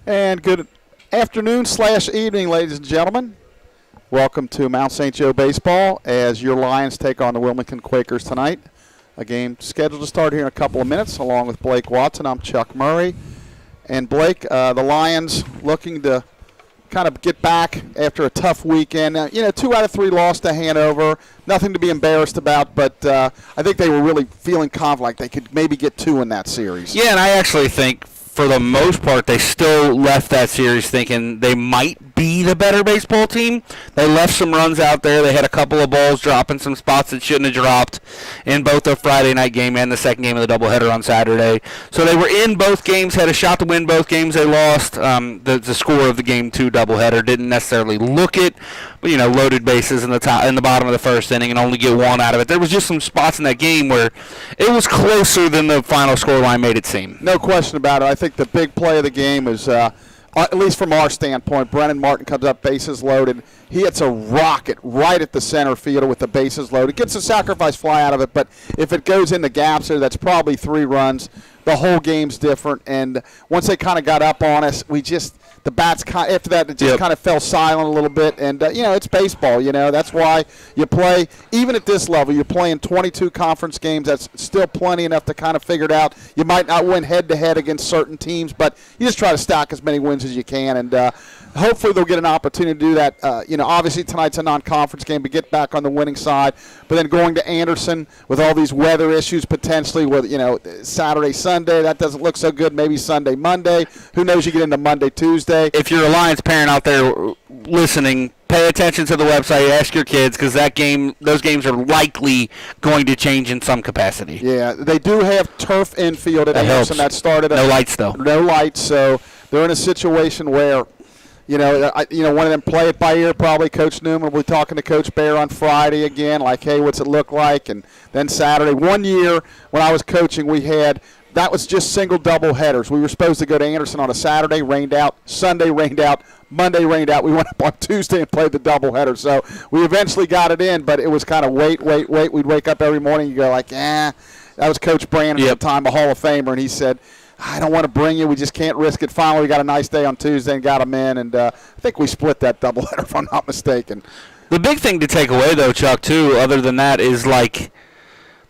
And good afternoon/evening, ladies and gentlemen. Welcome to Mount St. Joe Baseball as your Lions take on the Wilmington Quakers tonight. A game scheduled to start here in a couple of minutes, along with Blake Watson. I'm Chuck Murray. And Blake, the Lions looking to kind of get back after a tough weekend. 2 out of 3 lost to Hanover. Nothing to be embarrassed about, but I think they were really feeling confident like they could maybe get 2 in that series. Yeah, and I actually think for the most part, they still left that series thinking they might be the better baseball team. They left some runs out there. They had a couple of balls drop in some spots that shouldn't have dropped in both the Friday night game and the second game of the doubleheader on Saturday. So they were in both games, had a shot to win both games. They lost. The score of the Game 2 doubleheader didn't necessarily look it, but, loaded bases in the bottom of the first inning and only get 1 out of it. There was just some spots in that game where it was closer than the final scoreline made it seem. No question about it. I think the big play of the game is, at least from our standpoint, Brennan Martin comes up bases loaded. He hits a rocket right at the center fielder with the bases loaded. Gets a sacrifice fly out of it, but if it goes in the gaps there, that's probably 3 runs. The whole game's different, and once they kind of got up on us, the bats after that it just kind of fell silent a little bit, and it's baseball. That's why you play even at this level. You're playing 22 conference games. That's still plenty enough to kind of figure it out. You might not win head to head against certain teams, but you just try to stack as many wins as you can, and hopefully they'll get an opportunity to do that. Obviously tonight's a non-conference game to get back on the winning side, but then going to Anderson with all these weather issues potentially with Saturday, Sunday, that doesn't look so good. Maybe Sunday, Monday. Who knows? You get into Monday, Tuesday. If you're a Lions parent out there listening, pay attention to the website. Ask your kids because those games are likely going to change in some capacity. Yeah, they do have turf infield at Anderson. That started. No lights though. No lights, so they're in a situation where. One of them play it by ear. Probably Coach Newman will be talking to Coach Bear on Friday again, like, hey, what's it look like? And then Saturday. One year when I was coaching, that was just single double headers. We were supposed to go to Anderson on a Saturday, rained out. Sunday rained out. Monday rained out. We went up on Tuesday and played the doubleheader. So we eventually got it in, but it was kind of wait. We'd wake up every morning and go like, that was Coach Brandon at the time, a Hall of Famer, and he said, I don't want to bring you. We just can't risk it. Finally, we got a nice day on Tuesday and got them in, and I think we split that doubleheader if I'm not mistaken. The big thing to take away, though, Chuck, too, other than that, is like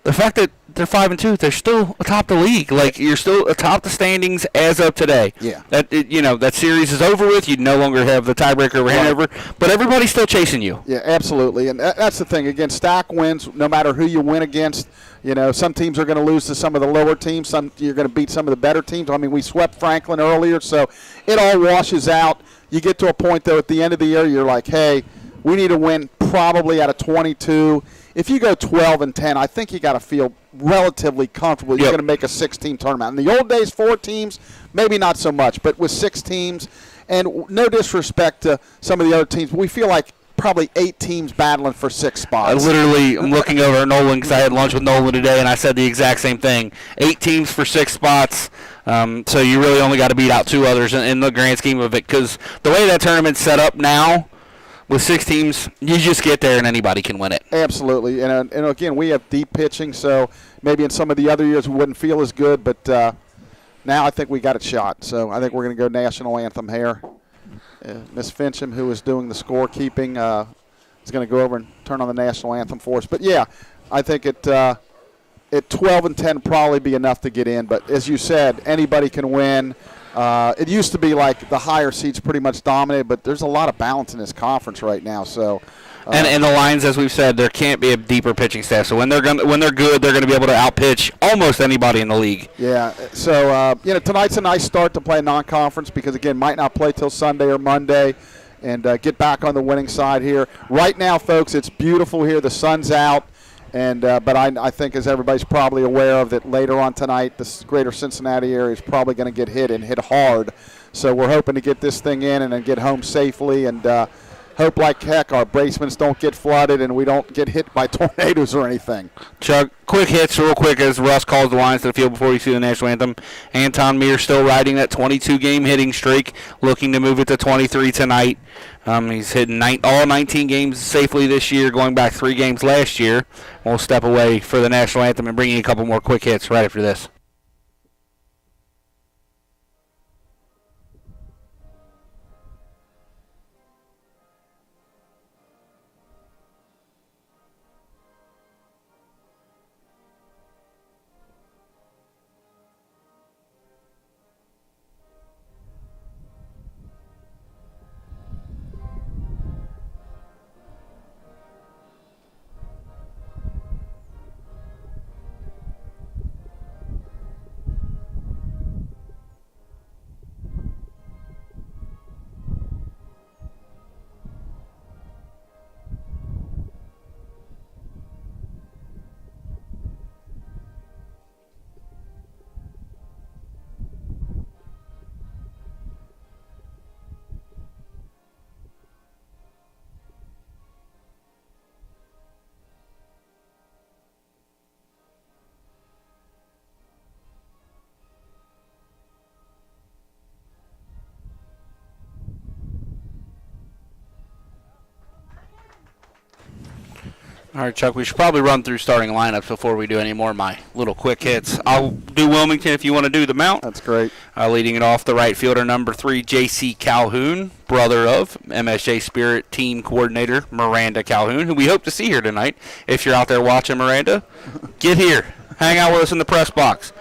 the fact that they're 5-2. They're still atop the league. Like you're still atop the standings as of today. Yeah. That series is over with. You no longer have the tiebreaker over Hanover, but everybody's still chasing you. Yeah, absolutely, and that's the thing. Again, stack wins no matter who you win against. Some teams are going to lose to some of the lower teams. Some you're going to beat some of the better teams. I mean, we swept Franklin earlier, so it all washes out. You get to a point, though, at the end of the year, you're like, hey, we need to win probably out of 22. If you go 12-10, I think you got to feel relatively comfortable. You're going to make a 6-team tournament. In the old days, 4 teams, maybe not so much, but with 6 teams, and no disrespect to some of the other teams, we feel like probably 8 teams battling for 6 spots. I'm looking over at Nolan because I had lunch with Nolan today, and I said the exact same thing. 8 teams for 6 spots, so you really only got to beat out 2 others in the grand scheme of it, because the way that tournament's set up now, with 6 teams, you just get there and anybody can win it. Absolutely. And again, we have deep pitching, so maybe in some of the other years we wouldn't feel as good, but now I think we got it shot. So I think we're going to go national anthem here. Miss Fincham, who is doing the scorekeeping, is going to go over and turn on the national anthem for us. But, yeah, I think at 12-10 probably be enough to get in. But as you said, anybody can win. It used to be like the higher seeds pretty much dominated, but there's a lot of balance in this conference right now. So, and the Lions, as we've said, there can't be a deeper pitching staff. So when they're good, they're going to be able to outpitch almost anybody in the league. Yeah. So tonight's a nice start to play non-conference because again, might not play till Sunday or Monday, and get back on the winning side here. Right now, folks, it's beautiful here. The sun's out. And but I think, as everybody's probably aware of, that later on tonight, the greater Cincinnati area is probably going to get hit and hit hard. So we're hoping to get this thing in and then get home safely and hope like heck our basements don't get flooded and we don't get hit by tornadoes or anything. Chuck, quick hits real quick as Russ calls the Lions to the field before you see the national anthem. Anton Mears still riding that 22-game hitting streak, looking to move it to 23 tonight. He's hitting all 19 games safely this year, going back 3 games last year. We'll step away for the national anthem and bring you a couple more quick hits right after this. All right, Chuck, we should probably run through starting lineups before we do any more of my little quick hits. I'll do Wilmington if you want to do the mount. That's great. Leading it off, the right fielder, number 3, J.C. Calhoun, brother of MSJ Spirit team coordinator Miranda Calhoun, who we hope to see here tonight. If you're out there watching, Miranda, get here. Hang out with us in the press box.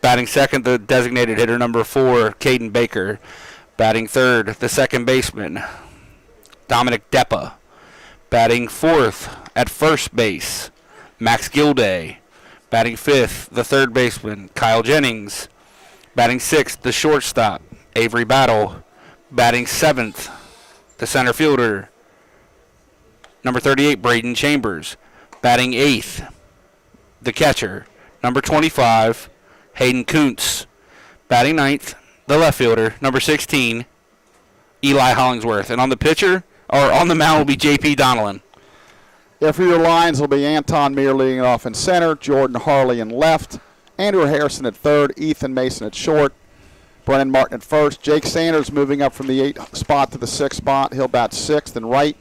Batting second, the designated hitter, number 4, Caden Baker. Batting third, the second baseman, Dominic Deppa. Batting fourth at first base, Max Gilday. Batting fifth, the third baseman, Kyle Jennings. Batting sixth, the shortstop, Avery Battle. Batting seventh, the center fielder, number 38, Braden Chambers. Batting eighth, the catcher, number 25, Hayden Kuntz. Batting ninth, the left fielder, number 16, Eli Hollingsworth. And on the pitcher, or on the mound, will be J.P. Donnellan. Yeah, for your lines will be Anton Meir leading it off in center, Jordan Harley in left, Andrew Harrison at third, Ethan Mason at short, Brennan Martin at first, Jake Sanders moving up from the 8th spot to the 6th spot. He'll bat 6th and right.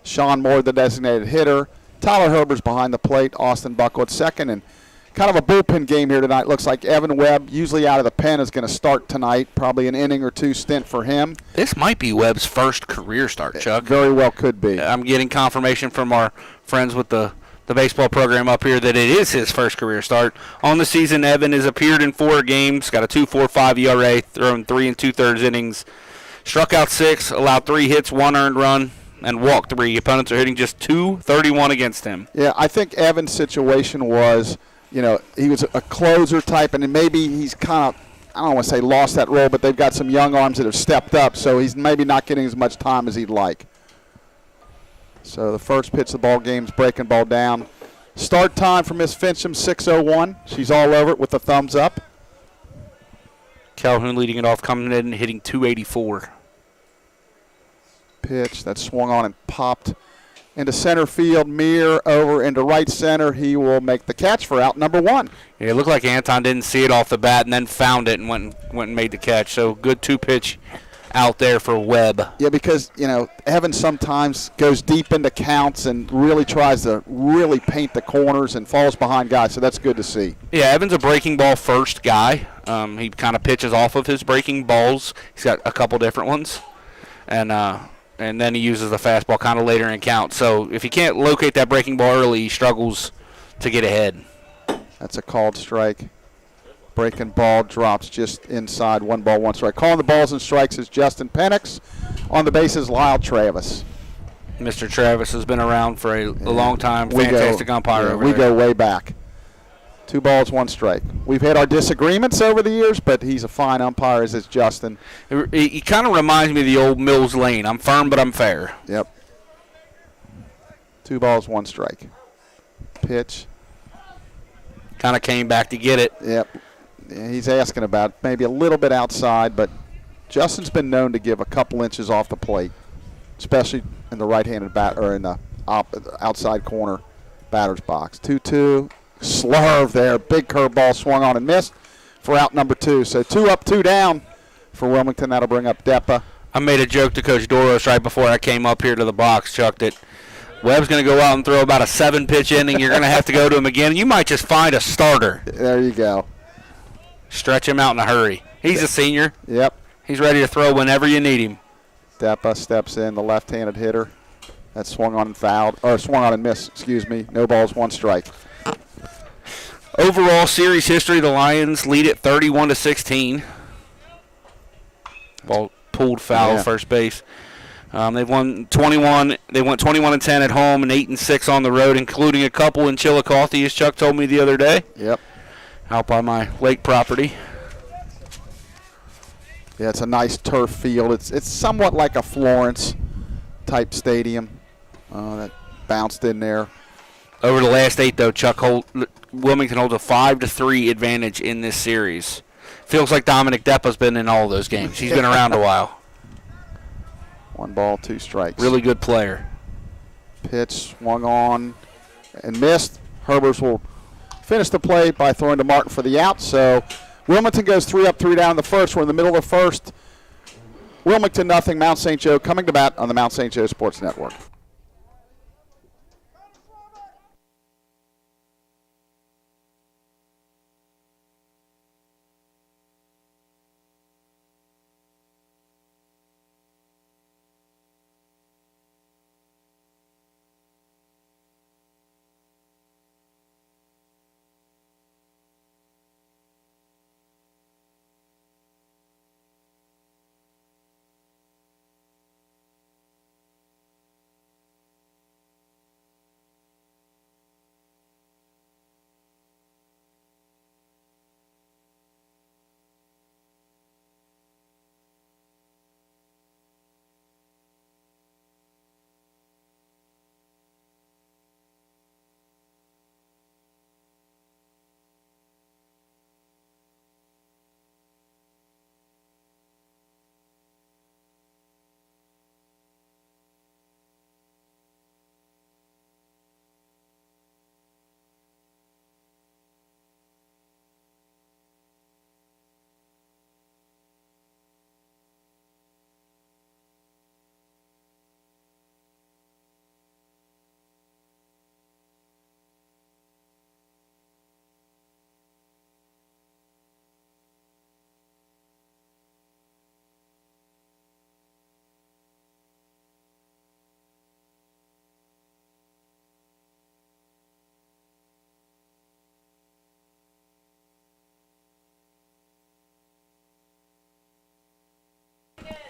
Sean Moore, the designated hitter. Tyler Herber's behind the plate, Austin Buckle at second, and kind of a bullpen game here tonight. Looks like Evan Webb, usually out of the pen, is going to start tonight. Probably an inning or two stint for him. This might be Webb's first career start, Chuck. It very well could be. I'm getting confirmation from our friends with the baseball program up here that it is his first career start. On the season, Evan has appeared in 4 games, got a 2.45 ERA, thrown 3 2/3 innings, struck out 6, allowed 3 hits, 1 earned run, and walked 3. Opponents are hitting just .231 against him. Yeah, I think Evan's situation was, he was a closer type, and maybe he's kind of, I don't want to say lost that role, but they've got some young arms that have stepped up, so he's maybe not getting as much time as he'd like. So the first pitch of the ball game's breaking ball down. Start time for Miss Fincham, 6:01. She's all over it with the thumbs up. Calhoun leading it off, coming in and hitting .284. Pitch that swung on and popped into center field. Meir over into right center. He will make the catch for out number 1. Yeah, it looked like Anton didn't see it off the bat and then found it and went and made the catch. So good 2-pitch out there for Webb. Yeah, because, Evan sometimes goes deep into counts and really tries to really paint the corners and falls behind guys, so that's good to see. Yeah, Evan's a breaking ball first guy. He kind of pitches off of his breaking balls. He's got a couple different ones. And then he uses the fastball kind of later in count. So if he can't locate that breaking ball early, he struggles to get ahead. That's a called strike. Breaking ball drops just inside. 1 ball, 1 strike. Calling the balls and strikes is Justin Penix. On the bases, Lyle Travis. Mr. Travis has been around for a long time. Fantastic umpire over there. We go way back. 2 balls, 1 strike. We've had our disagreements over the years, but he's a fine umpire, as is Justin. He kind of reminds me of the old Mills Lane. I'm firm, but I'm fair. Yep. 2 balls, 1 strike. Pitch. Kind of came back to get it. Yep. Yeah, he's asking about maybe a little bit outside, but Justin's been known to give a couple inches off the plate, especially in the right-handed bat or in the outside corner batter's box. 2-2. Slurve there. Big curveball swung on and missed for out number 2. So 2 up, 2 down for Wilmington. That'll bring up Deppa. I made a joke to Coach Doros right before I came up here to the box, Chuck, that Webb's going to go out and throw about a 7-pitch inning. You're going to have to go to him again. You might just find a starter. There you go. Stretch him out in a hurry. He's a senior. Yep. He's ready to throw whenever you need him. Deppa steps in, the left-handed hitter. That swung on and fouled, or swung on and missed, excuse me. No balls, 1 strike. Overall series history, the Lions lead it 31-16. Ball pulled foul first base. They've won 21. They went 21-10 at home and 8-6 on the road, including a couple in Chillicothe, as Chuck told me the other day. Yep. Out by my lake property. Yeah, it's a nice turf field. It's somewhat like a Florence type stadium. That bounced in there. Over the last 8, though, Chuck, Wilmington holds a 5-3 advantage in this series. Feels like Dominic Deppa's been in all those games. He's been around a while. 1 ball, 2 strikes. Really good player. Pitch swung on and missed. Herbers will finish the play by throwing to Martin for the out. So Wilmington goes 3 up, 3 down in the first. We're in the middle of the first. Wilmington nothing. Mount St. Joe coming to bat on the Mount St. Joe Sports Network.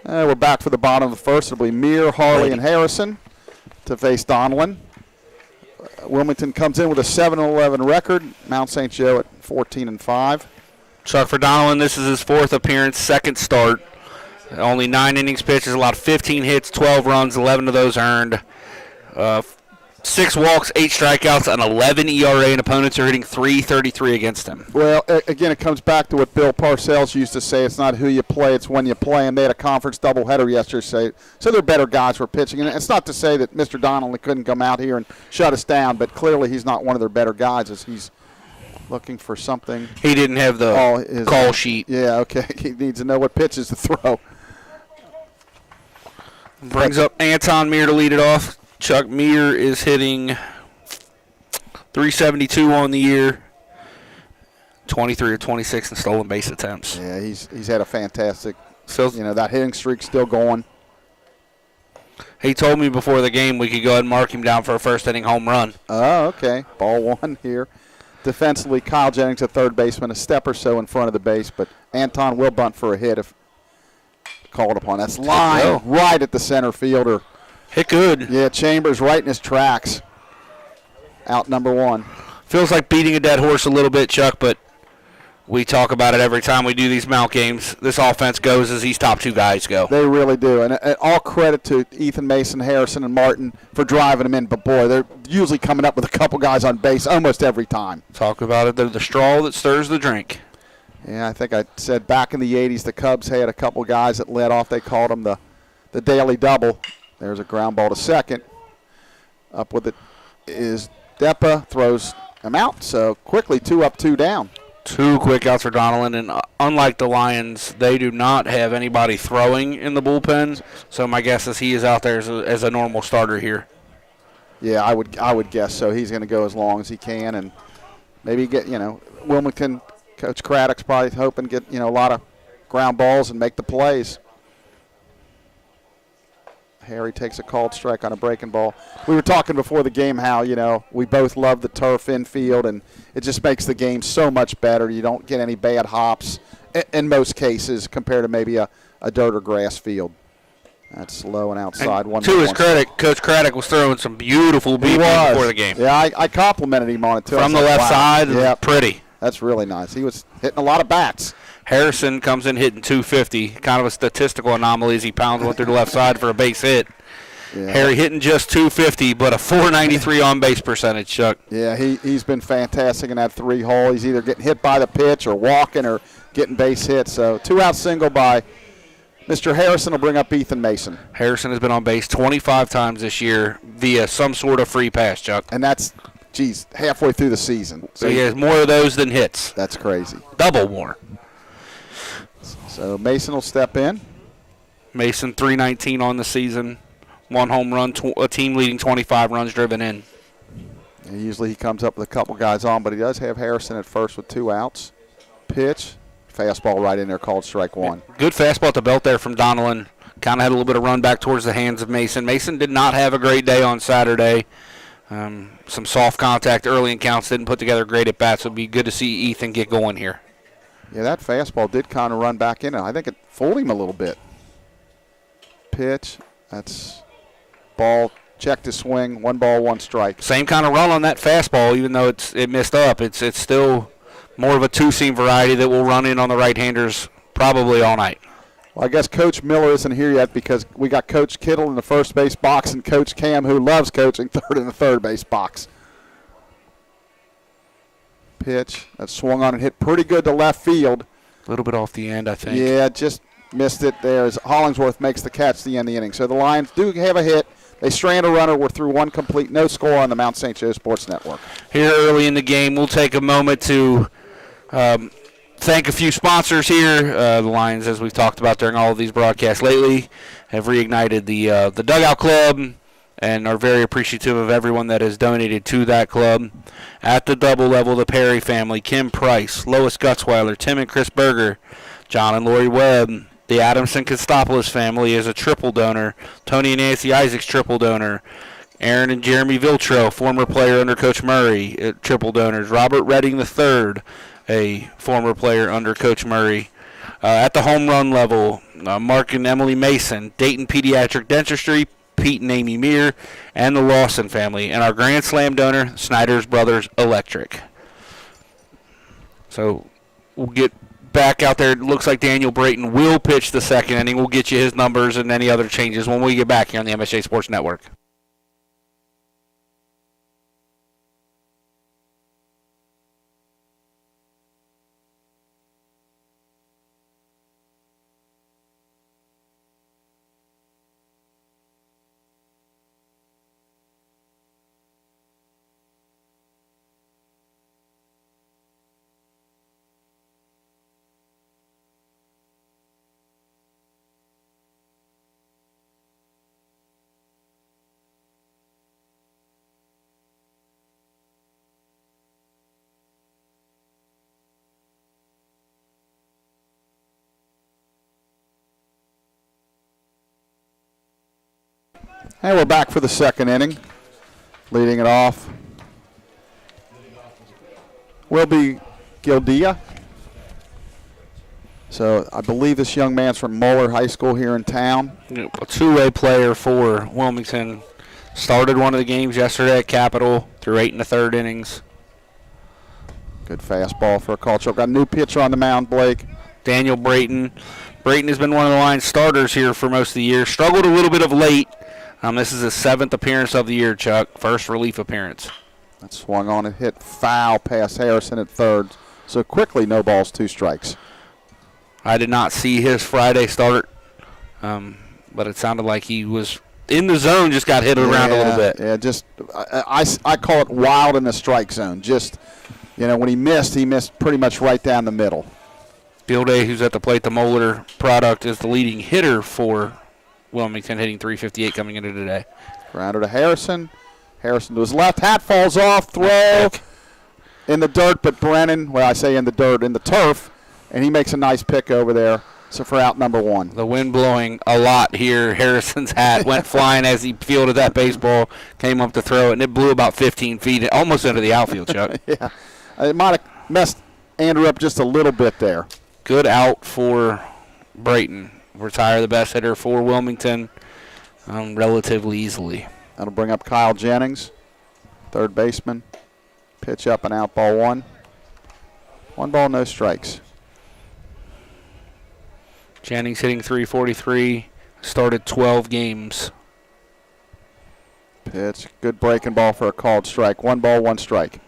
We're back for the bottom of the first. It'll be Meir, Harley, and Harrison to face Donelon. Wilmington comes in with a 7-11 record. Mount St. Joe at 14-5. Chuck, for Donelon, this is his 4th appearance, 2nd start. Only 9 innings pitched, allowed 15 hits, 12 runs, 11 of those earned. 6 walks, 8 strikeouts, an 11 ERA, and opponents are hitting .333 against him. Well, again, it comes back to what Bill Parcells used to say. It's not who you play, it's when you play. And they had a conference doubleheader yesterday, so they're better guys were pitching. And it's not to say that Mr. Donnelly couldn't come out here and shut us down, but clearly he's not one of their better guys as he's looking for something. He didn't have the call sheet. Yeah, okay. He needs to know what pitches to throw. Brings up Anton Meir to lead it off. Chuck, Meir is hitting .372 on the year, 23 or 26 in stolen base attempts. Yeah, he's had a fantastic, So, that hitting streak's still going. He told me before the game we could go ahead and mark him down for a first inning home run. Oh, okay. Ball 1 here. Defensively, Kyle Jennings, a third baseman, a step or so in front of the base, but Anton will bunt for a hit if called upon. That's line right at the center fielder. Hit good. Yeah, Chambers right in his tracks. Out number 1. Feels like beating a dead horse a little bit, Chuck, but we talk about it every time we do these Mount games. This offense goes as these top 2 guys go. They really do. And all credit to Ethan Mason, Harrison, and Martin for driving them in. But, boy, they're usually coming up with a couple guys on base almost every time. Talk about it. They're the straw that stirs the drink. Yeah, I think I said back in the 80s the Cubs had a couple guys that led off. They called them the daily double. There's a ground ball to second. Up with it is Depa, throws him out. So quickly 2 up, 2 down. 2 quick outs for Donelon, and unlike the Lions, they do not have anybody throwing in the bullpen. So my guess is he is out there as a normal starter here. Yeah, I would guess so. He's going to go as long as he can, and maybe get Wilmington. Coach Craddock's probably hoping to get a lot of ground balls and make the plays. Harry takes a called strike on a breaking ball. We were talking before the game how, we both love the turf infield, and it just makes the game so much better. You don't get any bad hops in most cases compared to maybe a dirt or grass field. That's low and outside. And to his credit, Coach Craddock was throwing some beautiful BB before the game. Yeah, I complimented him on it, too. From the left side, yeah, pretty. That's really nice. He was hitting a lot of bats. Harrison comes in hitting .250, kind of a statistical anomaly as he pounds one through the left side for a base hit. Yeah. Harry hitting just .250, but a .493 on-base percentage, Chuck. Yeah, he's been fantastic in that 3-hole. He's either getting hit by the pitch or walking or getting base hits. So 2-out single by Mr. Harrison will bring up Ethan Mason. Harrison has been on base 25 times this year via some sort of free pass, Chuck. And that's, halfway through the season. So he has more of those than hits. That's crazy. Double more. So Mason will step in. Mason, .319 on the season. 1 home run, a team leading 25 runs driven in. And usually he comes up with a couple guys on, but he does have Harrison at first with 2 outs. Pitch, fastball right in there, called strike 1. Good fastball at the belt there from Donelon. Kind of had a little bit of run back towards the hands of Mason. Mason did not have a great day on Saturday. Some soft contact early in counts, didn't put together great at bats. It would be good to see Ethan get going here. Yeah, that fastball did kind of run back in. I think it fooled him a little bit. Pitch, that's ball, check to swing, 1 ball, 1 strike. Same kind of run on that fastball, even though it missed up. It's still more of a 2-seam variety that will run in on the right-handers probably all night. Well, I guess Coach Miller isn't here yet because we got Coach Kittle in the first base box and Coach Cam, who loves coaching, third in the third base box. Pitch, that swung on and hit pretty good to left field. A little bit off the end, I think. Yeah, just missed it there as Hollingsworth makes the catch at the end of the inning. So the Lions do have a hit. They strand a runner. We're through 1 complete, no score on the Mount St. Joe Sports Network. Here early in the game, we'll take a moment to thank a few sponsors here. The Lions, as we've talked about during all of these broadcasts lately, have reignited the Dugout Club and are very appreciative of everyone that has donated to that club. At the double level, the Perry family, Kim Price, Lois Gutzweiler, Tim and Chris Berger, John and Lori Webb. The Adamson-Kostopoulos family is a triple donor. Tony and Nancy Isaacs, triple donor. Aaron and Jeremy Viltro, former player under Coach Murray, triple donors. Robert Redding III, a former player under Coach Murray. At the home run level, Mark and Emily Mason, Dayton Pediatric Dentistry, Pete and Amy Meir, and the Lawson family, and our Grand Slam donor, Snyder's Brothers Electric. So we'll get back out there. It looks like Daniel Brayton will pitch the second inning. We'll get you his numbers and any other changes when we get back here on the MSJ Sports Network. And we're back for the second inning. Leading it off will be Gildia. So I believe this young man's from Moeller High School here in town. A two-way player for Wilmington. Started one of the games yesterday at Capitol through 8 1/3 innings. Good fastball for a call choke. Got a new pitcher on the mound, Blake. Daniel Brayton. Brayton has been one of the line starters here for most of the year. Struggled a little bit of late. This is his 7th appearance of the year, Chuck. First relief appearance. That swung on and hit foul past Harrison at third. So quickly, no balls, 2 strikes. I did not see his Friday start, but it sounded like he was in the zone, just got hit around a little bit. Yeah, just I call it wild in the strike zone. Just, when he missed pretty much right down the middle. Field A, who's at the plate, the Moeller product, is the leading hitter for Wilmington, hitting .358 coming into today. Grounder to Harrison. Harrison to his left. Hat falls off. Throw in the dirt, but Brennan, I say in the dirt, in the turf, and he makes a nice pick over there. So for out number 1. The wind blowing a lot here. Harrison's hat went flying as he fielded that baseball, came up to throw it, and it blew about 15 feet, almost into the outfield, Chuck. Yeah. It might have messed Andrew up just a little bit there. Good out for Brayton. Retire the best hitter for Wilmington relatively easily. That'll bring up Kyle Jennings, third baseman. Pitch up and out, ball 1. 1 ball, no strikes. Jennings hitting .343, started 12 games. Pitch, good breaking ball for a called strike. 1 ball, 1 strike.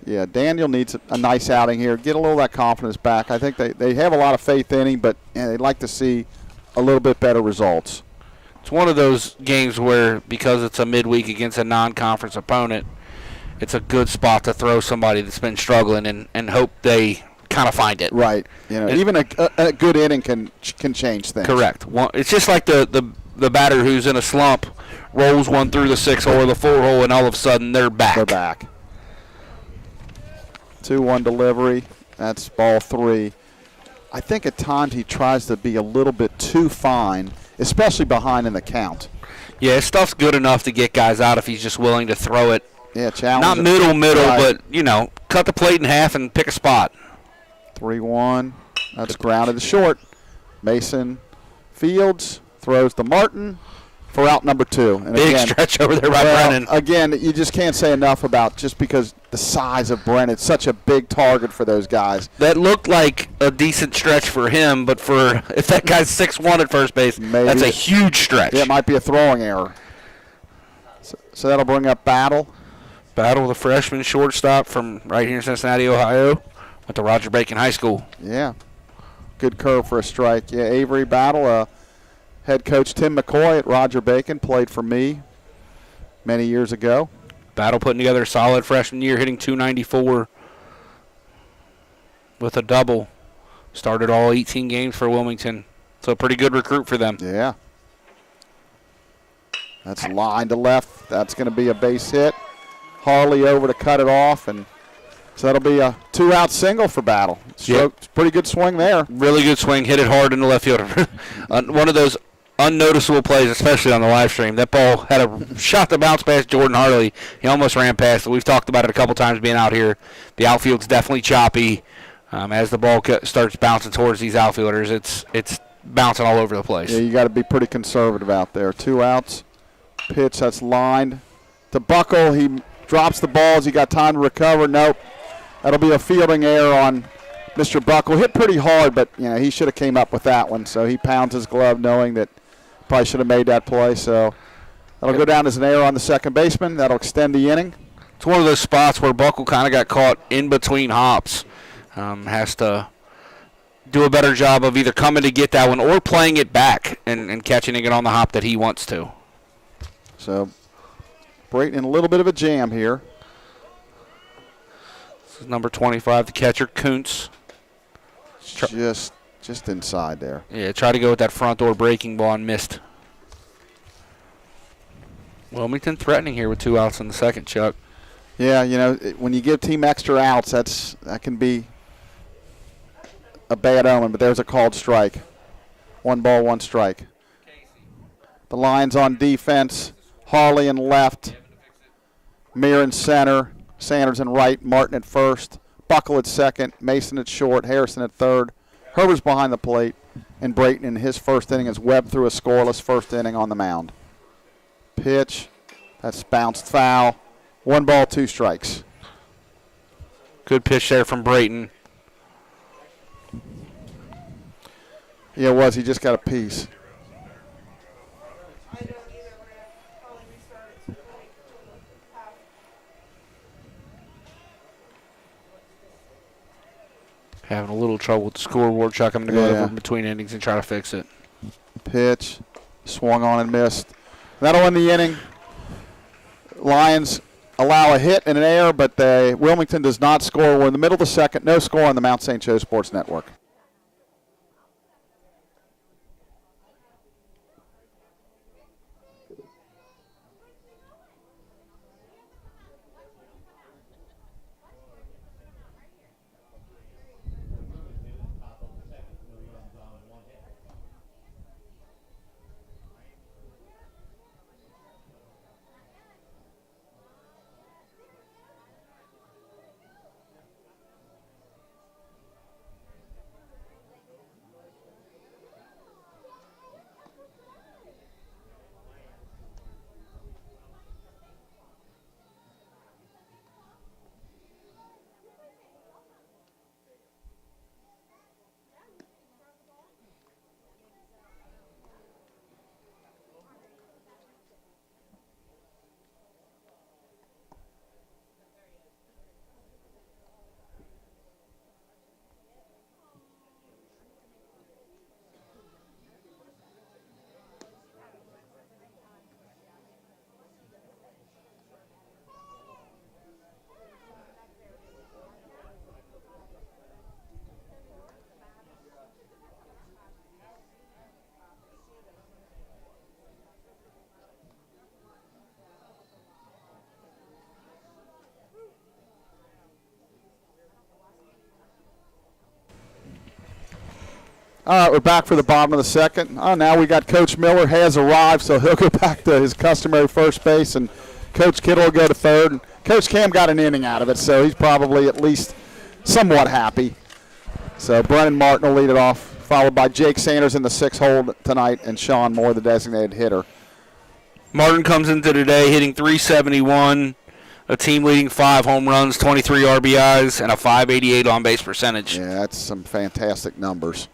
Yeah, Daniel needs a nice outing here. Get a little of that confidence back. I think they have a lot of faith in him, but they'd like to see a little bit better results. It's one of those games where, because it's a midweek against a non-conference opponent, it's a good spot to throw somebody that's been struggling and hope they kind of find it. Right. Even a good inning can change things. Correct. It's just like the batter who's in a slump rolls one through the 6 hole or the 4 hole, and all of a sudden they're back. They're back. 2-1 delivery. That's ball 3. I think at times he tries to be a little bit too fine, especially behind in the count. Yeah, his stuff's good enough to get guys out if he's just willing to throw it. Yeah, challenge. Not middle, right. But, cut the plate in half and pick a spot. 3-1. That's grounded to short. Mason Fields throws to Martin for out number 2. And Big stretch over there by Brennan. Again, you just can't say enough about just because the size of Brennan. It's such a big target for those guys. That looked like a decent stretch for him, but if that guy's 6'1" at first base, maybe that's a huge stretch. Yeah, it might be a throwing error. So that'll bring up Battle. Battle, the freshman shortstop from right here in Cincinnati, Ohio, went to Roger Bacon High School. Yeah. Good curve for a strike. Yeah, Avery Battle, head coach Tim McCoy at Roger Bacon, played for me many years ago. Battle putting together a solid freshman year, hitting .294 with a double. Started all 18 games for Wilmington. So a pretty good recruit for them. Yeah. That's line to left. That's going to be a base hit. Harley over to cut it off, and so that'll be a 2-out single for Battle. Pretty good swing there. Really good swing. Hit it hard in the left field. One of those unnoticeable plays, especially on the live stream. That ball had a shot to bounce past Jordan Harley. He almost ran past it. We've talked about it a couple times being out here. The outfield's definitely choppy. As the ball starts bouncing towards these outfielders, it's bouncing all over the place. Yeah, you got to be pretty conservative out there. 2 outs. Pitch that's lined to Buckle. He drops the balls. He got time to recover. Nope. That'll be a fielding error on Mr. Buckle. Hit pretty hard, but he should have came up with that one. So he pounds his glove knowing that probably should have made that play. So that'll go down as an error on the second baseman. That'll extend the inning. It's one of those spots where Buckle kind of got caught in between hops. Has to do a better job of either coming to get that one or playing it back and catching it on the hop that he wants to. So Brayton in a little bit of a jam here. This is number 25, the catcher, Kuntz. Just inside there. Yeah, tried to go with that front door breaking ball and missed. Wilmington threatening here with 2 outs in the second, Chuck. Yeah, when you give team extra outs, that can be a bad omen, but there's a called strike. 1 ball, 1 strike. The Lions on defense. Harley in left. Mir in center. Sanders in right. Martin at first. Buckle at second. Mason at short. Harrison at third. Herbert's behind the plate. And Brayton in his first inning has webbed through a scoreless first inning on the mound. Pitch. That's bounced foul. 1 ball, 2 strikes. Good pitch there from Brayton. Yeah, it was. He just got a piece. Having a little trouble with the scoreboard, Chuck. I'm going to go over between innings and try to fix it. Pitch. Swung on and missed. That'll end the inning. Lions allow a hit and an error, but Wilmington does not score. We're in the middle of the second. No score on the Mount St. Joe Sports Network. All right, we're back for the bottom of the second. Now we got Coach Miller has arrived, so he'll go back to his customary first base, and Coach Kittle will go to third. And Coach Cam got an inning out of it, so he's probably at least somewhat happy. So Brennan Martin will lead it off, followed by Jake Sanders in the 6th hole tonight, and Sean Moore, the designated hitter. Martin comes into today hitting .371, a team-leading 5 home runs, 23 RBIs, and a .588 on-base percentage. Yeah, that's some fantastic numbers.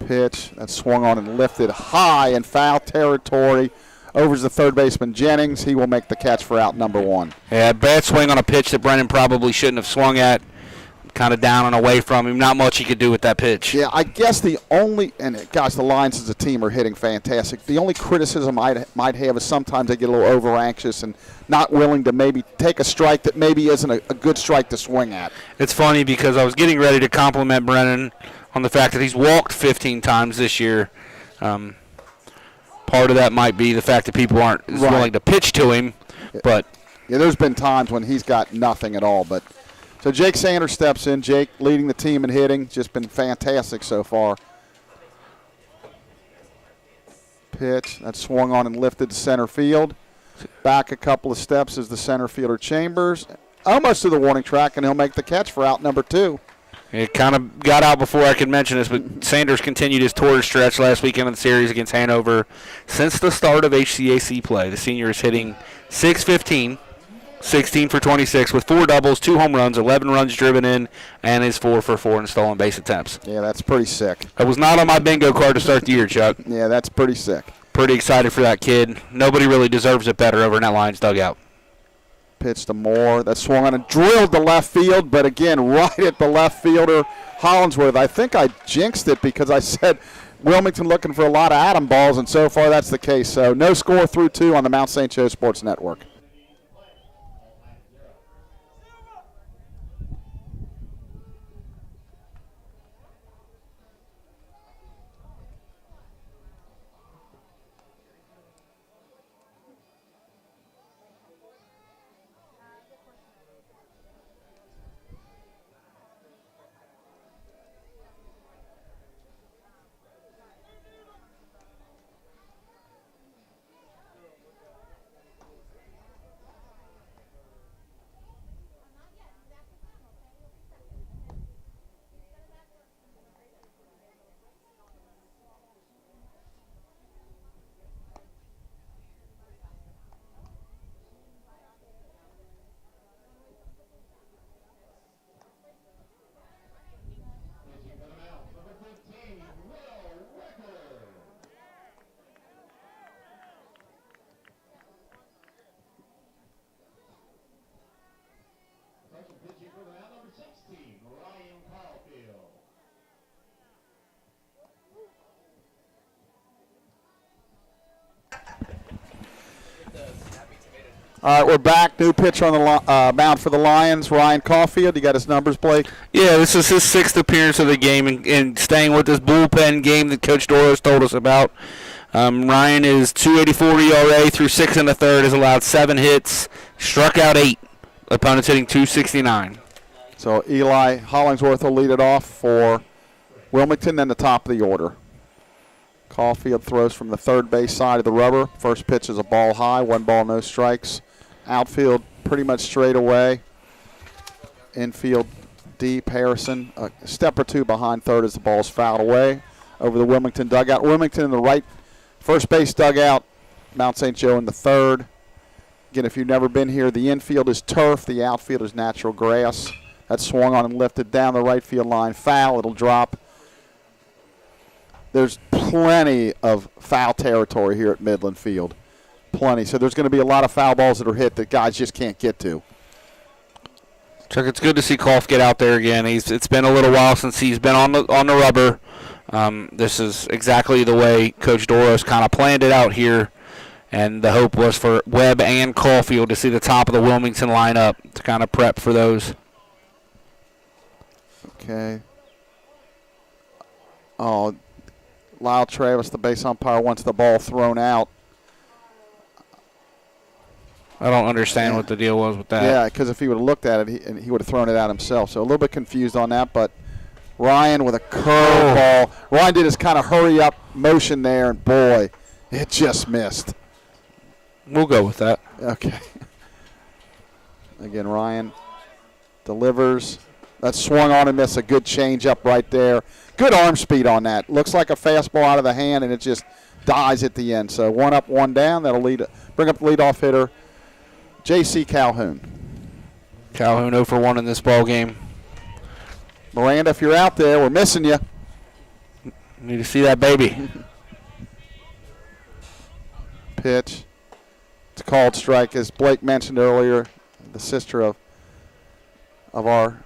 Pitch that swung on and lifted high in foul territory. Over to the third baseman Jennings. He will make the catch for out number 1. Yeah, bad swing on a pitch that Brennan probably shouldn't have swung at. Kind of down and away from him. Not much he could do with that pitch. Yeah, I guess the only, and gosh, the Lions as a team are hitting fantastic. The only criticism I might have is sometimes they get a little over anxious and not willing to maybe take a strike that maybe isn't a good strike to swing at. It's funny because I was getting ready to compliment Brennan on the fact that he's walked 15 times this year. Part of that might be the fact that people aren't as willing to pitch to him. But yeah, there's been times when he's got nothing at all. But so Jake Sanders steps in. Jake leading the team in hitting. Just been fantastic so far. Pitch that swung on and lifted to center field. Back a couple of steps is the center fielder Chambers. Almost to the warning track, and he'll make the catch for out number 2. It kind of got out before I could mention this, but Sanders continued his torrid stretch last weekend of the series against Hanover. Since the start of HCAC play, the senior is hitting .615, 16 for 26 with 4 doubles, 2 home runs, 11 runs driven in, and is 4 for 4 in stolen base attempts. Yeah, that's pretty sick. That was not on my bingo card to start the year, Chuck. Yeah, that's pretty sick. Pretty excited for that kid. Nobody really deserves it better over in that Lions dugout. Pitch to Moore. That swung on and drilled to left field, but again, right at the left fielder, Hollingsworth. I think I jinxed it because I said Wilmington looking for a lot of Adam balls, and so far that's the case. So no score through 2 on the Mount St. Joe Sports Network. All right, we're back. New pitcher on the mound for the Lions, Ryan Caulfield. You got his numbers, Blake? Yeah, this is his 6th appearance of the game, and staying with this bullpen game that Coach Doros told us about. Ryan is .284 ERA through 6 1/3, has allowed 7 hits, struck out 8. Opponents hitting .269. So Eli Hollingsworth will lead it off for Wilmington, then the top of the order. Caulfield throws from the third base side of the rubber. First pitch is a ball high, 1 ball, no strikes. Outfield pretty much straight away. Infield deep. Harrison a step or 2 behind third as the ball's fouled away over the Wilmington dugout. Wilmington in the right first base dugout. Mount St. Joe in the third. Again, if you've never been here, the infield is turf. The outfield is natural grass. That swung on and lifted down the right field line. Foul. It'll drop. There's plenty of foul territory here at Midland Field. Plenty. So there's going to be a lot of foul balls that are hit that guys just can't get to. Chuck, it's good to see Kolf get out there again. It's been a little while since he's been on the rubber. This is exactly the way Coach Doros kind of planned it out here, and the hope was for Webb and Caulfield to see the top of the Wilmington lineup to kind of prep for those. Okay. Oh, Lyle Travis, the base umpire, wants the ball thrown out. I don't understand what the deal was with that. Yeah, because if he would have looked at it, he would have thrown it out himself. So a little bit confused on that, but Ryan with a curveball. Ryan did his kind of hurry-up motion there, and boy, it just missed. We'll go with that. Okay. Again, Ryan delivers. That swung on and missed. A good change-up right there. Good arm speed on that. Looks like a fastball out of the hand, and it just dies at the end. So 1 up, 1 down. That'll bring up the leadoff hitter, J.C. Calhoun. Calhoun 0 for 1 in this ball game. Miranda, if you're out there, we're missing you. Need to see that baby. Pitch. It's a called strike. As Blake mentioned earlier, the sister of our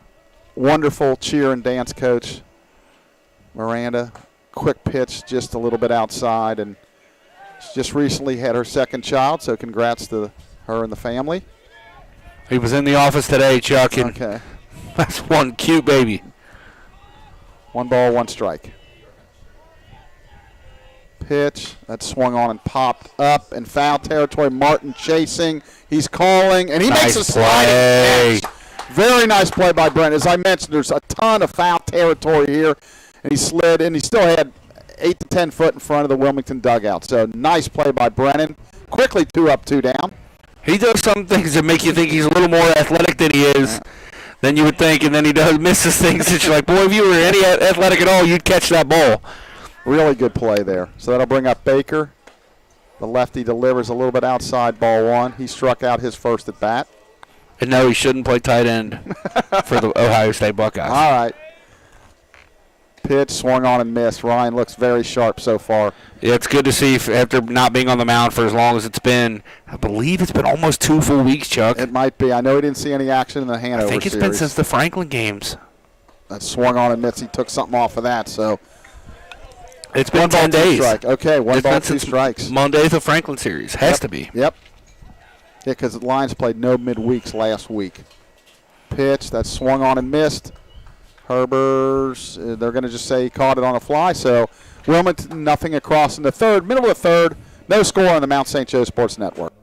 wonderful cheer and dance coach, Miranda. Quick pitch, just a little bit outside, and she just recently had her second child, so congrats to her and the family. He was in the office today, Chuck, and okay. That's one cute baby. 1 ball, 1 strike. Pitch. That swung on and popped up in foul territory. Martin chasing. He's calling, and he makes a sliding catch. Very nice play by Brent. As I mentioned, there's a ton of foul territory here, and he slid, and he still had 8 to 10 foot in front of the Wilmington dugout. So nice play by Brennan. Quickly 2 up, 2 down. He does some things that make you think he's a little more athletic than he is. than you would think, and then he misses things that you're like, boy, if you were any athletic at all, you'd catch that ball. Really good play there. So that'll bring up Baker. The lefty delivers a little bit outside, ball one. He struck out his first at bat. And no, he shouldn't play tight end for the Ohio State Buckeyes. All right. Pitch, swung on and missed. Ryan looks very sharp so far. Yeah, it's good to see after not being on the mound for as long as it's been. I believe it's been almost 2 full weeks, Chuck. It might be. I know he didn't see any action in the Hanover I think it's series. been since the Franklin games. That swung on and missed. He took something off of that, so. It's been 10 1 ball, 2 days. strike. Okay, one ball, 2 strikes. Monday's the Franklin series. Has to be. Yep. Yeah, because the Lions played no midweeks last week. Pitch, that swung on and missed. Herbers, they're going to just say he caught it on a fly. So Wilmington, nothing across in the third. Middle of the third, no score on the Mount St. Joe Sports Network.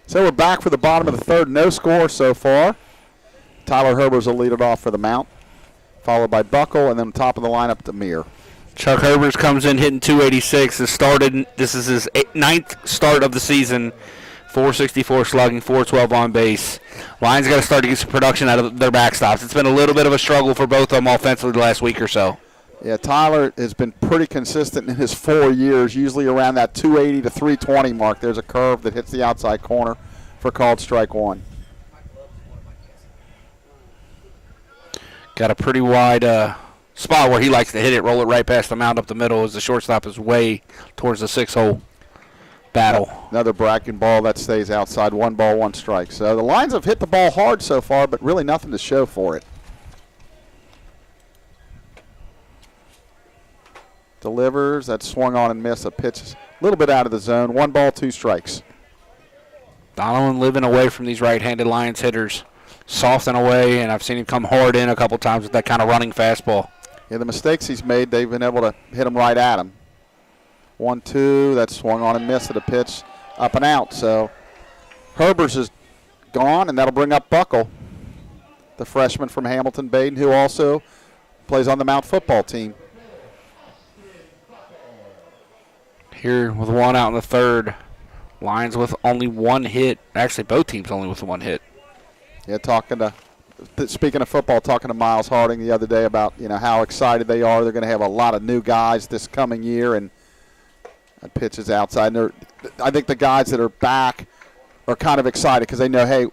So we're back for the bottom of the third. No score so far. Tyler Herbers will lead it off for the Mount, followed by Buckle, and then top of the lineup, Demir. Chuck Herbers comes in hitting 286. This is his 9th start of the season. 464 slugging, 412 on base. Lions got to start to get some production out of their backstops. It's been a little bit of a struggle for both of them offensively the last week or so. Yeah, Tyler has been pretty consistent in his 4 years, usually around that 280 to 320 mark. There's a curve that hits the outside corner for called strike one. Got a pretty wide spot where he likes to hit it, roll it right past the mound up the middle as the shortstop is way towards the 6-hole battle. Another bracket ball that stays outside. 1 ball, 1 strike. So the Lions have hit the ball hard so far, but really nothing to show for it. Delivers. That swung on and missed. A pitch a little bit out of the zone. 1 ball, 2 strikes. Donovan living away from these right-handed Lions hitters. Soften away, and I've seen him come hard in a couple times with that kind of running fastball. Yeah, the mistakes he's made, they've been able to hit him right at him. 1-2. That swung on and missed at a pitch up and out. So Herbers is gone, and that'll bring up Buckle, the freshman from Hamilton-Baden, who also plays on the Mount football team. Here with 1 out in the third. Lions with only 1 hit. Actually, both teams only with 1 hit. Yeah, speaking of football, talking to Miles Harding the other day about, how excited they are. They're going to have a lot of new guys this coming year, and that pitch is outside. And I think the guys that are back are kind of excited because they know, hey,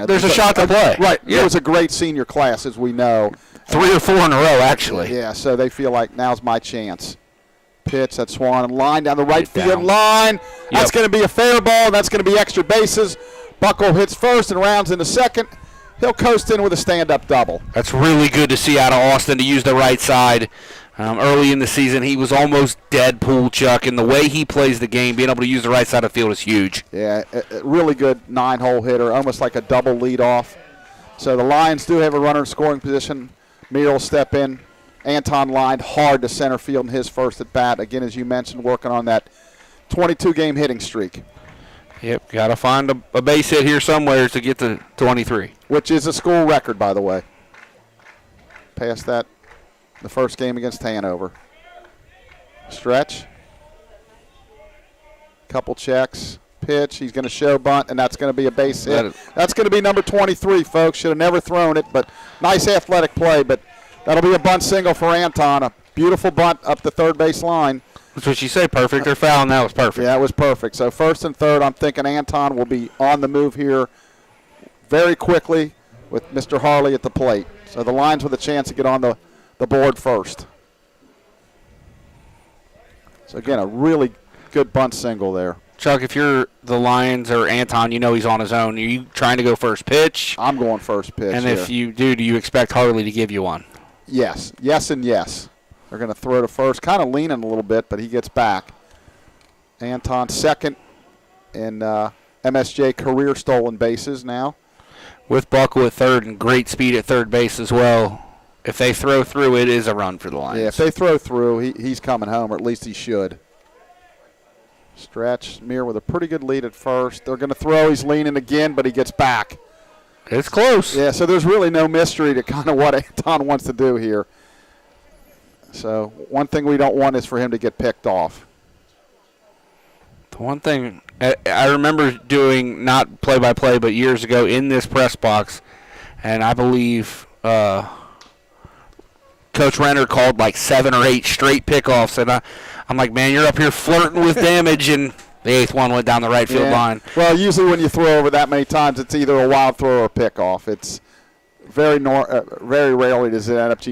there's a shot to play. Right. Yeah. It was a great senior class, as we know. 3 or 4 in a row, actually. Yeah, so they feel like now's my chance. Pitch, that Swan line down the right field down. line. That's Yep. going to be a fair ball. That's going to be extra bases. Buckle hits first and rounds into second. He'll coast in with a stand-up double. That's really good to see out of Austin to use the right side. Early in the season, he was almost dead pool, Chuck, and the way he plays the game, being able to use the right side of the field is huge. Yeah, a really good 9-hole hitter, almost like a double leadoff. So the Lions do have a runner in scoring position. Meir will step in. Anton lined hard to center field in his first at bat. Again, as you mentioned, working on that 22-game hitting streak. Yep, got to find a base hit here somewhere to get to 23. Which is a school record, by the way. Past that, the first game against Hanover. Stretch. Couple checks. pitch. He's going to show bunt, and that's going to be a base hit. That's going to be number 23, folks. Should have never thrown it, but nice athletic play. But that'll be a bunt single for Anton. A beautiful bunt up the third base line. That's what you say, perfect or foul, and that was perfect. Yeah, it was perfect. So first and third, I'm thinking Anton will be on the move here very quickly with Mr. Harley at the plate. So the Lions with a chance to get on the board first. So, again, a really good bunt single there. Chuck, if you're the Lions or Anton, you know he's on his own. Are you trying to go first pitch? I'm going first pitch. And if you do you expect Harley to give you one? Yes. Yes and yes. They're going to throw to first, kind of leaning a little bit, but he gets back. Anton second in MSJ career stolen bases now. With Buckle at third and great speed at third base as well. If they throw through, it is a run for the Lions. Yeah, if they throw through, he's coming home, or at least he should. Stretch Mir with a pretty good lead at first. They're going to throw. He's leaning again, but he gets back. It's close. Yeah, so there's really no mystery to kind of what Anton wants to do here. So one thing we don't want is for him to get picked off. The one thing I remember doing, not play-by-play, but years ago in this press box, and I believe Coach Renner called like 7 or 8 straight pickoffs, and I'm like, man, you're up here flirting with damage, and the 8th one went down the right field line. Well, usually when you throw over that many times, it's either a wild throw or a pickoff. It's very rarely does it end up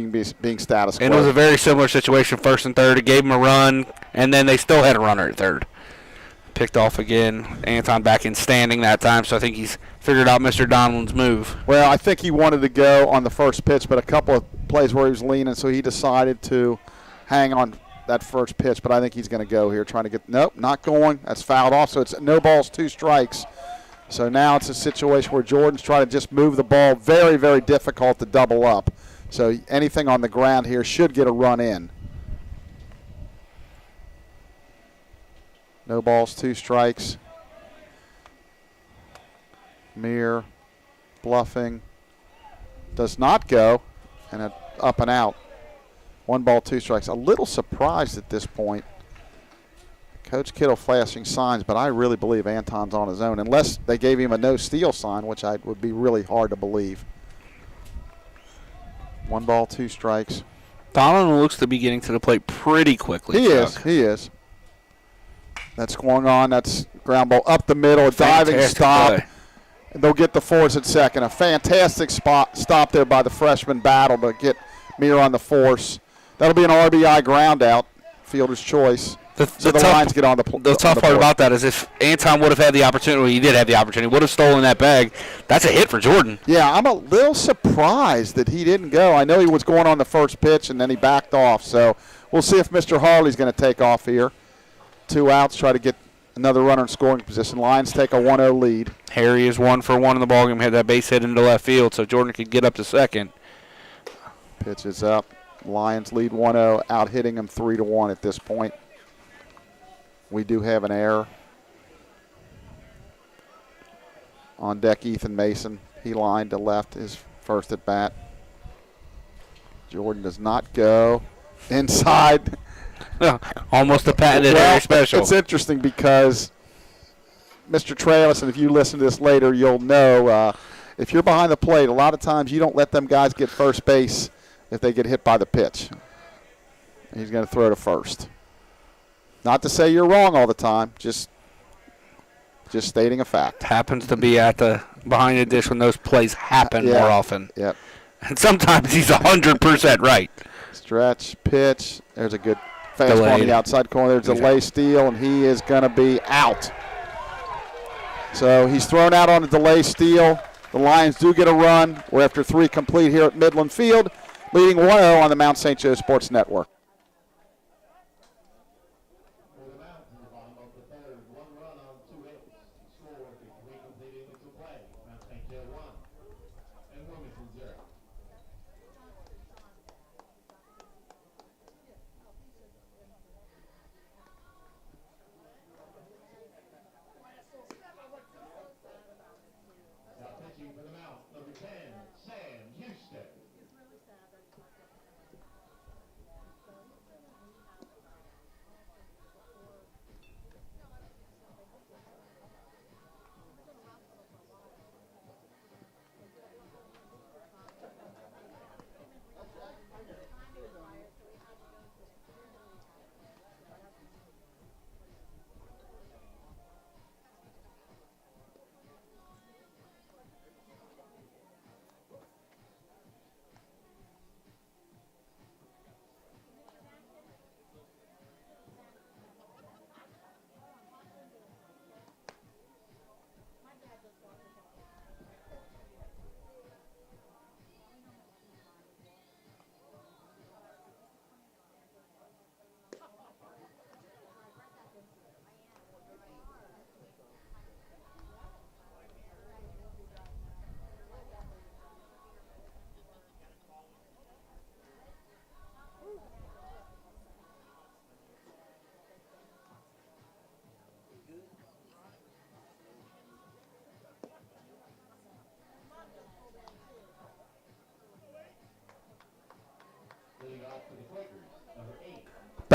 being status quo. And it was a very similar situation, first and third. It gave him a run, and then they still had a runner at third. Picked off again. Anton back in standing that time, so I think he's figured out Mr. Donald's move. Well, I think he wanted to go on the first pitch, but a couple of plays where he was leaning, so he decided to hang on that first pitch. But I think he's going to go here, trying to get – nope, not going. That's fouled off, so it's no balls, 2 strikes. So now it's a situation where Jordan's trying to just move the ball. Very, very difficult to double up. So anything on the ground here should get a run in. No balls, 2 strikes. Mir bluffing. Does not go. And up and out. 1 ball, 2 strikes. A little surprised at this point. Coach Kittle flashing signs, but I really believe Anton's on his own, unless they gave him a no-steal sign, which would be really hard to believe. 1 ball, 2 strikes. Donovan looks to be getting to the plate pretty quickly. He is. That's going on. That's ground ball up the middle, a diving stop. Play. They'll get the force at second. A fantastic stop there by the freshman Battle to get Mir on the force. That'll be an RBI ground out, fielder's choice. So the Lions get on the tough part about that is if Anton would have had the opportunity, he did have the opportunity, would have stolen that bag, that's a hit for Jordan. Yeah, I'm a little surprised that he didn't go. I know he was going on the first pitch, and then he backed off. So we'll see if Mr. Harley's going to take off here. 2 outs, try to get another runner in scoring position. Lions take a 1-0 lead. Harry is 1 for 1 in the ballgame, had that base hit into left field, so Jordan could get up to second. Pitch is up. Lions lead 1-0, out hitting them 3-1 at this point. We do have an error. On deck, Ethan Mason. He lined to left his first at bat. Jordan does not go. Inside. Almost a patented Harry special. It's interesting because Mr. Travis, and if you listen to this later, you'll know if you're behind the plate, a lot of times you don't let them guys get first base if they get hit by the pitch. He's going to throw to first. Not to say you're wrong all the time, just stating a fact. Happens to be at the behind the dish when those plays happen more often. Yep. And sometimes he's 100% right. Stretch, pitch. There's a good fastball on the outside corner. There's a delay steal, and he is going to be out. So he's thrown out on a delay steal. The Lions do get a run. We're after 3 complete here at Midland Field, leading 1-0 on the Mount St. Joe Sports Network.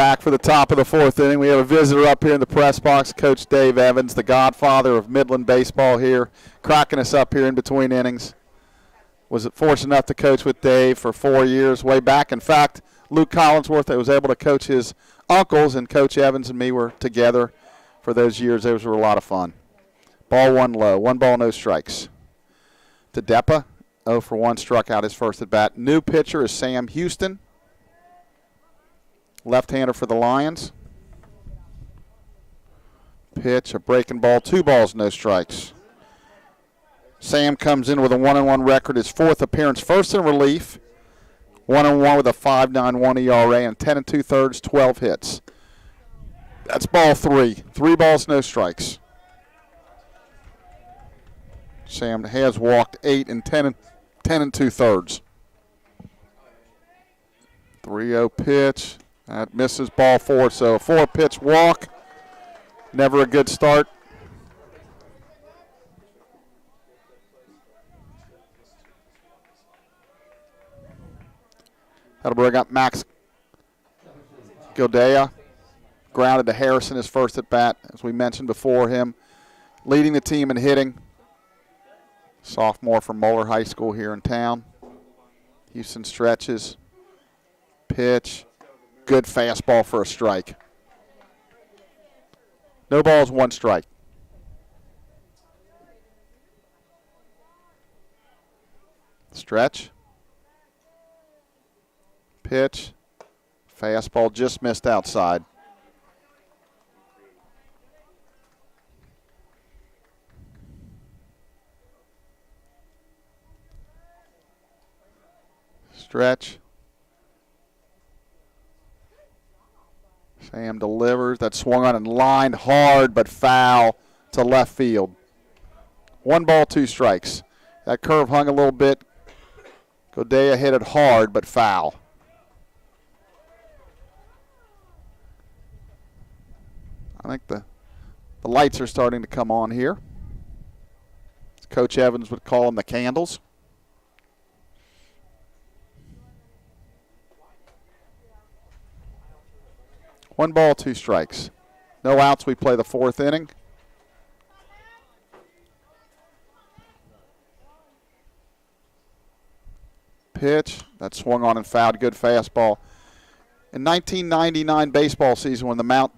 back for the top of the fourth inning. We have a visitor up here in the press box, Coach Dave Evans, the godfather of Midland baseball here, cracking us up here in between innings. Was fortunate enough to coach with Dave for 4 years way back. In fact, Luke Collinsworth, I was able to coach his uncles, and Coach Evans and me were together for those years. Those were a lot of fun. Ball one low. 1 ball, no strikes. To Depa, 0 for 1, struck out his first at bat. New pitcher is Sam Houston, left-hander for the Lions. Pitch, a breaking ball, 2 balls, no strikes. Sam comes in with a 1-1 record, his 4th appearance, first in relief. 1-1 with a 5.91 ERA and 10 2/3, 12 hits. That's ball 3. 3 balls, no strikes. Sam has walked 8 and 10 2/3. 3-0 pitch. That misses, ball 4. So a 4-pitch walk. Never a good start. That'll bring up Max Gildea. Grounded to Harrison, his first at bat. As we mentioned before, him leading the team in hitting. Sophomore from Moeller High School here in town. Houston stretches. Pitch. Good fastball for a strike. No balls, 1 strike. Stretch. Pitch. Fastball just missed outside. Stretch. Sam delivers. That swung on and lined hard but foul to left field. 1 ball, 2 strikes. That curve hung a little bit. Godea hit it hard but foul. I think the lights are starting to come on here. Coach Evans would call them the candles. One ball, 2 strikes. No outs. We play the 4th inning. Pitch. That swung on and fouled. Good fastball. In 1999 baseball season, when the Mount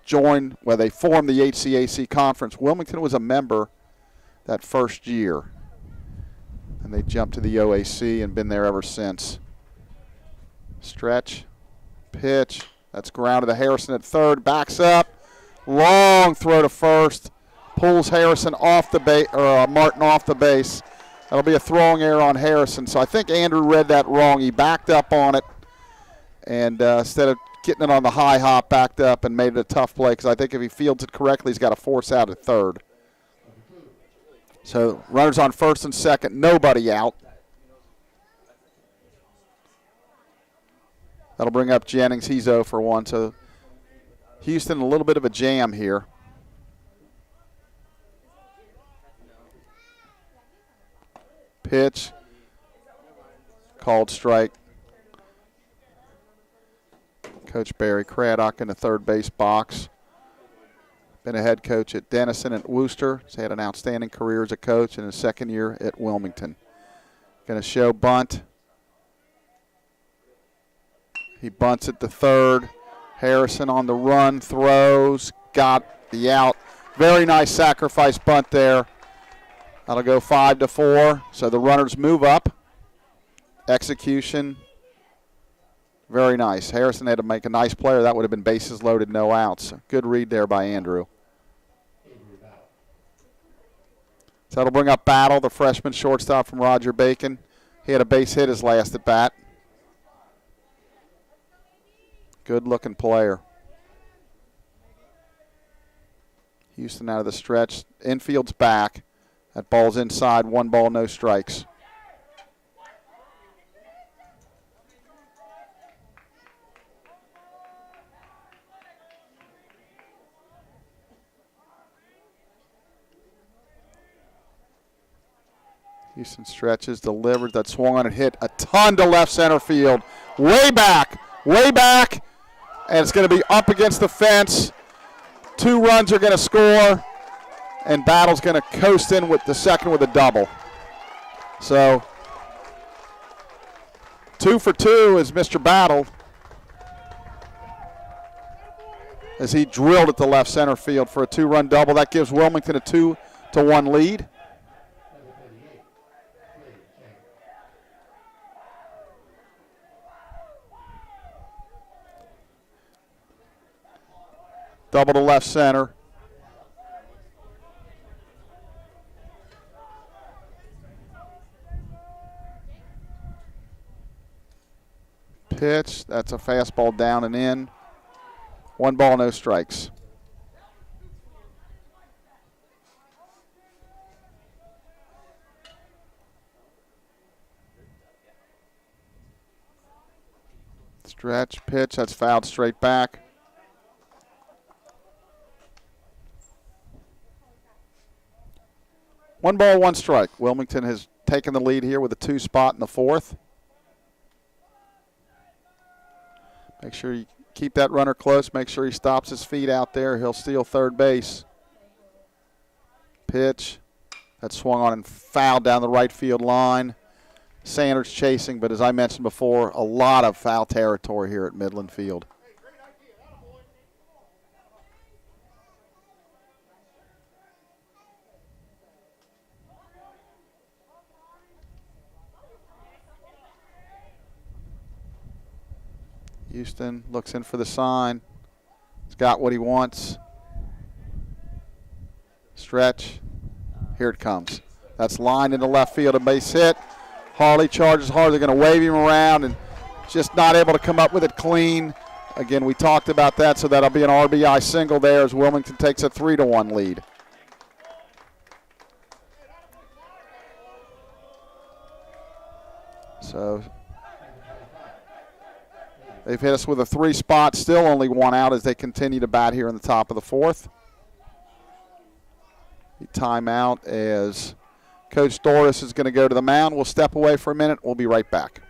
joined, where they formed the HCAC conference, Wilmington was a member that first year. And they jumped to the OAC and been there ever since. Stretch. Pitch. That's grounded to Harrison at third. Backs up. Long throw to first. Pulls Harrison off the base, or Martin off the base. That'll be a throwing error on Harrison. So I think Andrew read that wrong. He backed up on it, and instead of getting it on the high hop, backed up and made it a tough play, because I think if he fields it correctly, he's got to force out at third. So runners on first and second, nobody out. That'll bring up Jennings. He's 0 for 1. So Houston, a little bit of a jam here. Pitch. Called strike. Coach Barry Craddock in the third base box. Been a head coach at Denison and Worcester. He's had an outstanding career as a coach in his 2nd year at Wilmington. Going to show bunt. He bunts it to third. Harrison on the run, throws, got the out. Very nice sacrifice bunt there. That'll go 5-4. So the runners move up. Execution, very nice. Harrison had to make a nice play, or that would have been bases loaded, no outs. Good read there by Andrew. So that'll bring up Battle, the freshman shortstop from Roger Bacon. He had a base hit his last at bat. Good-looking player. Houston out of the stretch. Infield's back. That ball's inside. 1 ball, no strikes. Houston stretches, delivers. That swung on and hit a ton to left center field. Way back. And it's going to be up against the fence. 2 runs are going to score, and Battle's going to coast in with the second with a double. So 2 for 2 is Mr. Battle as he drilled at the left center field for a 2-run double. That gives Wilmington a 2-1 lead. Double to left center. Pitch, that's a fastball down and in. 1 ball, no strikes. Stretch, pitch, that's fouled straight back. One ball, 1 strike. Wilmington has taken the lead here with a 2 spot in the 4th. Make sure you keep that runner close. Make sure he stops his feet out there. He'll steal third base. Pitch. That swung on and fouled down the right field line. Sanders chasing, but as I mentioned before, a lot of foul territory here at Midland Field. Houston looks in for the sign. He's got what he wants. Stretch. Here it comes. That's lined into left field, a base hit. Harley charges hard. They're going to wave him around and just not able to come up with it clean. Again, we talked about that, so that'll be an RBI single there as Wilmington takes a 3-1 lead. So they've hit us with a 3 spot, still only 1 out as they continue to bat here in the top of the 4th. Timeout as Coach Doris is going to go to the mound. We'll step away for a minute. We'll be right back.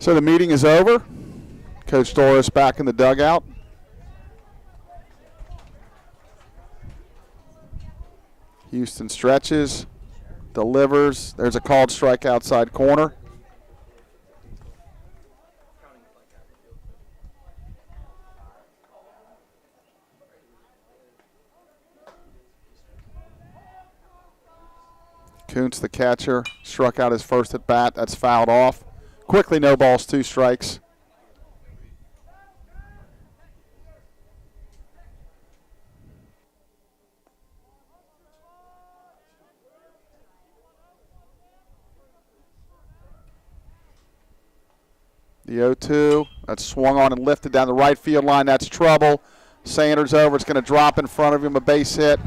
So the meeting is over. Coach Doris back in the dugout. Houston stretches, delivers. There's a called strike outside corner. Kuntz, the catcher, struck out his first at bat. That's fouled off. Quickly, no balls, 2 strikes. The 0-2, that's swung on and lifted down the right field line. That's trouble. Sanders over. It's going to drop in front of him, a base hit.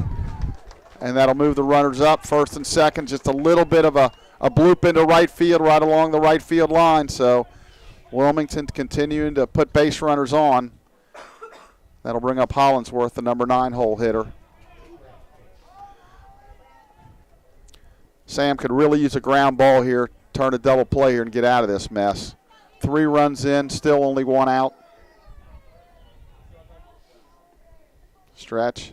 And that'll move the runners up, first and second. Just a little bit of a bloop into right field right along the right field line. So Wilmington continuing to put base runners on. That'll bring up Hollinsworth, the number 9 hole hitter. Sam could really use a ground ball here, turn a double play here and get out of this mess. 3 runs in, still only 1 out. Stretch.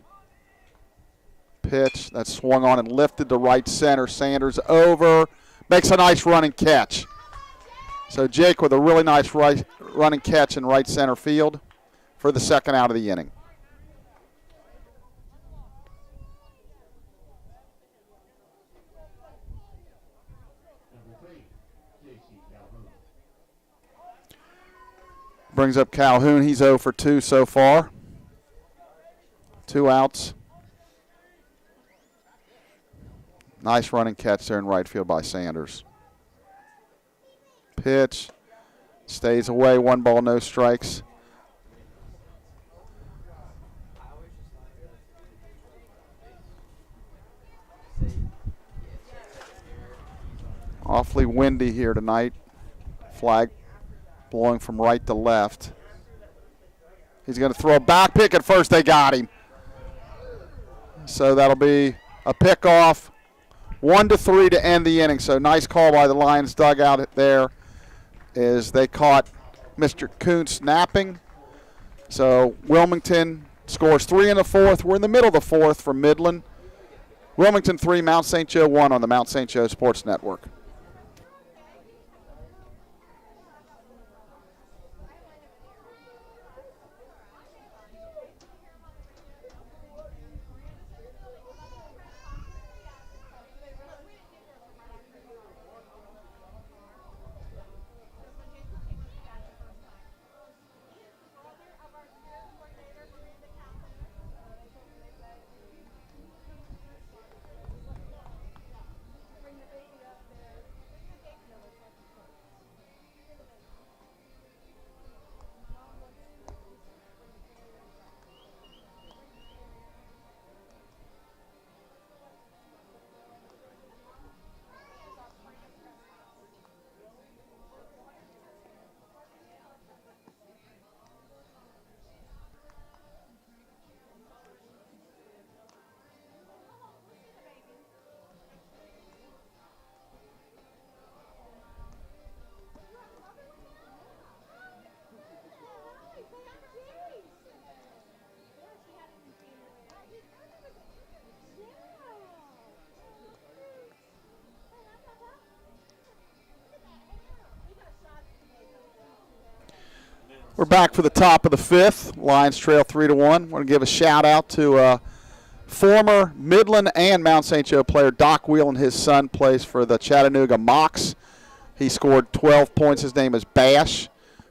Pitch, that's swung on and lifted to right center. Sanders over, makes a nice running catch. So Jake with a really nice running catch in right center field for the second out of the inning. brings up Calhoun. He's 0 for 2 so far. 2 outs. Nice running catch there in right field by Sanders. Pitch. Stays away. 1 ball, no strikes. Awfully windy here tonight. Flag blowing from right to left. He's going to throw a back pick at first. They got him. So that'll be a pickoff. 1-3 to end the inning. So nice call by the Lions dugout there as they caught Mr. Kuntz napping. So Wilmington scores 3 in the 4th. We're in the middle of the 4th from Midland. Wilmington 3, Mount St. Joe 1 on the Mount St. Joe Sports Network. We're back for the top of the 5th. Lions trail 3-1. Want to give a shout out to former Midland and Mount St. Joe player Doc Wheel, and his son plays for the Chattanooga Mocs. He scored 12 points. His name is Bash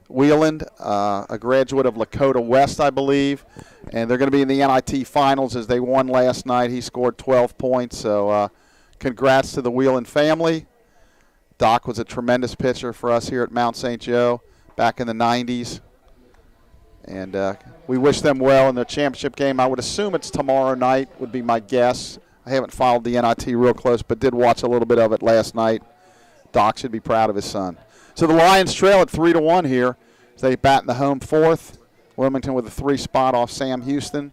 Wheeland, a graduate of Lakota West, I believe. And they're going to be in the NIT finals as they won last night. He scored 12 points. So congrats to the Wheeland family. Doc was a tremendous pitcher for us here at Mount St. Joe back in the 90s. And we wish them well in their championship game. I would assume it's tomorrow night would be my guess. I haven't followed the NIT real close, but did watch a little bit of it last night. Doc should be proud of his son. So the Lions trail at 3-1 here as they bat in the home 4th. Wilmington with a 3 spot off Sam Houston.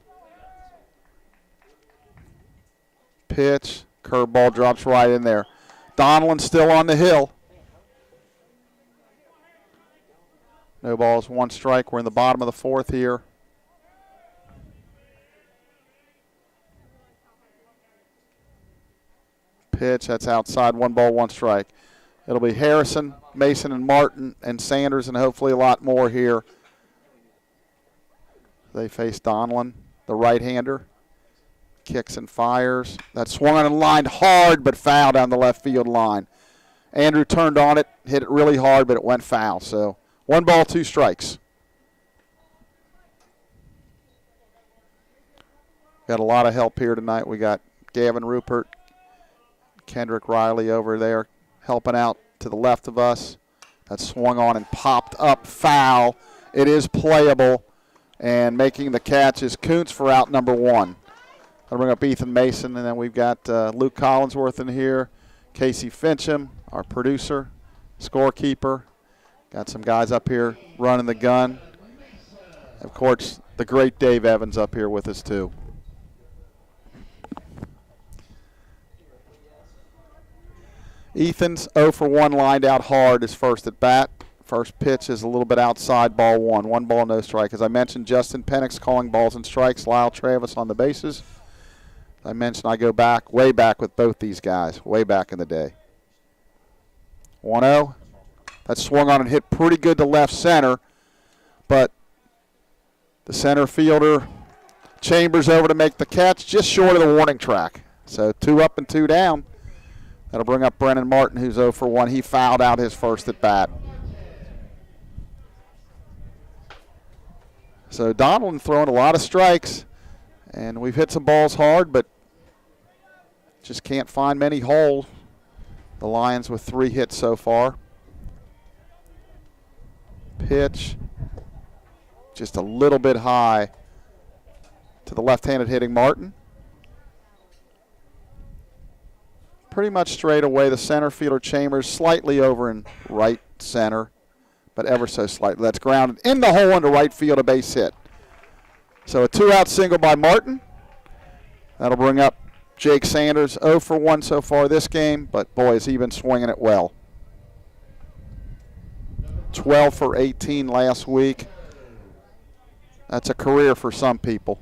Pitch. Curveball drops right in there. Donlin still on the hill. No balls, 1 strike. We're in the bottom of the 4th here. Pitch, that's outside, 1 ball, 1 strike. It'll be Harrison, Mason, and Martin, and Sanders, and hopefully a lot more here. They face Donlin, the right-hander. Kicks and fires. That swung on and lined hard, but foul down the left field line. Andrew turned on it, hit it really hard, but it went foul. So 1 ball, 2 strikes. Got a lot of help here tonight. We got Gavin Rupert, Kendrick Riley over there helping out to the left of us. That swung on and popped up foul. It is playable, and making the catch is Kuntz for out number 1. I'll bring up Ethan Mason, and then we've got Luke Collinsworth in here, Casey Fincham, our producer, scorekeeper. Got some guys up here running the gun. Of course, the great Dave Evans up here with us too. Ethan's 0 for 1, lined out hard his first at bat. First pitch is a little bit outside, ball 1. 1 ball, no strike. As I mentioned, Justin Penix calling balls and strikes. Lyle Travis on the bases. I mentioned I go back, way back with both these guys, way back in the day. 1-0. That swung on and hit pretty good to left center, but the center fielder Chambers over to make the catch, just short of the warning track. So 2 up and 2 down. That'll bring up Brennan Martin, who's 0 for 1. He fouled out his first at bat. So Donald throwing a lot of strikes, and we've hit some balls hard, but just can't find many holes. The Lions with 3 hits so far. Pitch, just a little bit high to the left-handed hitting Martin. Pretty much straight away. The center fielder Chambers slightly over in right center, but ever so slightly. That's grounded in the hole into right field, a base hit. So a 2-out single by Martin. That'll bring up Jake Sanders, 0 for 1 so far this game, but boy, has he been swinging it well. 12 for 18 last week. That's a career for some people.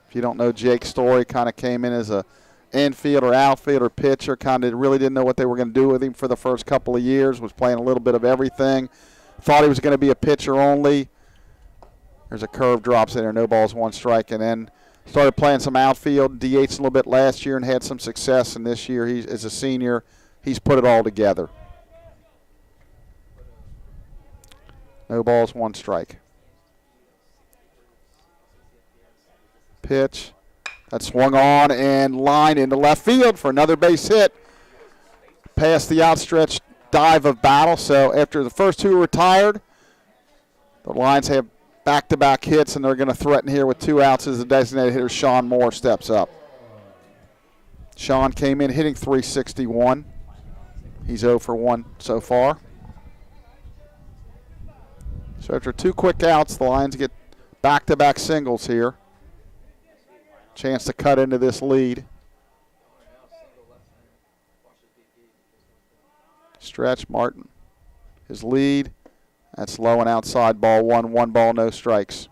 If you don't know Jake's story, kind of came in as a infielder, outfielder, pitcher, kind of really didn't know what they were going to do with him for the first couple of years, was playing a little bit of everything. Thought he was going to be a pitcher only. There's a curve, drops in there, no balls, 1 strike, and then started playing some outfield, DH'd a little bit last year and had some success, and this year, as a senior, he's put it all together. No balls, 1 strike. Pitch. That swung on and lined into left field for another base hit. Past the outstretched dive of Battle. So after the first 2 retired, the Lions have back-to-back hits, and they're going to threaten here with 2 outs as the designated hitter Sean Moore steps up. Sean came in hitting .361. He's 0 for 1 so far. So after 2 quick outs, the Lions get back-to-back singles here. Chance to cut into this lead. Stretch Martin. His lead. That's low and outside, ball 1, 1 ball, no strikes.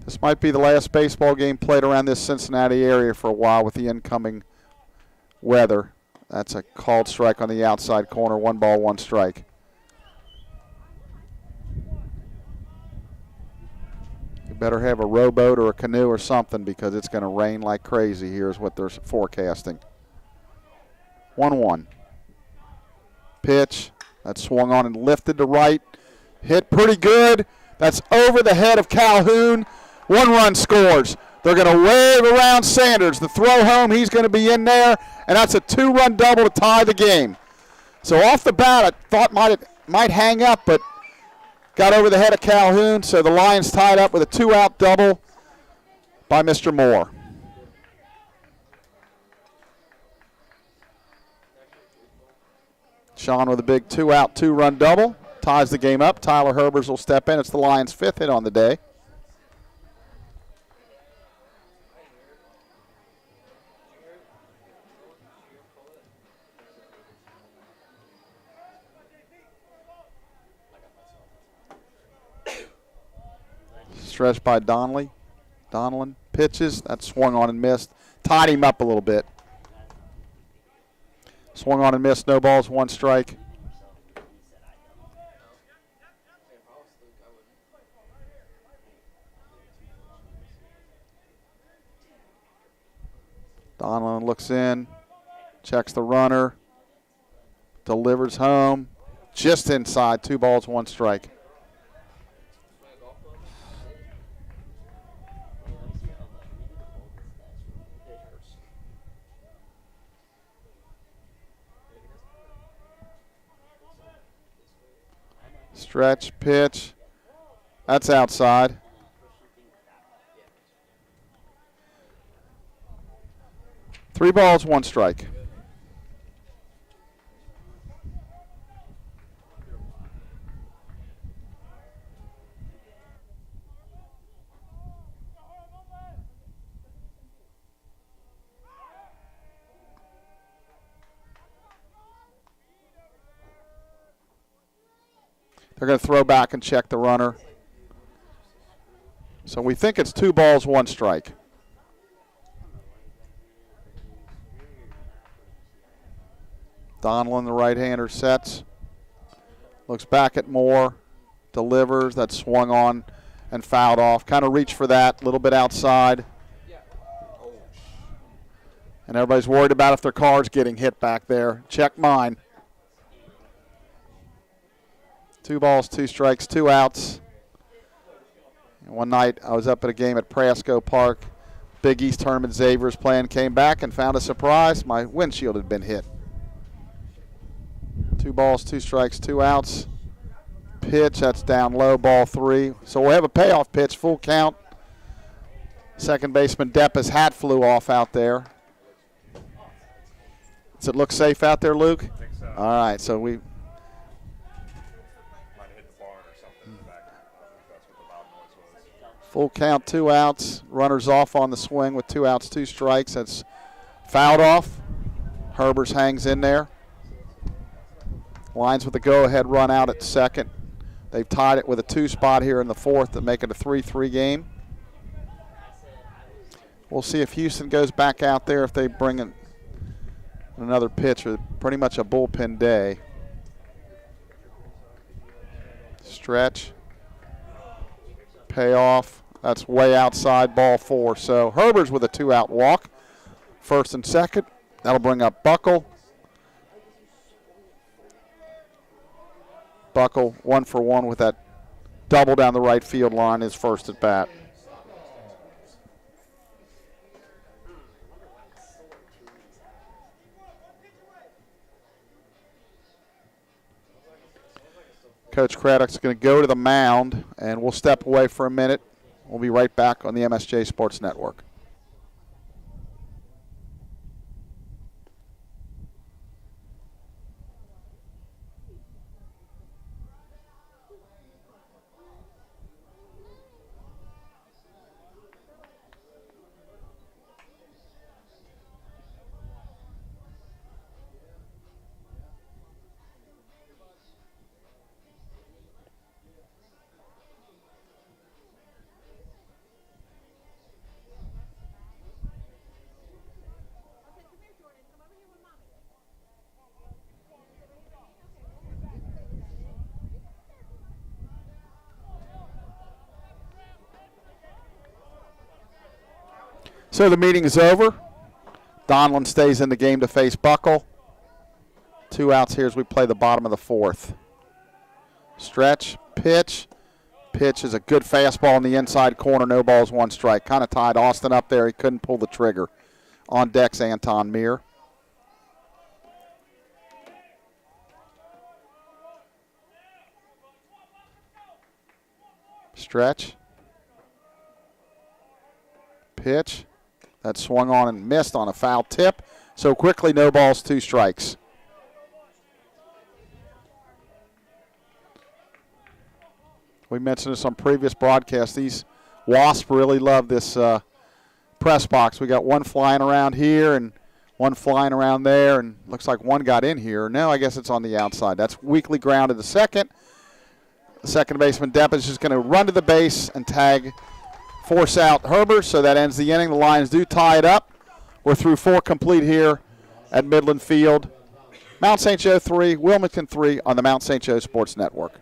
This might be the last baseball game played around this Cincinnati area for a while with the incoming weather. That's a called strike on the outside corner, 1 ball, 1 strike. Better have a rowboat or a canoe or something, because it's going to rain like crazy here is what they're forecasting. 1-1. Pitch. That swung on and lifted to right. Hit pretty good. That's over the head of Calhoun. 1 run scores. They're going to wave around Sanders. The throw home, he's going to be in there, and that's a 2-run double to tie the game. So off the bat, I thought might hang up, but got over the head of Calhoun, so the Lions tied up with a 2-out double by Mr. Moore. Sean with a big 2-out, 2-run double. Ties the game up. Tyler Herbers will step in. It's the Lions' 5th hit on the day. Stretched by Donlin pitches. That swung on and missed. Tied him up a little bit. Swung on and missed. No balls, 1 strike. Donlin looks in. Checks the runner. Delivers home. Just inside. 2 balls, 1 strike. Stretch, pitch. That's outside. Three balls, 1 strike. They're going to throw back and check the runner. So we think it's 2 balls, 1 strike. Donlin, the right-hander, sets. Looks back at Moore. Delivers. That swung on and fouled off. Kind of reached for that. A little bit outside. And everybody's worried about if their car's getting hit back there. Check mine. 2 balls, 2 strikes, 2 outs. And one night I was up at a game at Prasco Park. Big East Tournament Xavier's playing, came back and found a surprise. My windshield had been hit. 2 balls, 2 strikes, 2 outs. Pitch, that's down low, ball 3. So we'll have a payoff pitch, full count. Second baseman Deppa's hat flew off out there. Does it look safe out there, Luke? I think so. All right, so we. Might have hit the barn or something in the back. I don't think that's what the loud noise was. Full count, 2 outs. Runners off on the swing with 2 outs, 2 strikes. That's fouled off. Herbers hangs in there. Lions with a go-ahead run out at second. They've tied it with a 2 spot here in the 4th to make it a 3-3 game. We'll see if Houston goes back out there, if they bring in another pitcher. Pretty much a bullpen day. Stretch. Payoff. That's way outside, ball 4. So Herbers with a 2-out walk. First and second. That'll bring up Buckle. Buckle 1 for 1 with that double down the right field line, his first at bat. Coach Craddock's going to go to the mound, and we'll step away for a minute. We'll be right back on the MSJ Sports Network. So the meeting is over. Donlin stays in the game to face Buckle. 2 outs here as we play the bottom of the 4th. Stretch, pitch. Pitch is a good fastball in the inside corner. No balls, 1 strike. Kind of tied Austin up there. He couldn't pull the trigger. On deck's Anton Meir. Stretch. Pitch. That swung on and missed on a foul tip. So quickly, no balls, 2 strikes. We mentioned this on previous broadcasts. These Wasps really love this press box. We got one flying around here and one flying around there, and looks like one got in here. No, I guess it's on the outside. That's weakly grounded to second. The second baseman Depp is just going to run to the base and tag, force out Herbers, so that ends the inning. The Lions do tie it up. We're through 4 complete here at Midland Field. Mount St. Joe 3, Wilmington 3 on the Mount St. Joe Sports Network.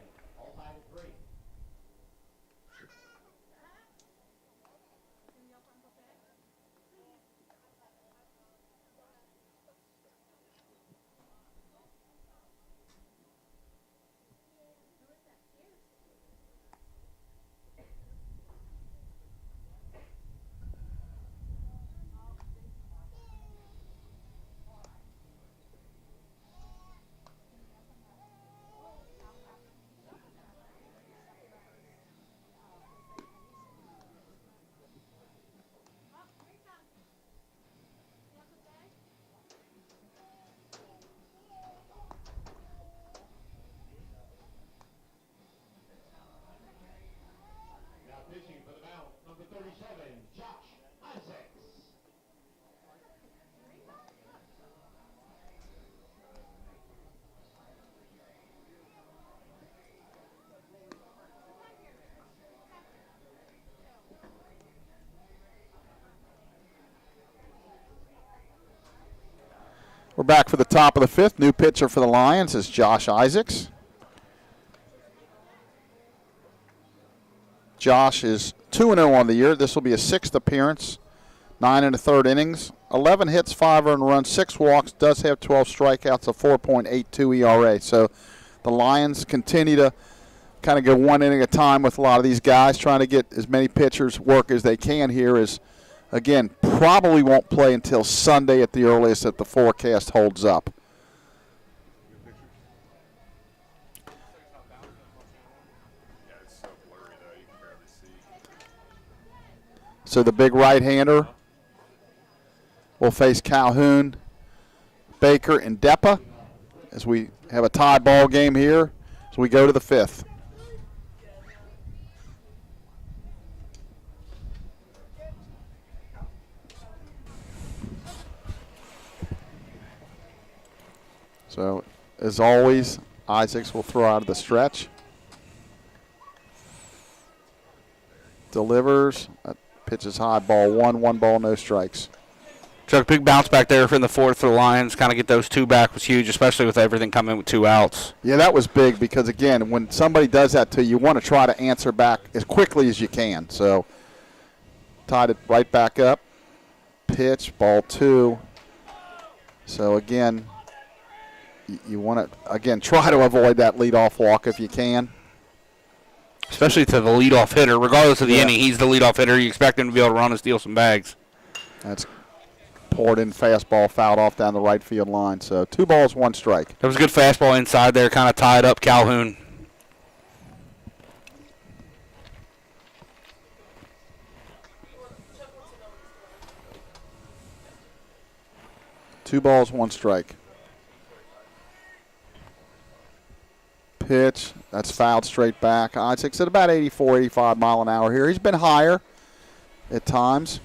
We're back for the top of the 5th. New pitcher for the Lions is Josh Isaacs. Josh is 2-0 on the year. This will be his 6th appearance. 9 and a third innings, 11 hits, 5 earned runs, 6 walks, does have 12 strikeouts, a 4.82 ERA. So the Lions continue to kind of go one inning at a time with a lot of these guys, trying to get as many pitchers work as they can here. Is, again, probably won't play until Sunday at the earliest if the forecast holds up. Yeah, it's so blurry though, you can barely see. So the big right-hander will face Calhoun, Baker, and Deppa as we have a tie ball game here as we go to the 5th. So, as always, Isaacs will throw out of the stretch. Delivers. Pitches high, ball 1 ball, no strikes. Chuck, big bounce back there in the 4th for the Lions. Kind of get those 2 back was huge, especially with everything coming with 2 outs. Yeah, that was big because, again, when somebody does that to you, you want to try to answer back as quickly as you can. So, tied it right back up. Pitch, ball 2. So, again, you want to, again, try to avoid that leadoff walk if you can. Especially to the leadoff hitter. Regardless of the inning, he's the leadoff hitter. You expect him to be able to run and steal some bags. That's poured in fastball, fouled off down the right field line. So 2 balls, 1 strike. There was a good fastball inside there, kind of tied up Calhoun. Two balls, 1 strike. Pitch, that's fouled straight back. Isaacs at about 84, 85 mile an hour here. He's been higher at times.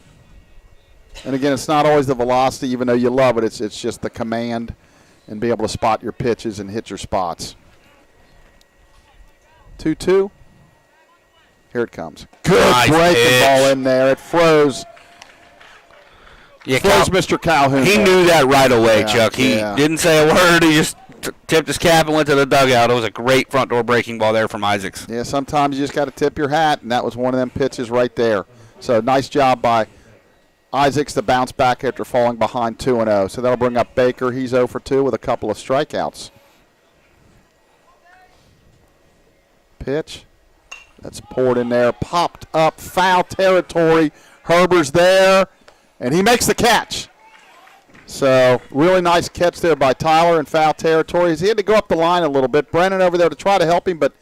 And again, it's not always the velocity, even though you love it. It's just the command and be able to spot your pitches and hit your spots. 2-2. Here it comes. Good nice breaking pitch. ball in there. It froze. Yeah, Froze Mr. Calhoun. He knew that right away, Yeah, Chuck. He yeah. didn't say a word. He just tipped his cap and went to the dugout. It was a great front door breaking ball there from Isaacs. Yeah, sometimes you just got to tip your hat, and that was one of them pitches right there. So nice job by Isaacs to bounce back after falling behind 2-0. So that'll bring up Baker. He's 0 for 2 with a couple of strikeouts. Pitch. That's poured in there. Popped up. Foul territory. Herber's there, and he makes the catch. So really nice catch there by Tyler in foul territory. He had to go up the line a little bit. Brennan over there to try to help him, but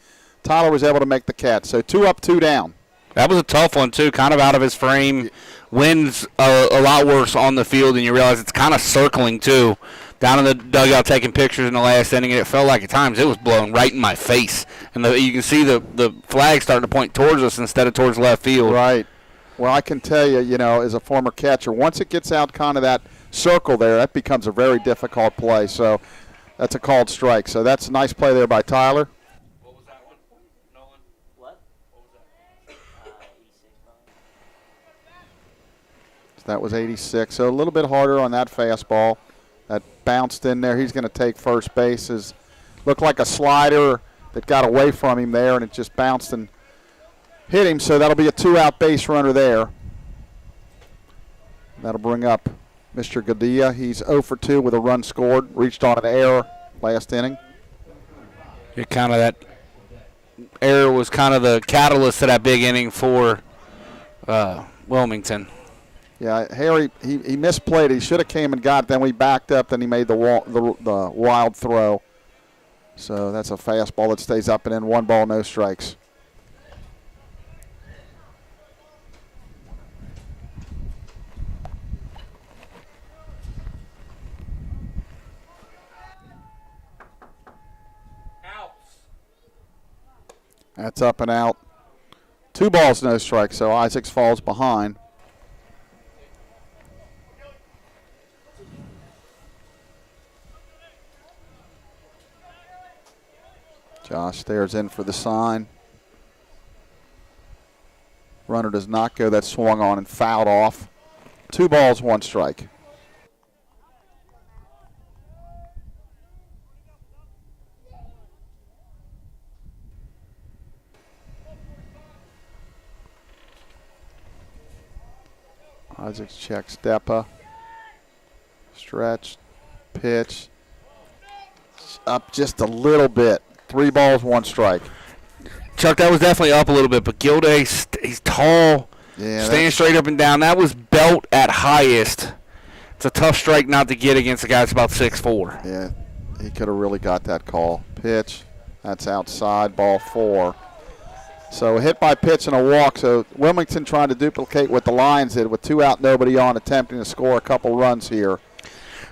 Tyler was able to make the catch. So 2 up, 2 down. That was a tough one, too, kind of out of his frame. Wind's a lot worse on the field, and you realize it's kind of circling, too. Down in the dugout taking pictures in the last inning, and it felt like at times it was blowing right in my face. And you can see the flag starting to point towards us instead of towards left field. Right. Well, I can tell you, as a former catcher, once it gets out kind of that circle there, that becomes a very difficult play. So that's a called strike. So that's a nice play there by Tyler. What was that one, Nolan? What? What was that? 86. So that was 86. So a little bit harder on that fastball. That bounced in there. He's going to take first base. Looked like a slider that got away from him there, and it just bounced and hit him. So that'll be a 2-out base runner there. That'll bring up Mr. Gadea. He's 0 for 2 with a run scored. Reached on an error last inning. That error was kind of the catalyst to that big inning for Wilmington. Yeah, Harry, he misplayed. He should have came and got it. Then we backed up. Then he made the wild throw. So that's a fastball that stays up and in. 1 ball, no strikes. That's up and out. 2 balls, no strikes. So Isaacs falls behind. Josh stares in for the sign. Runner does not go. That swung on and fouled off. 2 balls, 1 strike. Isaacs checks Depa. Stretch. Pitch. Up just a little bit. 3 balls, 1 strike. Chuck, that was definitely up a little bit, but Gilday, he's tall, staying straight up and down. That was belt at highest. It's a tough strike not to get against a guy that's about 6'4". Yeah, he could have really got that call. Pitch, that's outside, ball 4. So a hit by pitch and a walk. So Wilmington trying to duplicate what the Lions did with 2 out, nobody on, attempting to score a couple runs here.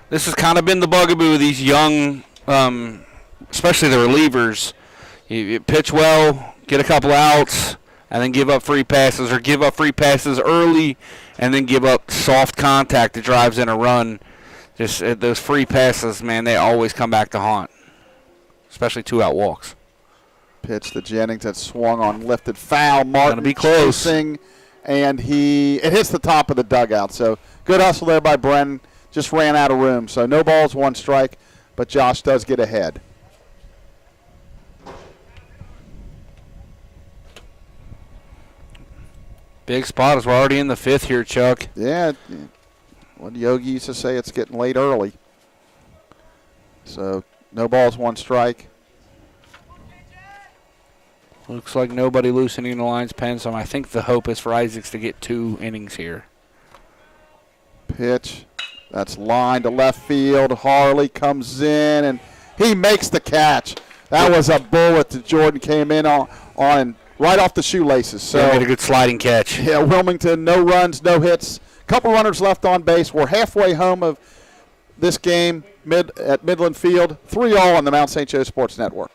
This has kind of been the bugaboo of these young, especially the relievers. You pitch well, get a couple outs, and then give up free passes, or give up free passes early and then give up soft contact that drives in a run. Just those free passes, man, they always come back to haunt, especially 2-out walks. Pitch to Jennings that swung on, lifted foul. Martin gonna be close, chasing, and it hits the top of the dugout. So good hustle there by Brennan. Just ran out of room. So no balls, 1 strike, but Josh does get ahead. Big spot as we're already in the 5th here, Chuck. Yeah, what Yogi used to say, it's getting late early. So no balls, 1 strike. Looks like nobody loosening the Lions' pen, so I think the hope is for Isaacs to get 2 innings here. Pitch, that's line to left field. Harley comes in, and he makes the catch. That was a bullet that Jordan came in on right off the shoelaces. So made a good sliding catch. Yeah, Wilmington, no runs, no hits. Couple runners left on base. We're halfway home of this game at Midland Field. 3-all on the Mount St. Joe Sports Network.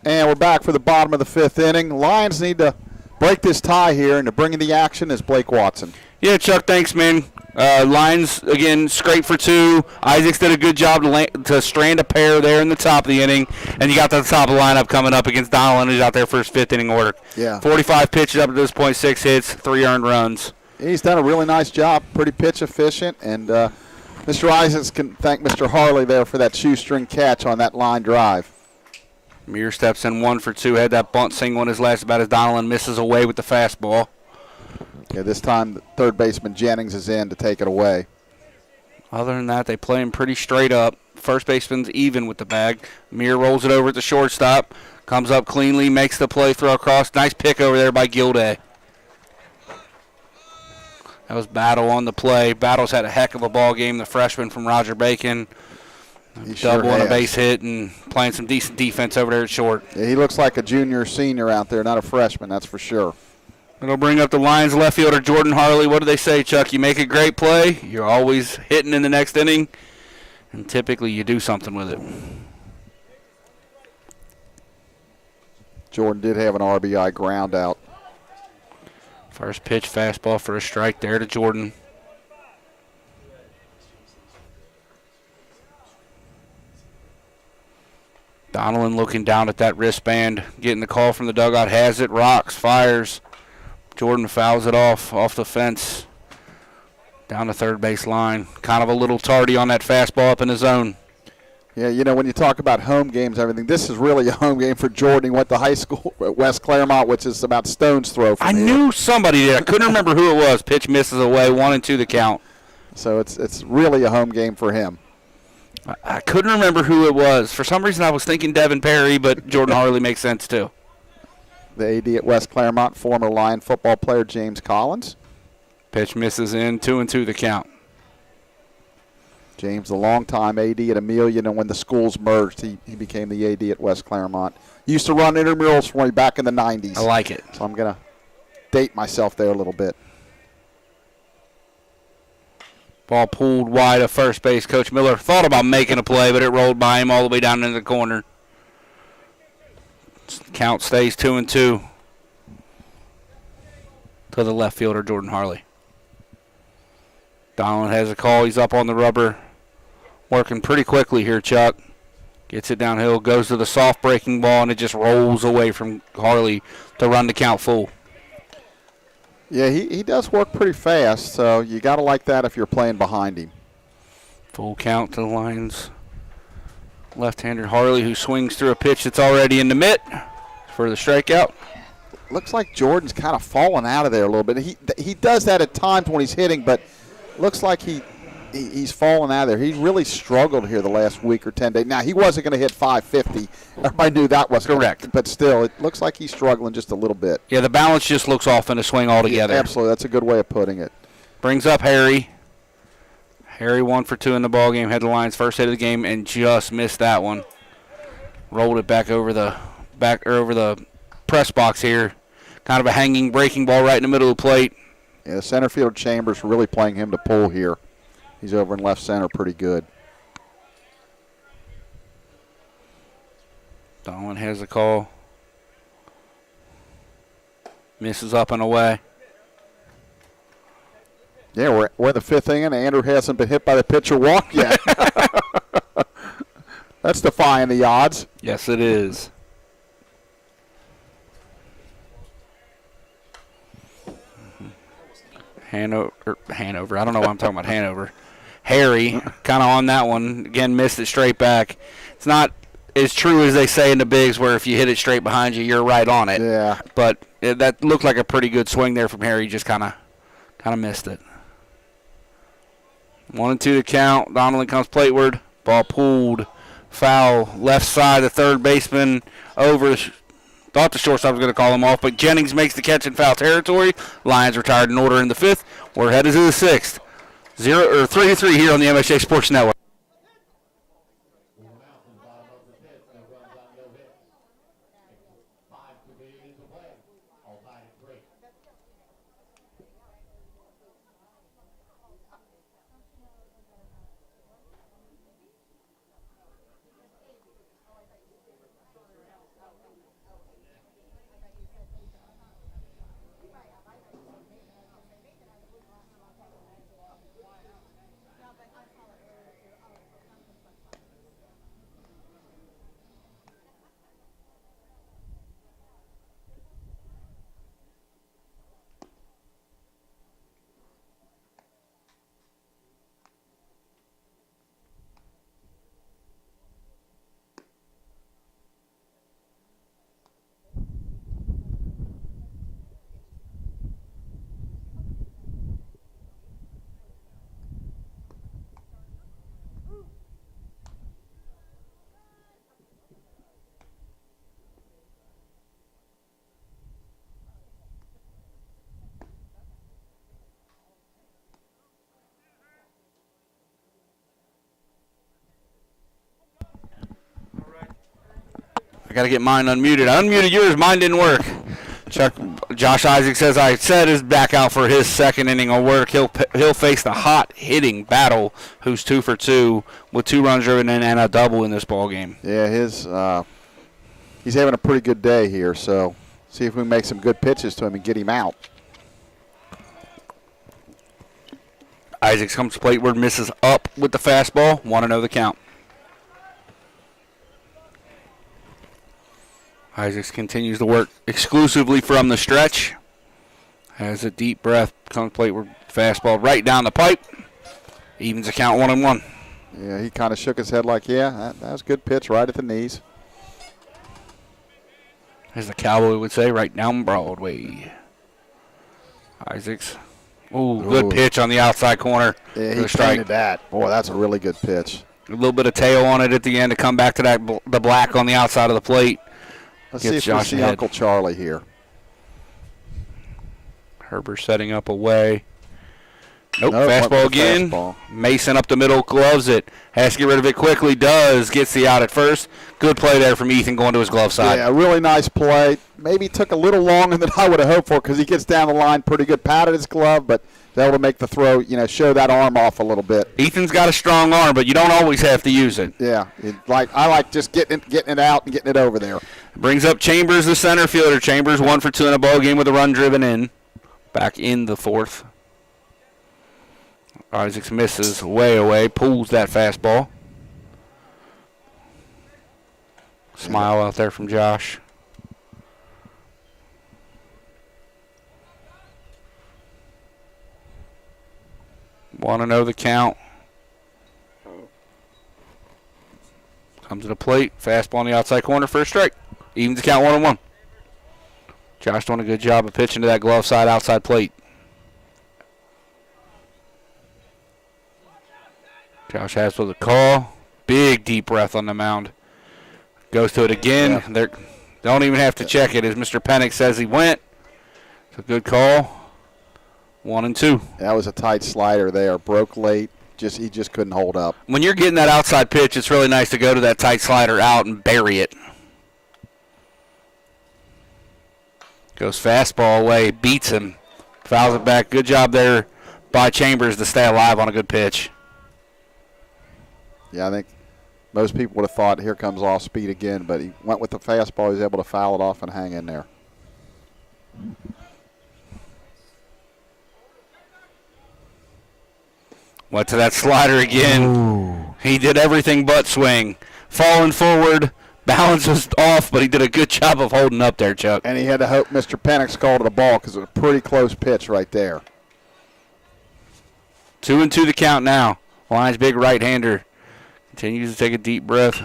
And we're back for the bottom of the 5th inning. Lions need to break this tie here, and to bring in the action is Blake Watson. Yeah, Chuck, thanks, man. Lions, again, scraped for 2. Isaacs did a good job to strand a pair there in the top of the inning, and you got the top of the lineup coming up against Donald, who's out there for his 5th inning order. Yeah. 45 pitches up to this point, 6 hits, 3 earned runs. He's done a really nice job, pretty pitch efficient, and Mr. Isaacs can thank Mr. Harley there for that shoestring catch on that line drive. Muir steps in 1 for 2. Had that bunt single in his last about as Donald misses away with the fastball. Yeah, this time third baseman Jennings is in to take it away. Other than that, they play him pretty straight up. First baseman's even with the bag. Muir rolls it over at the shortstop. Comes up cleanly, makes the play, throw across. Nice pick over there by Gilday. That was Battle on the play. Battle's had a heck of a ball game, the freshman from Roger Bacon. Double on a base hit and playing some decent defense over there at short. Yeah, he looks like a junior senior out there, not a freshman, that's for sure. It'll bring up the Lions left fielder Jordan Harley. What do they say, Chuck? You make a great play, you're always hitting in the next inning, and typically you do something with it. Jordan did have an RBI ground out. First pitch fastball for a strike there to Jordan. Donelon looking down at that wristband, getting the call from the dugout, has it, rocks, fires. Jordan fouls it off the fence, down the third base line. Kind of a little tardy on that fastball up in the zone. Yeah, you know, when you talk about home games, everything, this is really a home game for Jordan. He went to high school at West Claremont, which is about stone's throw from I here. knew somebody did. I couldn't remember who it was. Pitch misses away, 1-2 the count. So it's really a home game for him. I couldn't remember who it was. For some reason, I was thinking Devin Perry, but Jordan Harley makes sense too. The AD at West Claremont, former Lion football player James Collins. Pitch misses in, 2-2 the count. James, a longtime AD at Amelia, and when the schools merged, he became the AD at West Claremont. Used to run intramurals for me back in the 90s. I like it. So I'm going to date myself there a little bit. Ball pulled wide of first base. Coach Miller thought about making a play, but it rolled by him all the way down into the corner. Count stays 2-2 to the left fielder, Jordan Harley. Donald has a call. He's up on the rubber. Working pretty quickly here, Chuck. Gets it downhill, goes to the soft breaking ball, and it just rolls away from Harley to run the count full. Yeah, he does work pretty fast, so you got to like that if you're playing behind him. Full count to the Lions. Left-hander Harley, who swings through a pitch that's already in the mitt for the strikeout. Looks like Jordan's kind of fallen out of there a little bit. He does that at times when he's hitting, but looks like he's fallen out of there. He really struggled here the last week or 10 days. Now, he wasn't going to hit 550. Everybody knew that was correct. But still, it looks like he's struggling just a little bit. Yeah, the balance just looks off in the swing altogether. Yeah, absolutely. That's a good way of putting it. Brings up Harry. Harry 1 for 2 in the ball game. Had the Lions' first hit of the game and just missed that one. Rolled it back over the press box here. Kind of a hanging breaking ball right in the middle of the plate. Yeah, the center fielder Chambers really playing him to pull here. He's over in left center pretty good. Donald has a call. Misses up and away. Yeah, we're in the fifth inning. Andrew hasn't been hit by the pitch or walk yet. That's defying the odds. Yes, it is. Hanover. I don't know why I'm talking about Hanover. Harry, kind of on that one. Again, missed it straight back. It's not as true as they say in the bigs where if you hit it straight behind you, you're right on it. Yeah. But that looked like a pretty good swing there from Harry. Just kind of missed it. 1-2 to count. Donnelly comes plateward. Ball pulled. Foul. Left side. The third baseman over. Thought the shortstop was going to call him off, but Jennings makes the catch in foul territory. Lions retired in order in the fifth. We're headed to the sixth. 3-3 here on the MSJ Sports Network. I got to get mine unmuted. I unmuted yours. Mine didn't work. Josh Isaac says I said is back out for his second inning of work. He'll face the hot hitting Battle, who's 2 for 2 with 2 runs driven in and a double in this ball game. Yeah, he's having a pretty good day here. So see if we can make some good pitches to him and get him out. Isaacs comes to plateward, misses up with the fastball. 1-0 the count. Isaacs continues to work exclusively from the stretch. Has a deep breath, comes plateward, fastball right down the pipe. Evens the count 1-1. Yeah, he kind of shook his head like, yeah, that was a good pitch right at the knees. As the Cowboy would say, right down Broadway. Isaacs. Ooh, good pitch on the outside corner. Yeah, for he the strike. painted that. Boy, that's a really good pitch. A little bit of tail on it at the end to come back to the black on the outside of the plate. Let's Gets see if Josh we see ahead. Uncle Charlie here. Herbert setting up away. Nope, Nope, went fastball with the again. fastball. Mason up the middle, gloves it. Has to get rid of it quickly, does. Gets the out at first. Good play there from Ethan going to his glove side. Yeah, really nice play. Maybe took a little longer than I would have hoped for because he gets down the line pretty good. Patted his glove, but was able to make the throw, show that arm off a little bit. Ethan's got a strong arm, but you don't always have to use it. Yeah, I like just getting it out and getting it over there. Brings up Chambers, the center fielder. Chambers 1 for 2 in a ball game with a run driven in. Back in the fourth. Isaacs misses way away, pulls that fastball. Smile out there from Josh. Want to know the count. Comes to the plate, fastball on the outside corner for a strike. Evens the count 1-1. Josh doing a good job of pitching to that glove side outside plate. Josh has with a call. Big deep breath on the mound. Goes to it again. Yeah. They don't even have to check it as Mr. Pennick says he went. It's a good call. 1-2. That was a tight slider there. Broke late. He just couldn't hold up. When you're getting that outside pitch, it's really nice to go to that tight slider out and bury it. Goes fastball away, beats him, fouls it back. Good job there by Chambers to stay alive on a good pitch. Yeah, I think most people would have thought here comes off speed again, but he went with the fastball. He was able to foul it off and hang in there. Went to that slider again. Ooh. He did everything but swing. Falling forward, balance was off, but he did a good job of holding up there, Chuck. And he had to hope Mr. Pennick's called the ball because it was a pretty close pitch right there. 2-2 the count now. Line's big right-hander. Continues to take a deep breath.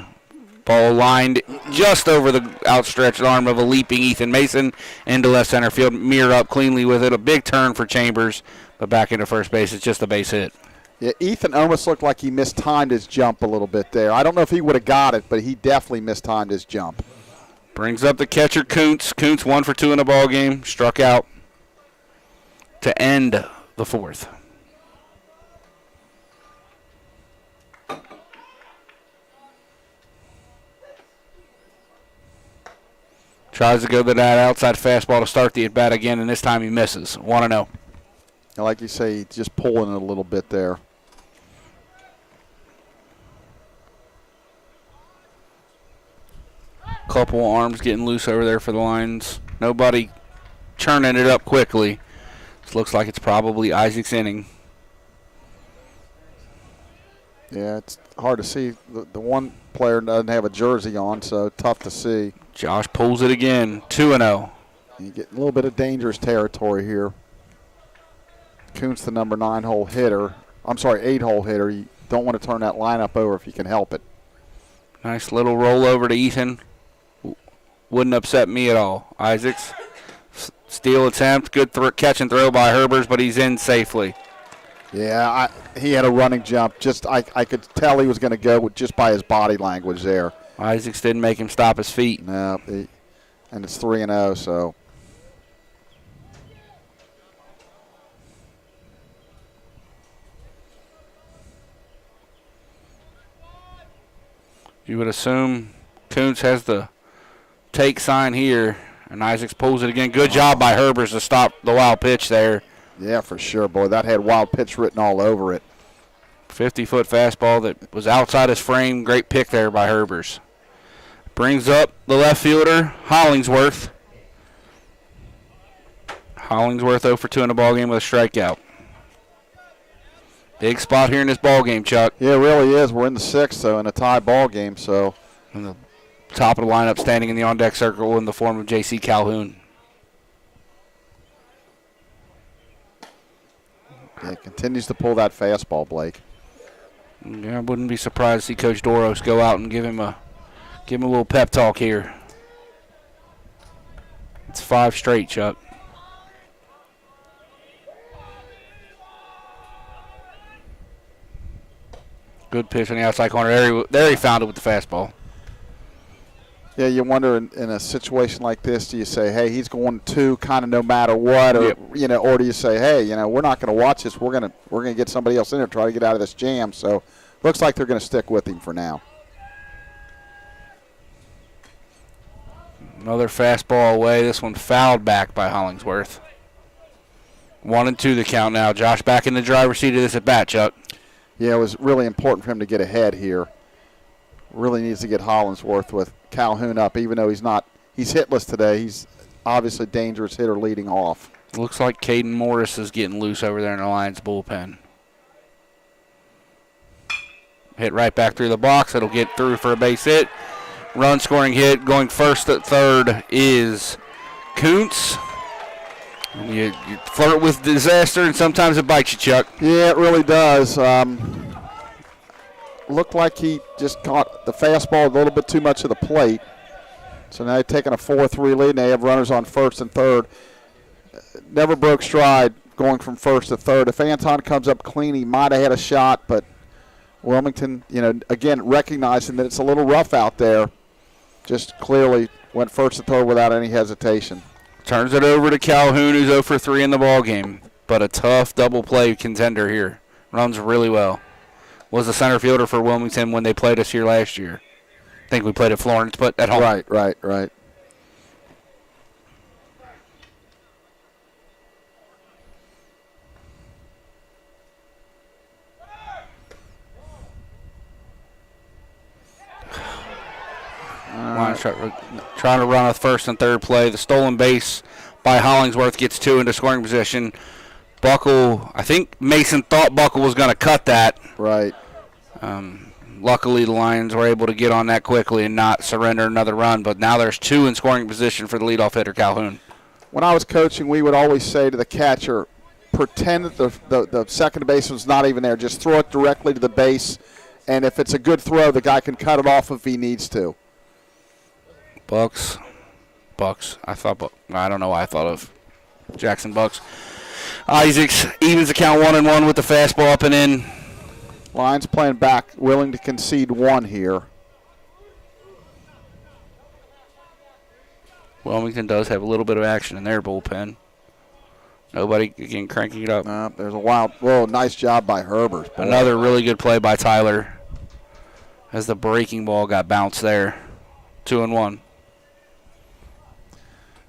Ball lined just over the outstretched arm of a leaping Ethan Mason into left center field. Mirror up cleanly with it. A big turn for Chambers, but back into first base. It's just a base hit. Yeah, Ethan almost looked like he mistimed his jump a little bit there. I don't know if he would have got it, but he definitely mistimed his jump. Brings up the catcher, Kuntz. Kuntz 1 for 2 in a ball game. Struck out to end the fourth. Tries to go to that outside fastball to start the at-bat again, and this time he misses. 1-0. Like you say, he's just pulling it a little bit there. Couple arms getting loose over there for the Lions. Nobody churning it up quickly. This looks like it's probably Isaac's inning. Yeah, it's hard to see. The one player doesn't have a jersey on, so tough to see. Josh pulls it again. 2-0. You get a little bit of dangerous territory here. Kuntz, the number 9-hole hitter. I'm sorry, 8-hole hitter. You don't want to turn that lineup over if you can help it. Nice little roll over to Ethan. Wouldn't upset me at all. Isaacs, steal attempt. Good catch and throw by Herbers, but he's in safely. Yeah, he had a running jump. I could tell he was going to go just by his body language there. Isaacs didn't make him stop his feet. No, and it's 3-0, so. You would assume Kuntz has the take sign here, and Isaacs pulls it again. Good job by Herbers to stop the wild pitch there. Yeah, for sure, boy. That had wild pitch written all over it. 50-foot fastball that was outside his frame. Great pick there by Herbers. Brings up the left fielder, Hollingsworth. Hollingsworth 0 for 2 in the ballgame with a strikeout. Big spot here in this ballgame, Chuck. Yeah, it really is. We're in the sixth, though, in a tie ball game, so. And the top of the lineup standing in the on-deck circle in the form of J.C. Calhoun. Yeah, continues to pull that fastball, Blake. Yeah, I wouldn't be surprised to see Coach Doros go out and give him a little pep talk here. It's 5 straight, Chuck. Good pitch on the outside corner. There he found it with the fastball. Yeah, you wonder in a situation like this, do you say, hey, he's going 2 kind of no matter what, or or do you say, hey, we're not going to watch this. We're going to get somebody else in there, try to get out of this jam. So looks like they're going to stick with him for now. Another fastball away. This one fouled back by Hollingsworth. 1-2 the count now. Josh back in the driver's seat of this at bat, Chuck. Yeah, it was really important for him to get ahead here. Really needs to get Hollingsworth with Calhoun up, even though he's hitless today. He's obviously a dangerous hitter leading off. Looks like Caden Morris is getting loose over there in the Lions bullpen. Hit right back through the box. It'll get through for a base hit. Run scoring hit. Going first at third is Kuntz. You flirt with disaster, and sometimes it bites you, Chuck. Yeah, it really does. Looked like he just caught the fastball a little bit too much of the plate. So now they're taking a 4-3 lead, and they have runners on first and third. Never broke stride going from first to third. If Anton comes up clean, he might have had a shot, but Wilmington, again, recognizing that it's a little rough out there, just clearly went first to third without any hesitation. Turns it over to Calhoun, who's 0 for 3 in the ball game, but a tough double play contender here. Runs really well. Was the center fielder for Wilmington when they played us here last year. I think we played at Florence, but at home. Right. Lions trying to run a first and third play. The stolen base by Hollingsworth gets 2 into scoring position. Buckle, I think Mason thought Buckle was going to cut that. Right. Luckily, the Lions were able to get on that quickly and not surrender another run. But now there's 2 in scoring position for the leadoff hitter, Calhoun. When I was coaching, we would always say to the catcher, pretend that the second base was not even there. Just throw it directly to the base, and if it's a good throw, the guy can cut it off if he needs to. Bucks. I don't know why I thought of Jackson Bucks. Isaacs evens the count 1-1 with the fastball up and in. Lions playing back, willing to concede 1 here. Wilmington does have a little bit of action in their bullpen. Nobody, again, cranking it up. There's a nice job by Herbert. Boy. Another really good play by Tyler as the breaking ball got bounced there. 2-1.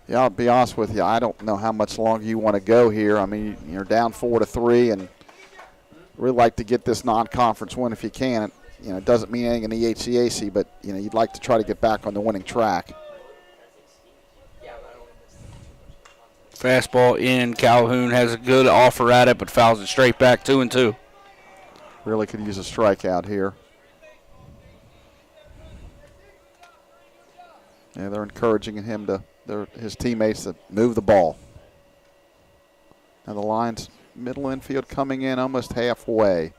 Yeah, I'll be honest with you. I don't know how much longer you want to go here. I mean, you're down 4-3, and really like to get this non-conference win if you can. It doesn't mean anything in the HCAC, but you'd like to try to get back on the winning track. Fastball in. Calhoun has a good offer at it, but fouls it straight back. 2-2. Really could use a strikeout here. Yeah, they're encouraging his teammates to move the ball. Now the Lions, Midland Field coming in almost halfway.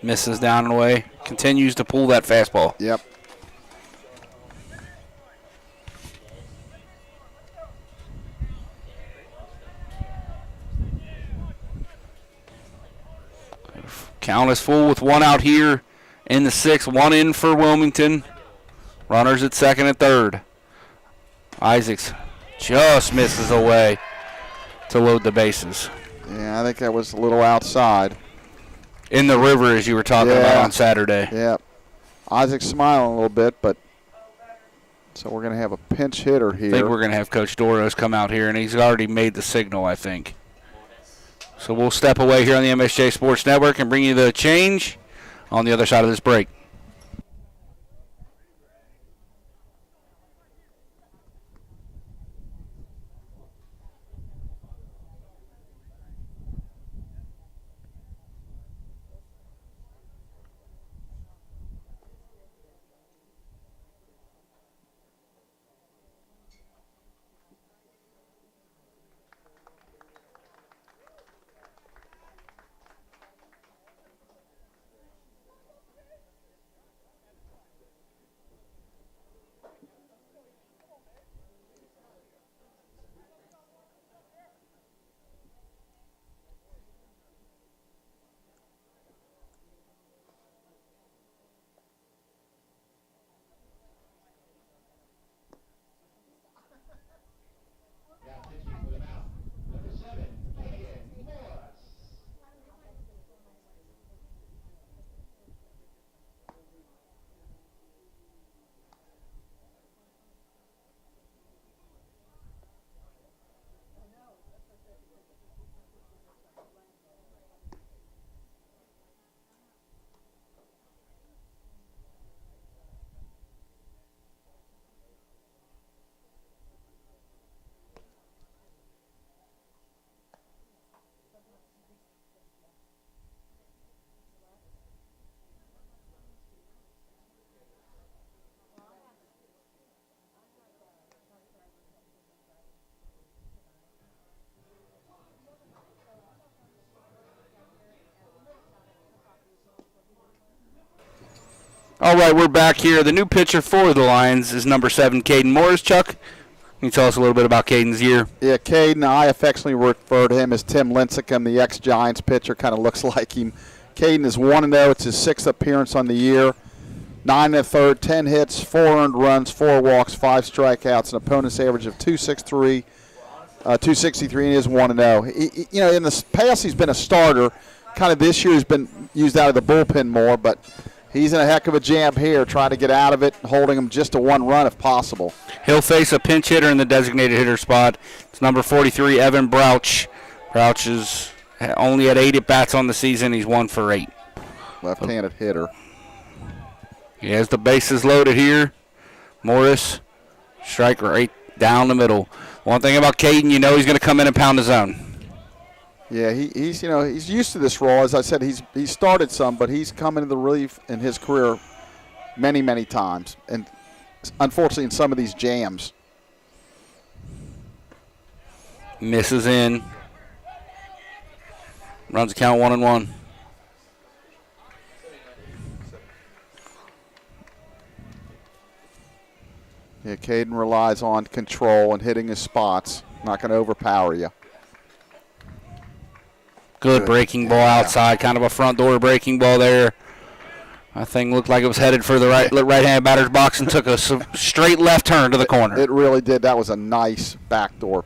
Misses down and away. Continues to pull that fastball. Yep. Count is full with 1 out here in the 6th. 1 in for Wilmington. Runners at second and third. Isaacs just misses away to load the bases. Yeah, I think that was a little outside. In the river, as you were talking about on Saturday. Yeah. Isaac's smiling a little bit, but so we're going to have a pinch hitter here. I think we're going to have Coach Doros come out here, and he's already made the signal, I think. So we'll step away here on the MSJ Sports Network and bring you the change on the other side of this break. All right, we're back here. The new pitcher for the Lions is number 7, Caden Morris. Chuck, can you tell us a little bit about Caden's year? Yeah, Caden, I affectionately refer to him as Tim Lincecum, the ex-Giants pitcher, kind of looks like him. Caden is 1-0. It's his 6th appearance on the year. 9 1/3, 10 hits, 4 earned runs, 4 walks, 5 strikeouts, an opponent's average of 263, 263, and he is 1-0. In the past, he's been a starter. Kind of this year, he's been used out of the bullpen more, but he's in a heck of a jam here, trying to get out of it, holding him just to 1 run if possible. He'll face a pinch hitter in the designated hitter spot. It's number 43, Evan Brouch. Brouch is only had 8 at-bats on the season. He's 1 for 8. Left-handed hitter. He has the bases loaded here. Morris, strike right down the middle. One thing about Caden, he's going to come in and pound the zone. Yeah, he's used to this role. As I said, he's started some, but he's come into the relief in his career many, many times, and unfortunately in some of these jams. Misses in. Runs the count 1-1. Yeah, Caden relies on control and hitting his spots. Not going to overpower you. Good breaking ball outside, kind of a front door breaking ball there. That thing looked like it was headed for the right-hand batter's box and took a straight left turn to the corner. It really did. That was a nice backdoor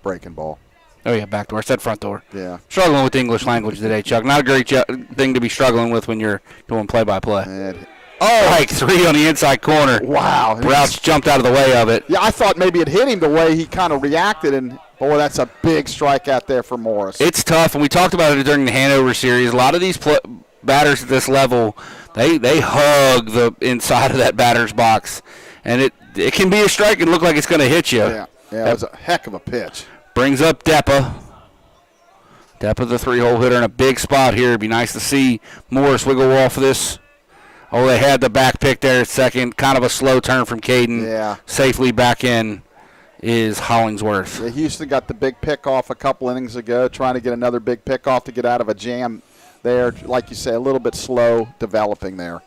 breaking ball. Oh, yeah, backdoor. I said front door. Yeah. Struggling with the English language today, Chuck. Not a great thing to be struggling with when you're doing play-by-play. Strike 3 on the inside corner. Wow. Brouch jumped out of the way of it. Yeah, I thought maybe it hit him the way he kind of reacted, and boy, that's a big strikeout there for Morris. It's tough, and we talked about it during the Hanover series. A lot of these batters at this level, they hug the inside of that batter's box, and it can be a strike and look like it's going to hit you. Yeah, it was a heck of a pitch. Brings up Deppa. Deppa, the 3-hole hitter, in a big spot here. It'd be nice to see Morris wiggle off of this. Oh, they had the back pick there at second. Kind of a slow turn from Caden. Yeah. Safely back in is Hollingsworth. Yeah, Houston got the big pick off a couple innings ago, trying to get another big pick off to get out of a jam there. Like you say, a little bit slow developing there.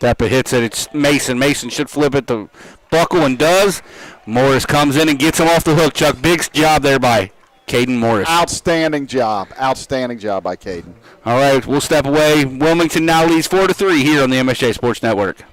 Deppa hits it. It's Mason. Mason should flip it to Buckle and does. Morris comes in and gets him off the hook, Chuck. Big job there by Caden Morris. Outstanding job. Outstanding job by Caden. All right, we'll step away. Wilmington now leads 4-3 here on the MSJ Sports Network.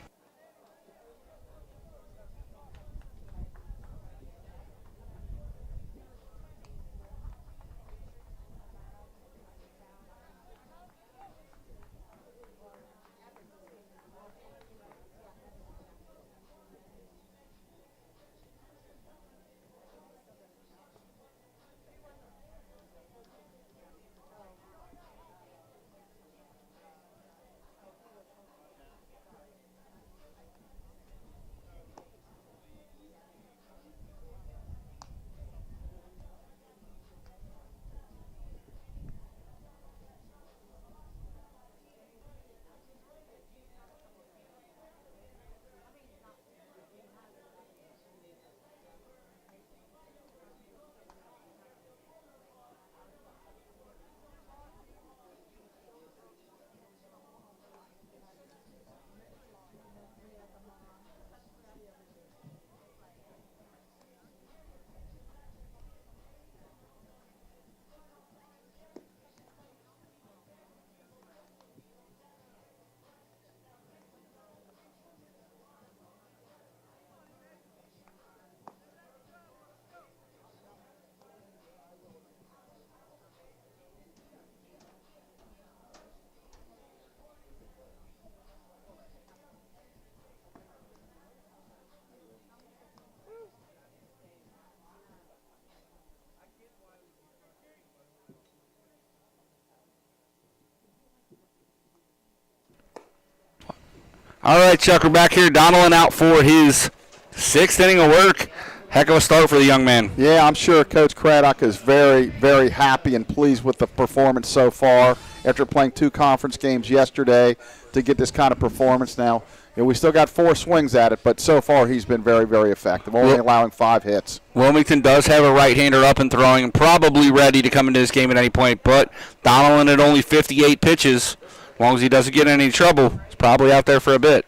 All right, Chuck, we're back here. Donelon out for his 6th inning of work. Heck of a start for the young man. Yeah, I'm sure Coach Craddock is very, very happy and pleased with the performance so far after playing 2 conference games yesterday to get this kind of performance. Now, we still got 4 swings at it, but so far he's been very, very effective, only allowing 5 hits. Wilmington does have a right-hander up and throwing and probably ready to come into this game at any point, but Donnellan at only 58 pitches, as long as he doesn't get in any trouble, he's probably out there for a bit.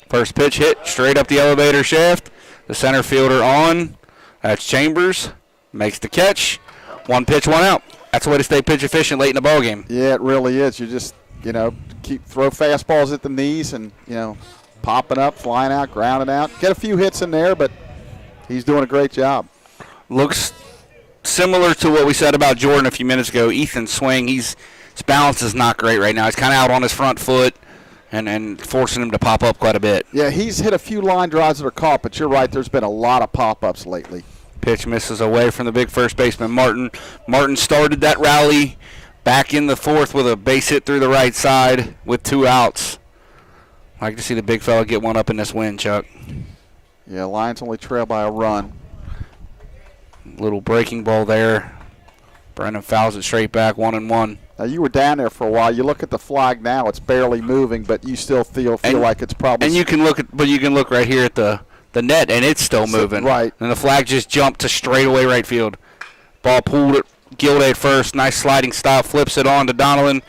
First pitch hit straight up the elevator shaft. The center fielder on. That's Chambers. Makes the catch. 1 pitch, 1 out. That's the way to stay pitch efficient late in the ballgame. Yeah, it really is. You just, throw fastballs at the knees and, popping up, flying out, grounding out. Get a few hits in there, but he's doing a great job. Looks similar to what we said about Jordan a few minutes ago. Ethan's swing, his balance is not great right now. He's kind of out on his front foot and forcing him to pop up quite a bit. Yeah, he's hit a few line drives that are caught, but you're right, there's been a lot of pop-ups lately. Pitch misses away from the big first baseman, Martin. Martin started that rally back in the 4th with a base hit through the right side with 2 outs. I'd like to see the big fella get one up in this win, Chuck. Yeah, Lions only trail by a run. Little breaking ball there. Brennan fouls it straight back, 1-1. Now, you were down there for a while. You look at the flag now; it's barely moving, but you still feel like it's probably. And you can look right here at the net, and it's still moving. Right. And the flag just jumped to straightaway right field. Ball pulled it. Gilday at first. Nice sliding stop. Flips it on to Donnellan.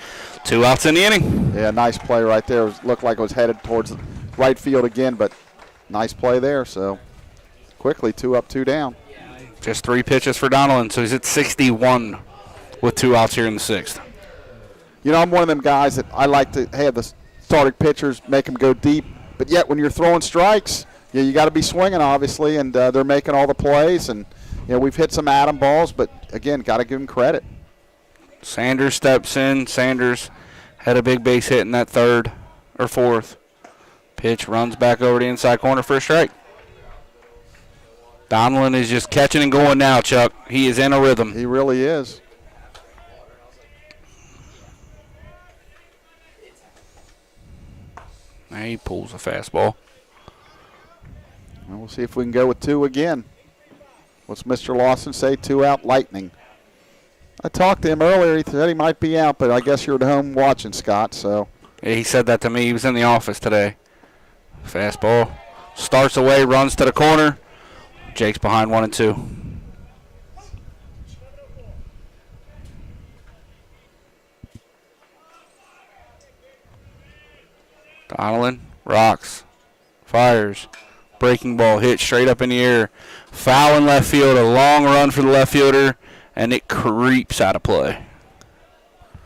2 outs in the inning. Yeah, nice play right there. It looked like it was headed towards right field again, but nice play there. So quickly, 2 up, 2 down. Just 3 pitches for Donnellan, so he's at 61 with 2 outs here in the 6th. I'm one of them guys that I like to have the starting pitchers make them go deep, but yet when you're throwing strikes, you got to be swinging, obviously, and they're making all the plays. And we've hit some atom balls, but again, got to give them credit. Sanders steps in. Sanders had a big base hit in that 3rd or 4th. Pitch runs back over the inside corner for a strike. Donnellan is just catching and going now, Chuck. He is in a rhythm. He really is. Now he pulls a fastball. Well, we'll see if we can go with 2 again. What's Mr. Lawson say? 2 out, lightning. I talked to him earlier. He said he might be out, but I guess you're at home watching, Scott. So Yeah, he said that to me. He was in the office today. Fastball. Starts away, runs to the corner. Jake's behind 1-2. Donnellan rocks, fires, breaking ball hit straight up in the air, foul in left field, a long run for the left fielder, and it creeps out of play.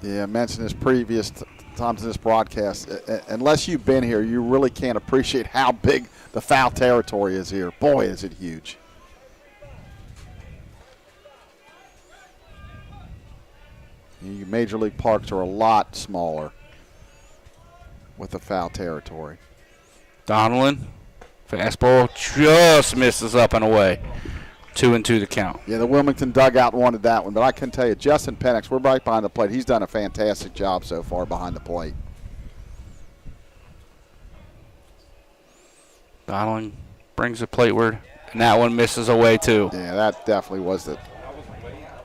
Yeah, I mentioned this previous times in this broadcast. Unless you've been here, you really can't appreciate how big the foul territory is here. Boy, is it huge. Major league parks are a lot smaller with the foul territory. Donnellan, fastball just misses up and away. 2-2 the count. Yeah, the Wilmington dugout wanted that one, but I can tell you, Justin Penix, we're right behind the plate. He's done a fantastic job so far behind the plate. Donnellan brings the plateward, and that one misses away too. Yeah, that definitely was the.